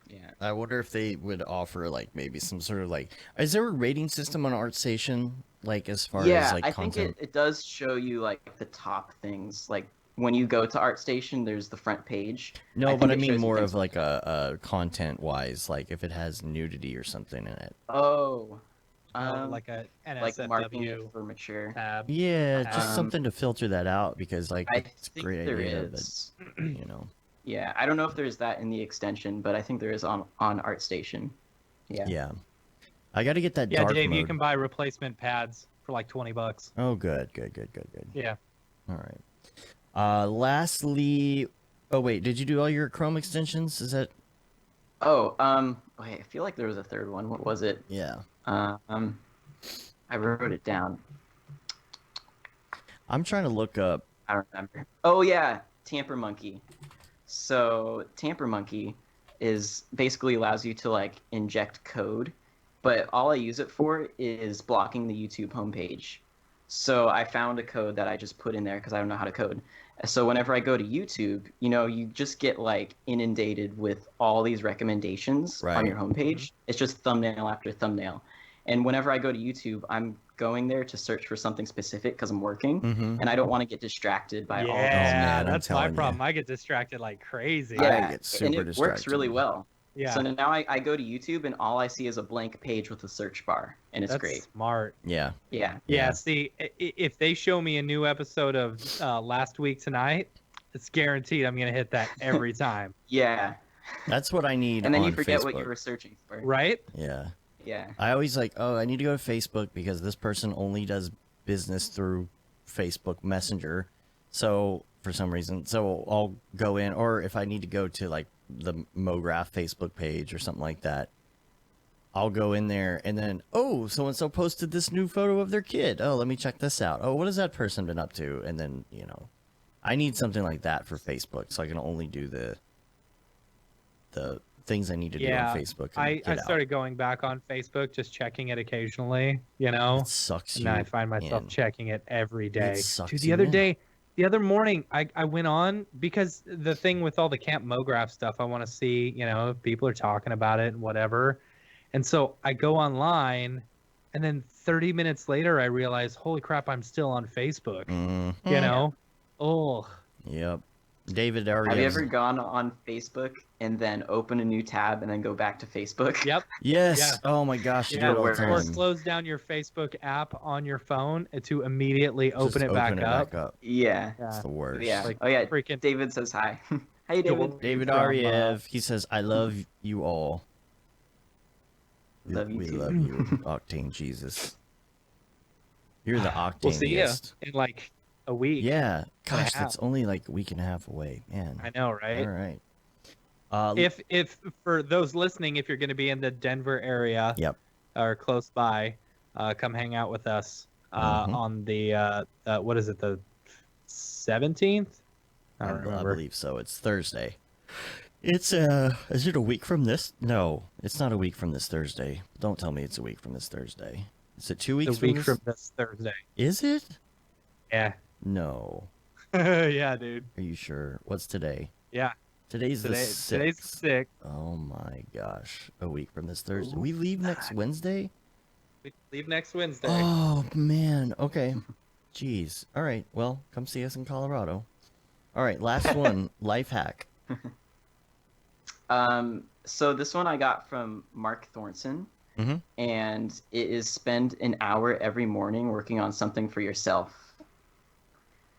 Yeah. I wonder if they would offer like maybe some sort of like is there a rating system on ArtStation like as far as Yeah, like I think content? it does show you like the top things. Like when you go to ArtStation, there's the front page. I No, but think I it mean shows you more things of like a content wise, like if it has nudity or something in it. Oh, Oh, um, like a like marking it NSFW for mature. tab. Yeah, just tab. something to filter that out because like I it's a think great there idea, but is. you know. Yeah, I don't know if there's that in the extension, but I think there is on ArtStation. Yeah. Yeah. I got to get that Yeah, dark Dave, you mode. can buy replacement pads for like $20. Oh, good. Yeah. All right. Lastly, oh wait, did you do all your Chrome extensions? Is that? Oh, wait, I feel like there was a third one. What was it? Yeah. I wrote it down. I'm trying to look up. I don't remember. Oh yeah, Tamper Monkey. So Tamper Monkey is basically allows you to like inject code, but all I use it for is blocking the YouTube homepage. So I found a code that I just put in there because I don't know how to code. So whenever I go to YouTube, you just get like inundated with all these recommendations on your Right. homepage. It's just thumbnail after thumbnail. And whenever I go to YouTube, I'm going there to search for something specific because I'm working, Mm-hmm. and I don't want to get distracted by all these. Yeah, man, I'm that's my telling you. problem. I get distracted like crazy. I Yeah, get and super it works distracted. really well. Yeah. So now I go to YouTube and all I see is a blank page with a search bar, and it's That's great. smart. Yeah. Yeah. Yeah, Yeah. see, if they show me a new episode of Last Week Tonight, it's guaranteed I'm going to hit that every time. Yeah. That's what I need And then on you forget Facebook. what you were searching for. Right? Yeah. Yeah. I always like, oh, I need to go to Facebook because this person only does business through Facebook Messenger. So for some reason, so I'll go in, or if I need to go to like the Mograph Facebook page or something like that, I'll go in there and then, oh, so and so posted this new photo of their kid. Oh, let me check this out. Oh, what has that person been up to? And then, I need something like that for Facebook so I can only do the things I need to do Yeah, on Facebook. And I get out. started going back on Facebook, just checking it occasionally, you know? It sucks And you now I find myself in. checking it every day. sucks Dude, you the other in. day, the other morning, I went on because the thing with all the Camp Mograph stuff, I want to see, if people are talking about it and whatever. And so I go online, and then 30 minutes later, I realize, holy crap, I'm still on Facebook. Mhm. You know? Oh, Yep. David already. Have you ever gone on Facebook and then open a new tab and then go back to Facebook? Yep. Yes. Yeah. Oh my gosh, you do Yeah. it all the Or Or time. close down your Facebook app on your phone to immediately Just open it back up. Yeah. It's the worst. Yeah. Like, Oh yeah. freaking David says hi. Hey David. David from, Ariev, he says, "I love you all. Love you we too. love you, Octane Jesus. You're the Octane. We'll see you in like a week. Yeah. and a Gosh, that's half. only like a week and a half away, man. I know, right? All right. If for those listening, if you're going to be in the Denver area, Yep. or close by, come hang out with us Mhm. on the what is it, the 17th? I don't I remember. believe so. It's Thursday. It's is it a week from this? No, it's not a week from this Thursday. Don't tell me it's a week from this Thursday. Is it 2 weeks A week this? from this Thursday. Is it? Yeah. No. Yeah, dude. Are you sure? What's today? Yeah. Today's the Today's 6th. 6th. Oh my gosh. A week from this Thursday. We leave next Wednesday? We leave next Wednesday. Oh man. Okay. Jeez. All right. Well, come see us in Colorado. All right, last one, life hack. So this one I got from Mark Thornton, Mhm. and it is spend an hour every morning working on something for yourself.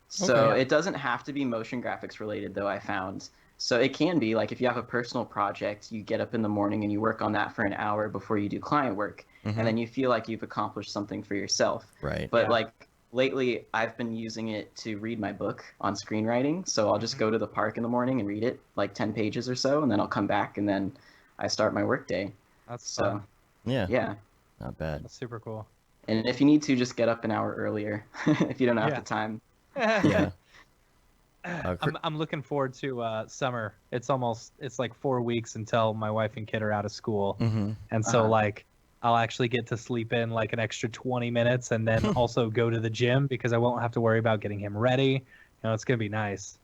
So Okay. it doesn't have to be motion graphics related, though, I found. So it can be like if you have a personal project, you get up in the morning and you work on that for an hour before you do client work, Mhm. and then you feel like you've accomplished something for yourself. Right. But Yeah. like lately, I've been using it to read my book on screenwriting. So I'll just go to the park in the morning and read it, like 10 pages or so, and then I'll come back and then I start my work day. That's So fun. Yeah. yeah. Not bad. That's super cool. And if you need to, just get up an hour earlier if you don't have Yeah. the time. Yeah. I'm looking forward to summer. It's like 4 weeks until my wife and kid are out of school, Mm-hmm. and so Uh-huh. like I'll actually get to sleep in like an extra 20 minutes, and then also go to the gym because I won't have to worry about getting him ready. You know, it's gonna be nice.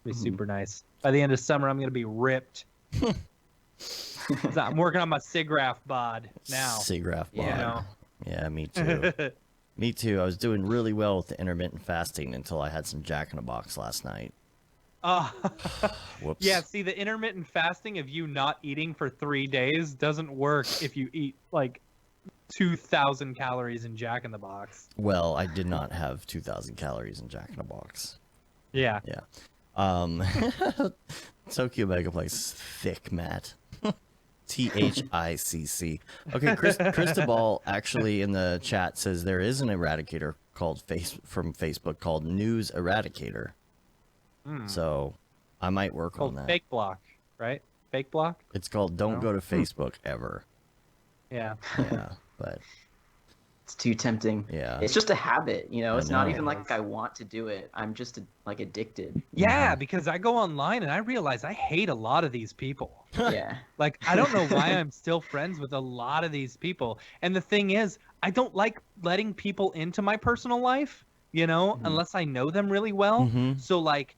It'll be Mhm. super nice. By the end of summer, I'm gonna be ripped. 'Cause I'm working on my SIGGRAPH bod now. SIGGRAPH Yeah. bod. know. Yeah, me too. Me too. I was doing really well with the intermittent fasting until I had some Jack in the Box last night. Oh, Whoops. yeah. See, the intermittent fasting of you not eating for 3 days doesn't work if you eat like 2,000 calories in Jack in the Box. Well, I did not have 2,000 calories in Jack in the Box. Yeah. Tokyo Megaplex is thick, Matt. THICC. Okay, Cristobal actually in the chat says there is an eradicator called from Facebook called News Eradicator. So I might work Called on that. Fake Block, right? Fake Block. It's called Don't No? Go to Facebook Ever. Yeah. Yeah, but It's too tempting. yeah. It's just a habit, you know. I It's not know. even like I want to do it. I'm just like addicted. Yeah, because I go online and I realize I hate a lot of these people. Yeah. Like, I don't know why I'm still friends with a lot of these people. And the thing is, I don't like letting people into my personal life, you know, Mhm. unless I know them really well. Mhm. So like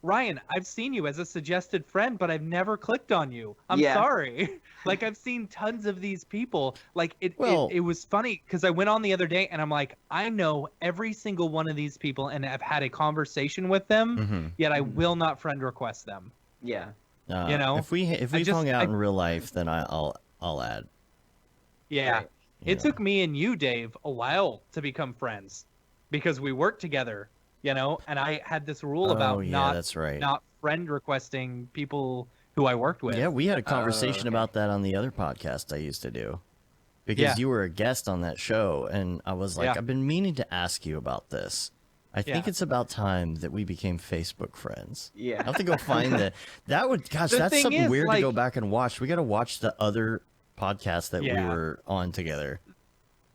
Ryan, I've seen you as a suggested friend, but I've never clicked on you. I'm Yeah. sorry. Like, I've seen tons of these people. Like, it was funny because I went on the other day and I'm like, I know every single one of these people and have had a conversation with them, Mhm. yet I will not friend request them. Yeah. You know, if we've just- hung out I- in real life, then I'll add. Yeah. Right. you It know. took me and you, Dave, a while to become friends because we worked together, you know, and I had this rule Oh about yeah, that's right. not friend requesting people who I worked with. Yeah, we had a conversation okay. about that on the other podcast I used to do. Because Yeah. you were a guest on that show, and I was like, Yeah. I've been meaning to ask you about this. I think Yeah. it's about time that we became Facebook friends. Yeah. I have to go find that. That would, gosh, The that's thing something is, weird to go like- back and watch. We got to watch the other podcast that we Yeah. were on together.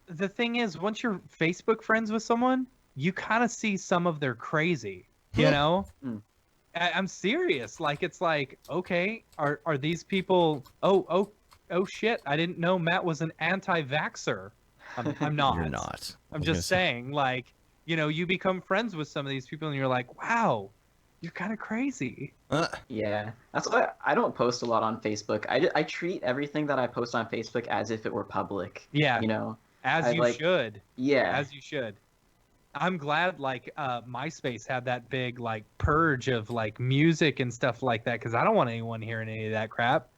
The thing is, once you're Facebook friends with someone, you kind of see some of their crazy, you know? Mm. I'm serious. Like, it's like, okay, are these people, oh shit, I didn't know Matt was an anti-vaxxer. I'm not. You're not. I I'm was gonna just say- saying, like, you know, you become friends with some of these people and you're like, wow, you're kind of crazy. Yeah. That's why I don't post a lot on Facebook. I treat everything that I post on Facebook as if it were public. Yeah, You know? as I you like- should. Yeah. As you should. I'm glad like MySpace had that big like purge of like music and stuff like that because I don't want anyone hearing any of that crap.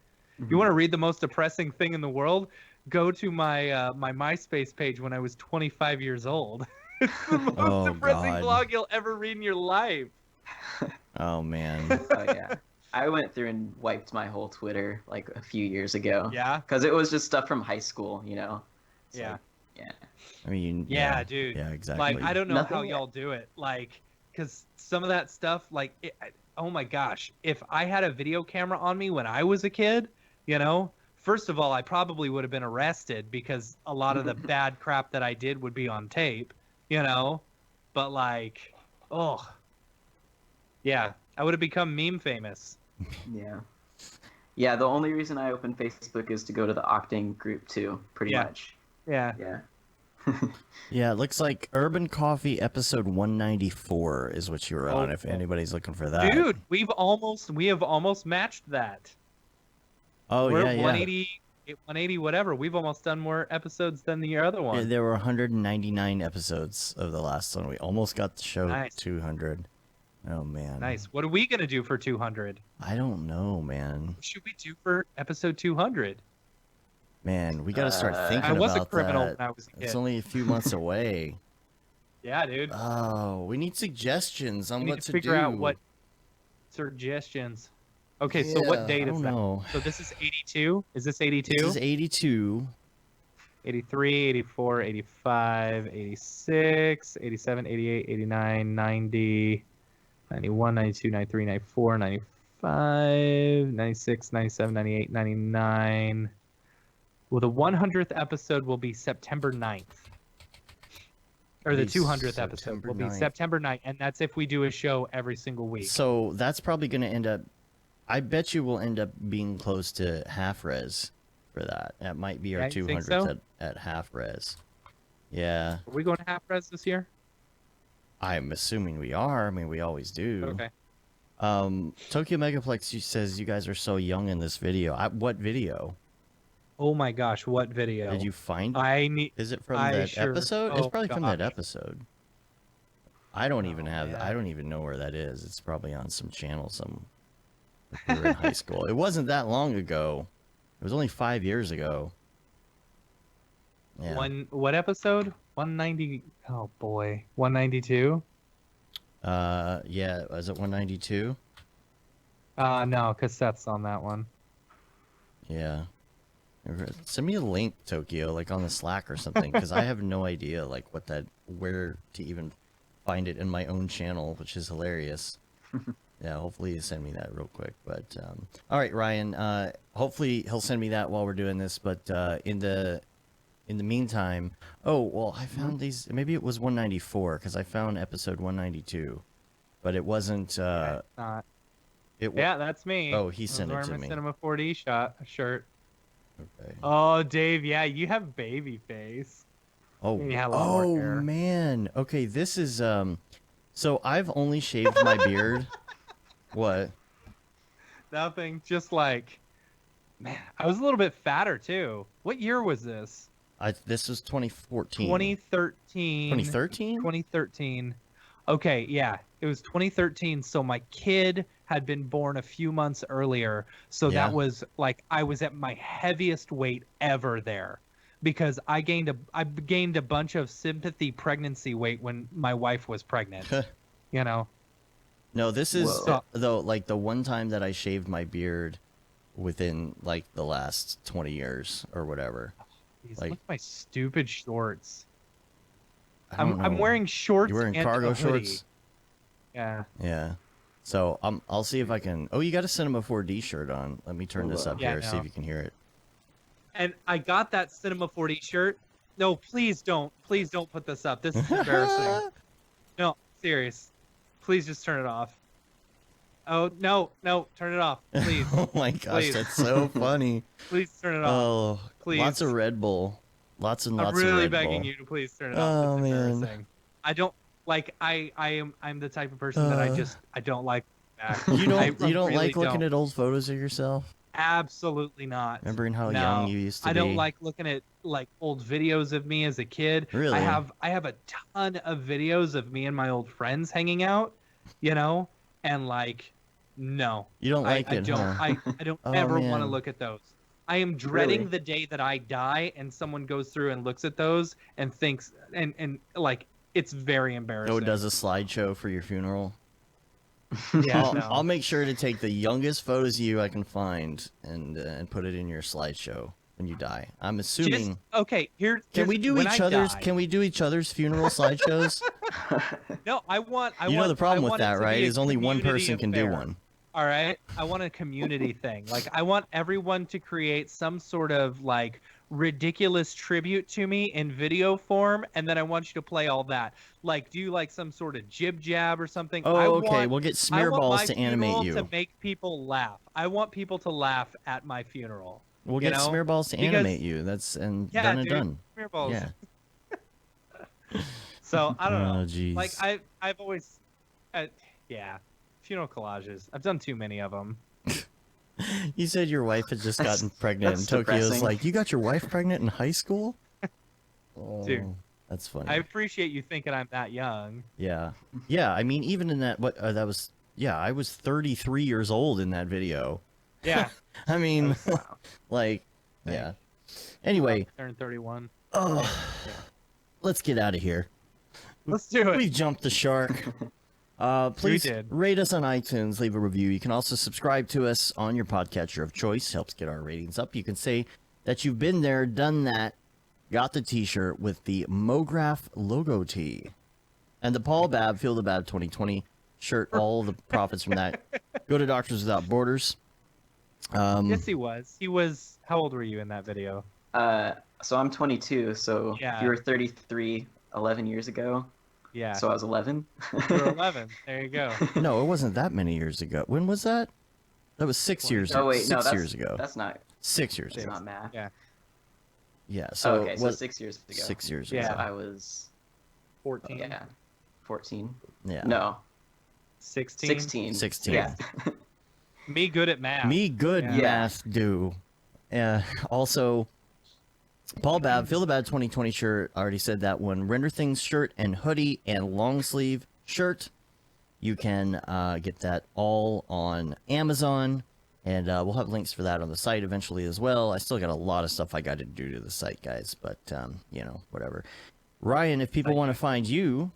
You want to read the most depressing thing in the world? Go to my my MySpace page when I was 25 years old. It's the most Oh, depressing God. blog you'll ever read in your life. Oh man. Oh yeah. I went through and wiped my whole Twitter like a few years ago. Yeah. Because it was just stuff from high school, you know. It's Yeah. like, yeah. I mean, Yeah, dude. Yeah, exactly. Like I don't know how Nothing- y'all do it. Like, cause some of that stuff, like, oh my gosh, if I had a video camera on me when I was a kid, you know, first of all, I probably would have been arrested because a lot of the bad crap that I did would be on tape, you know. But like, oh, yeah, I would have become meme famous. Yeah. Yeah, the only reason I open Facebook is to go to the Octane group too, pretty Yeah. much. Yeah. Yeah. Yeah, it looks like Urban Coffee episode 194 is what you were on. If Okay. anybody's looking for that, Dude, we have almost matched that. Oh We're yeah, yeah. 180 whatever. We've almost done more episodes than the other Yeah, one. there were 199 episodes of the last one. We almost got the show Nice. 200. Oh man. Nice. What are we gonna do for 200? I don't know, man. What should we do for episode 200? Man, we got to start thinking I was a about criminal that. when I was a It's kid. only a few months away. Yeah, dude. Oh, we need suggestions on We need what to to figure do. out what suggestions. Okay, so Yeah, what date I is don't that? know. So this is 82? Is this 82? This is 82. 83, 84, 85, 86, 87, 88, 89, 90, 91, 92, 93, 94, 95, 96, 97, 98, 99. Well, the 100th episode will be September 9th. Or the It'll be 200th episode September will be 9th. September 9th, and that's if we do a show every single week. So that's probably going to end up. I bet you we'll end up being close to half res for that. That might be our Yeah, you think 200th so? at half res. Yeah, Are we going to half res this year? I'm assuming we are. I mean, we always do. Okay. Tokyo Megaplex says you guys are so young in this video. What video? Oh my gosh, what video? Did you find it? I need. Is it from I that sure- episode? It's oh, probably from that gosh. episode. I don't even Oh, have. man. I don't even know where that is. It's probably on some channel. We were in high school. It wasn't that long ago. It was only 5 years ago. Yeah. What episode? 190. Oh boy, 192. Yeah. Was it 192? No, cassette's on that one. Yeah. Send me a link, Tokyo, like on the Slack or something, because I have no idea like where to even find it in my own channel, which is hilarious. Yeah, hopefully you send me that real quick. But all right, Ryan. Hopefully he'll send me that while we're doing this. But in the meantime, oh well, I found these. Maybe it was 194 because I found episode 192, but it wasn't. Not. It wa- Yeah, that's me. Oh, he I was sent it wearing to my me. Cinema 4D shirt. Okay. Oh, Dave, yeah, you have baby face. Oh, You had a lot more oh hair. man. Okay, this is so I've only shaved my beard. What? Nothing. Just like, man, I was a little bit fatter too. What year was this? This was 2014. 2013. 2013? 2013. Okay, yeah, it was 2013. So my kid had been born a few months earlier. So Yeah. that was like I was at my heaviest weight ever there, because I gained a bunch of sympathy pregnancy weight when my wife was pregnant. You know. No, this is Whoa. though like the one time that I shaved my beard within like the last 20 years or whatever. Jeez, Like- look at my stupid shorts. I don't I'm know. wearing shorts. You wearing and cargo a hoodie. shorts? Yeah. Yeah. So I'll see if I can. Oh, you got a Cinema 4D shirt on. Let me turn this up Yeah, here, see no. if you can hear it. And I got that Cinema 4D shirt. No, please don't. Please don't put this up. This is embarrassing. No, serious. Please just turn it off. Oh, no, turn it off. Please. Oh my gosh, Please. that's so funny. Please turn it off. Oh, Please. lots of Red Bull. Lots and I'm lots of really Red begging Bull. you to please turn it off. Oh, It's man. embarrassing. I don't like I'm the type of person that I don't like back. You don't I you don't really like looking don't. at old photos of yourself? Absolutely not. Remembering how No. young you used to I be? don't like looking at like old videos of me as a kid. Really? I have a ton of videos of me and my old friends hanging out, you know, and like, no, You don't like I it, don't, huh? I don't Oh, ever want to man. look at those. I am dreading Really? the day that I die and someone goes through and looks at those and thinks and like it's very embarrassing. Oh, does a slideshow for your funeral? Yeah, I'll, no. I'll make sure to take the youngest photos of you I can find and put it in your slideshow when you die. I'm assuming. Just, okay, here. Can we do when each I other's? die- Can we do each other's funeral slideshows? No, I want. You know the problem with want it that, to be right? a Is only one community person can do affair. one. All right, I want a community thing. Like, I want everyone to create some sort of like ridiculous tribute to me in video form, and then I want you to play all that. Like, do like some sort of jib jab or something. Oh, I okay. want, We'll get I smear want balls my to animate funeral you. to make people laugh. I want people to laugh at my funeral. We'll you get know? smear balls to Because- animate you. That's Yeah, done and dude, done. smear balls. Yeah. So I don't know. Oh, jeez. Like I've always, yeah, funeral collages. I've done too many of them. You said your wife had just gotten pregnant, and that's Tokyo's depressing. like, "You got your wife pregnant in high school?" Oh, Dude. that's funny. I appreciate you thinking I'm that young. Yeah, yeah. I mean, even in that, that was. Yeah, I was 33 years old in that video. Yeah. I mean, Wow. like, yeah. Anyway, Turned 31. oh, let's get out of here. Let's do it. We jumped the shark. Please did. rate us on iTunes, leave a review. You can also subscribe to us on your podcatcher of choice. Helps get our ratings up. You can say that you've been there, done that, got the t-shirt with the Mograph logo tee. And the Paul Babb Feel the Bad 2020 shirt, all the profits from that go to Doctors Without Borders. Yes, he was. He was. How old were you in that video? So I'm 22. So Yeah. you were 33 11 years ago. Yeah. So I was 11. you were 11. There you go. No, it wasn't that many years ago. When was that? That was 6 years Oh wait, 6 no, that's, years ago. That's not. 6 years That's ago. not math. Yeah. Yeah, so okay, so what, 6 years ago. 6 years Yeah. ago. So I was 14. yeah, 14. Yeah. No, 16. 16. 16. Yeah. Me good at math. Me good Yeah. math do. Also, Paul Babb, Feel the Bad 2020 shirt. I already said that one. Render Things shirt and hoodie and long sleeve shirt. You can get that all on Amazon. And we'll have links for that on the site eventually as well. I still got a lot of stuff I got to do to the site, guys. But, you know, whatever. Ryan, if people want to find you,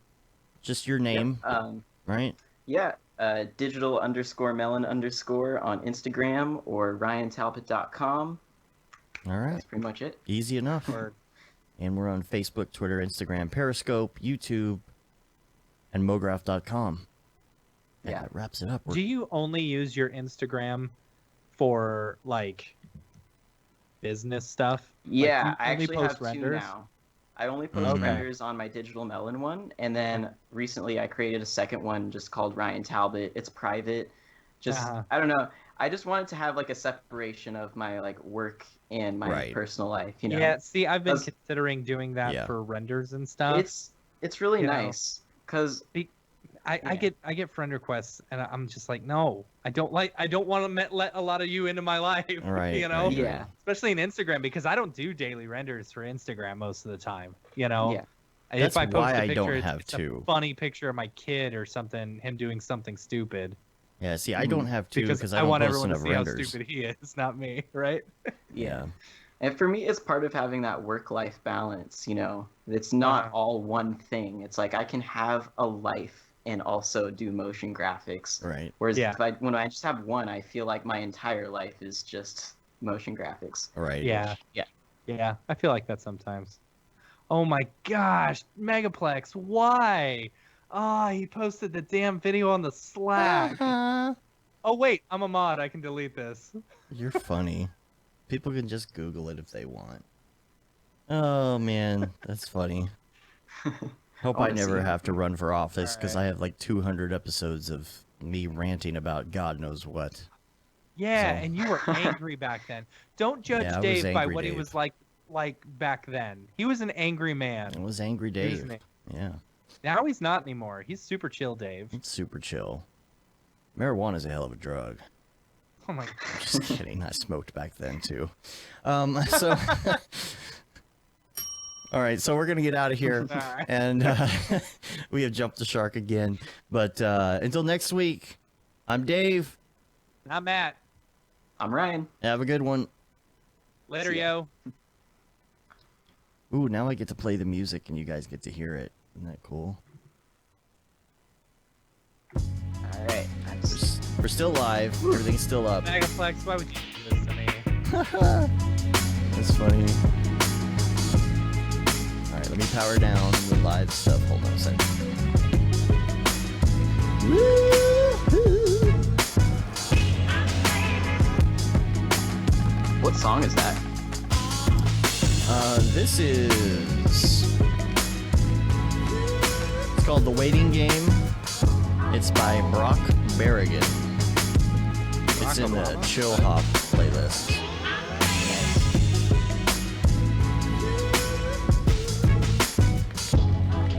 just your name, right? Yeah. Digital _melon_ on Instagram or ryantalbot.com. All right. That's pretty much it. Easy enough. Or- And we're on Facebook, Twitter, Instagram, Periscope, YouTube, and Mograph.com. And Yeah. that wraps it up. Do you only use your Instagram for like business stuff? Yeah, like, you I only actually post have two renders? now. I only post Okay. renders on my Digital Melon one, and then recently I created a second one just called Ryan Talbot. It's private. Just Uh-huh. I don't know. I just wanted to have like a separation of my like work and my Right. personal life. You know, Yeah. See, I've been That's- considering doing that Yeah. for renders and stuff. it's really you know. nice because I Yeah. get friend requests and I'm just like, no, I don't want to let a lot of you into my life. Right, You know, right. yeah, especially in Instagram because I don't do daily renders for Instagram most of the time. You know, yeah, That's if I post why a I picture, don't it's, have it's two. a funny picture of my kid or something, him doing something stupid. Yeah, see, I don't have two because I I don't want post everyone to enough see how renders. stupid he is, not me, right? Yeah. And for me, it's part of having that work-life balance. You know, it's not Uh-huh. all one thing. It's like I can have a life and also do motion graphics. Right. Whereas Yeah. when I just have one, I feel like my entire life is just motion graphics. Right. Yeah. Yeah. Yeah, I feel like that sometimes. Oh my gosh, Megaplex, why? Ah, he posted the damn video on the Slack. Oh wait, I'm a mod. I can delete this. You're funny. People can just Google it if they want. Oh man, that's funny. Hope I wanna never see. have to run for office because Alright. I have like 200 episodes of me ranting about God knows what. Yeah, So- and you were angry back then. Don't judge Yeah, I was Dave by angry what he Dave. was like back then. He was an angry man. It was Angry He was Dave. an- Yeah, Now he's not anymore. He's super chill, Dave. it's super chill. Marijuana's a hell of a drug. Oh my. Just kidding. I smoked back then too. So All right, so we're gonna get out of here, Alright. and we have jumped the shark again. But until next week, I'm Dave. I'm Matt. I'm Ryan. Have a good one. Later, See ya. yo. Ooh, now I get to play the music, and you guys get to hear it. Isn't that cool? All right. Nice. We're still live. Everything's still up. Megaplex, why would you do this to me? That's funny. All right, let me power down the live stuff. Hold on a second. What song is that? This is. It's called The Waiting Game. It's by Brock Berrigan. It's in the Chill Hop playlist.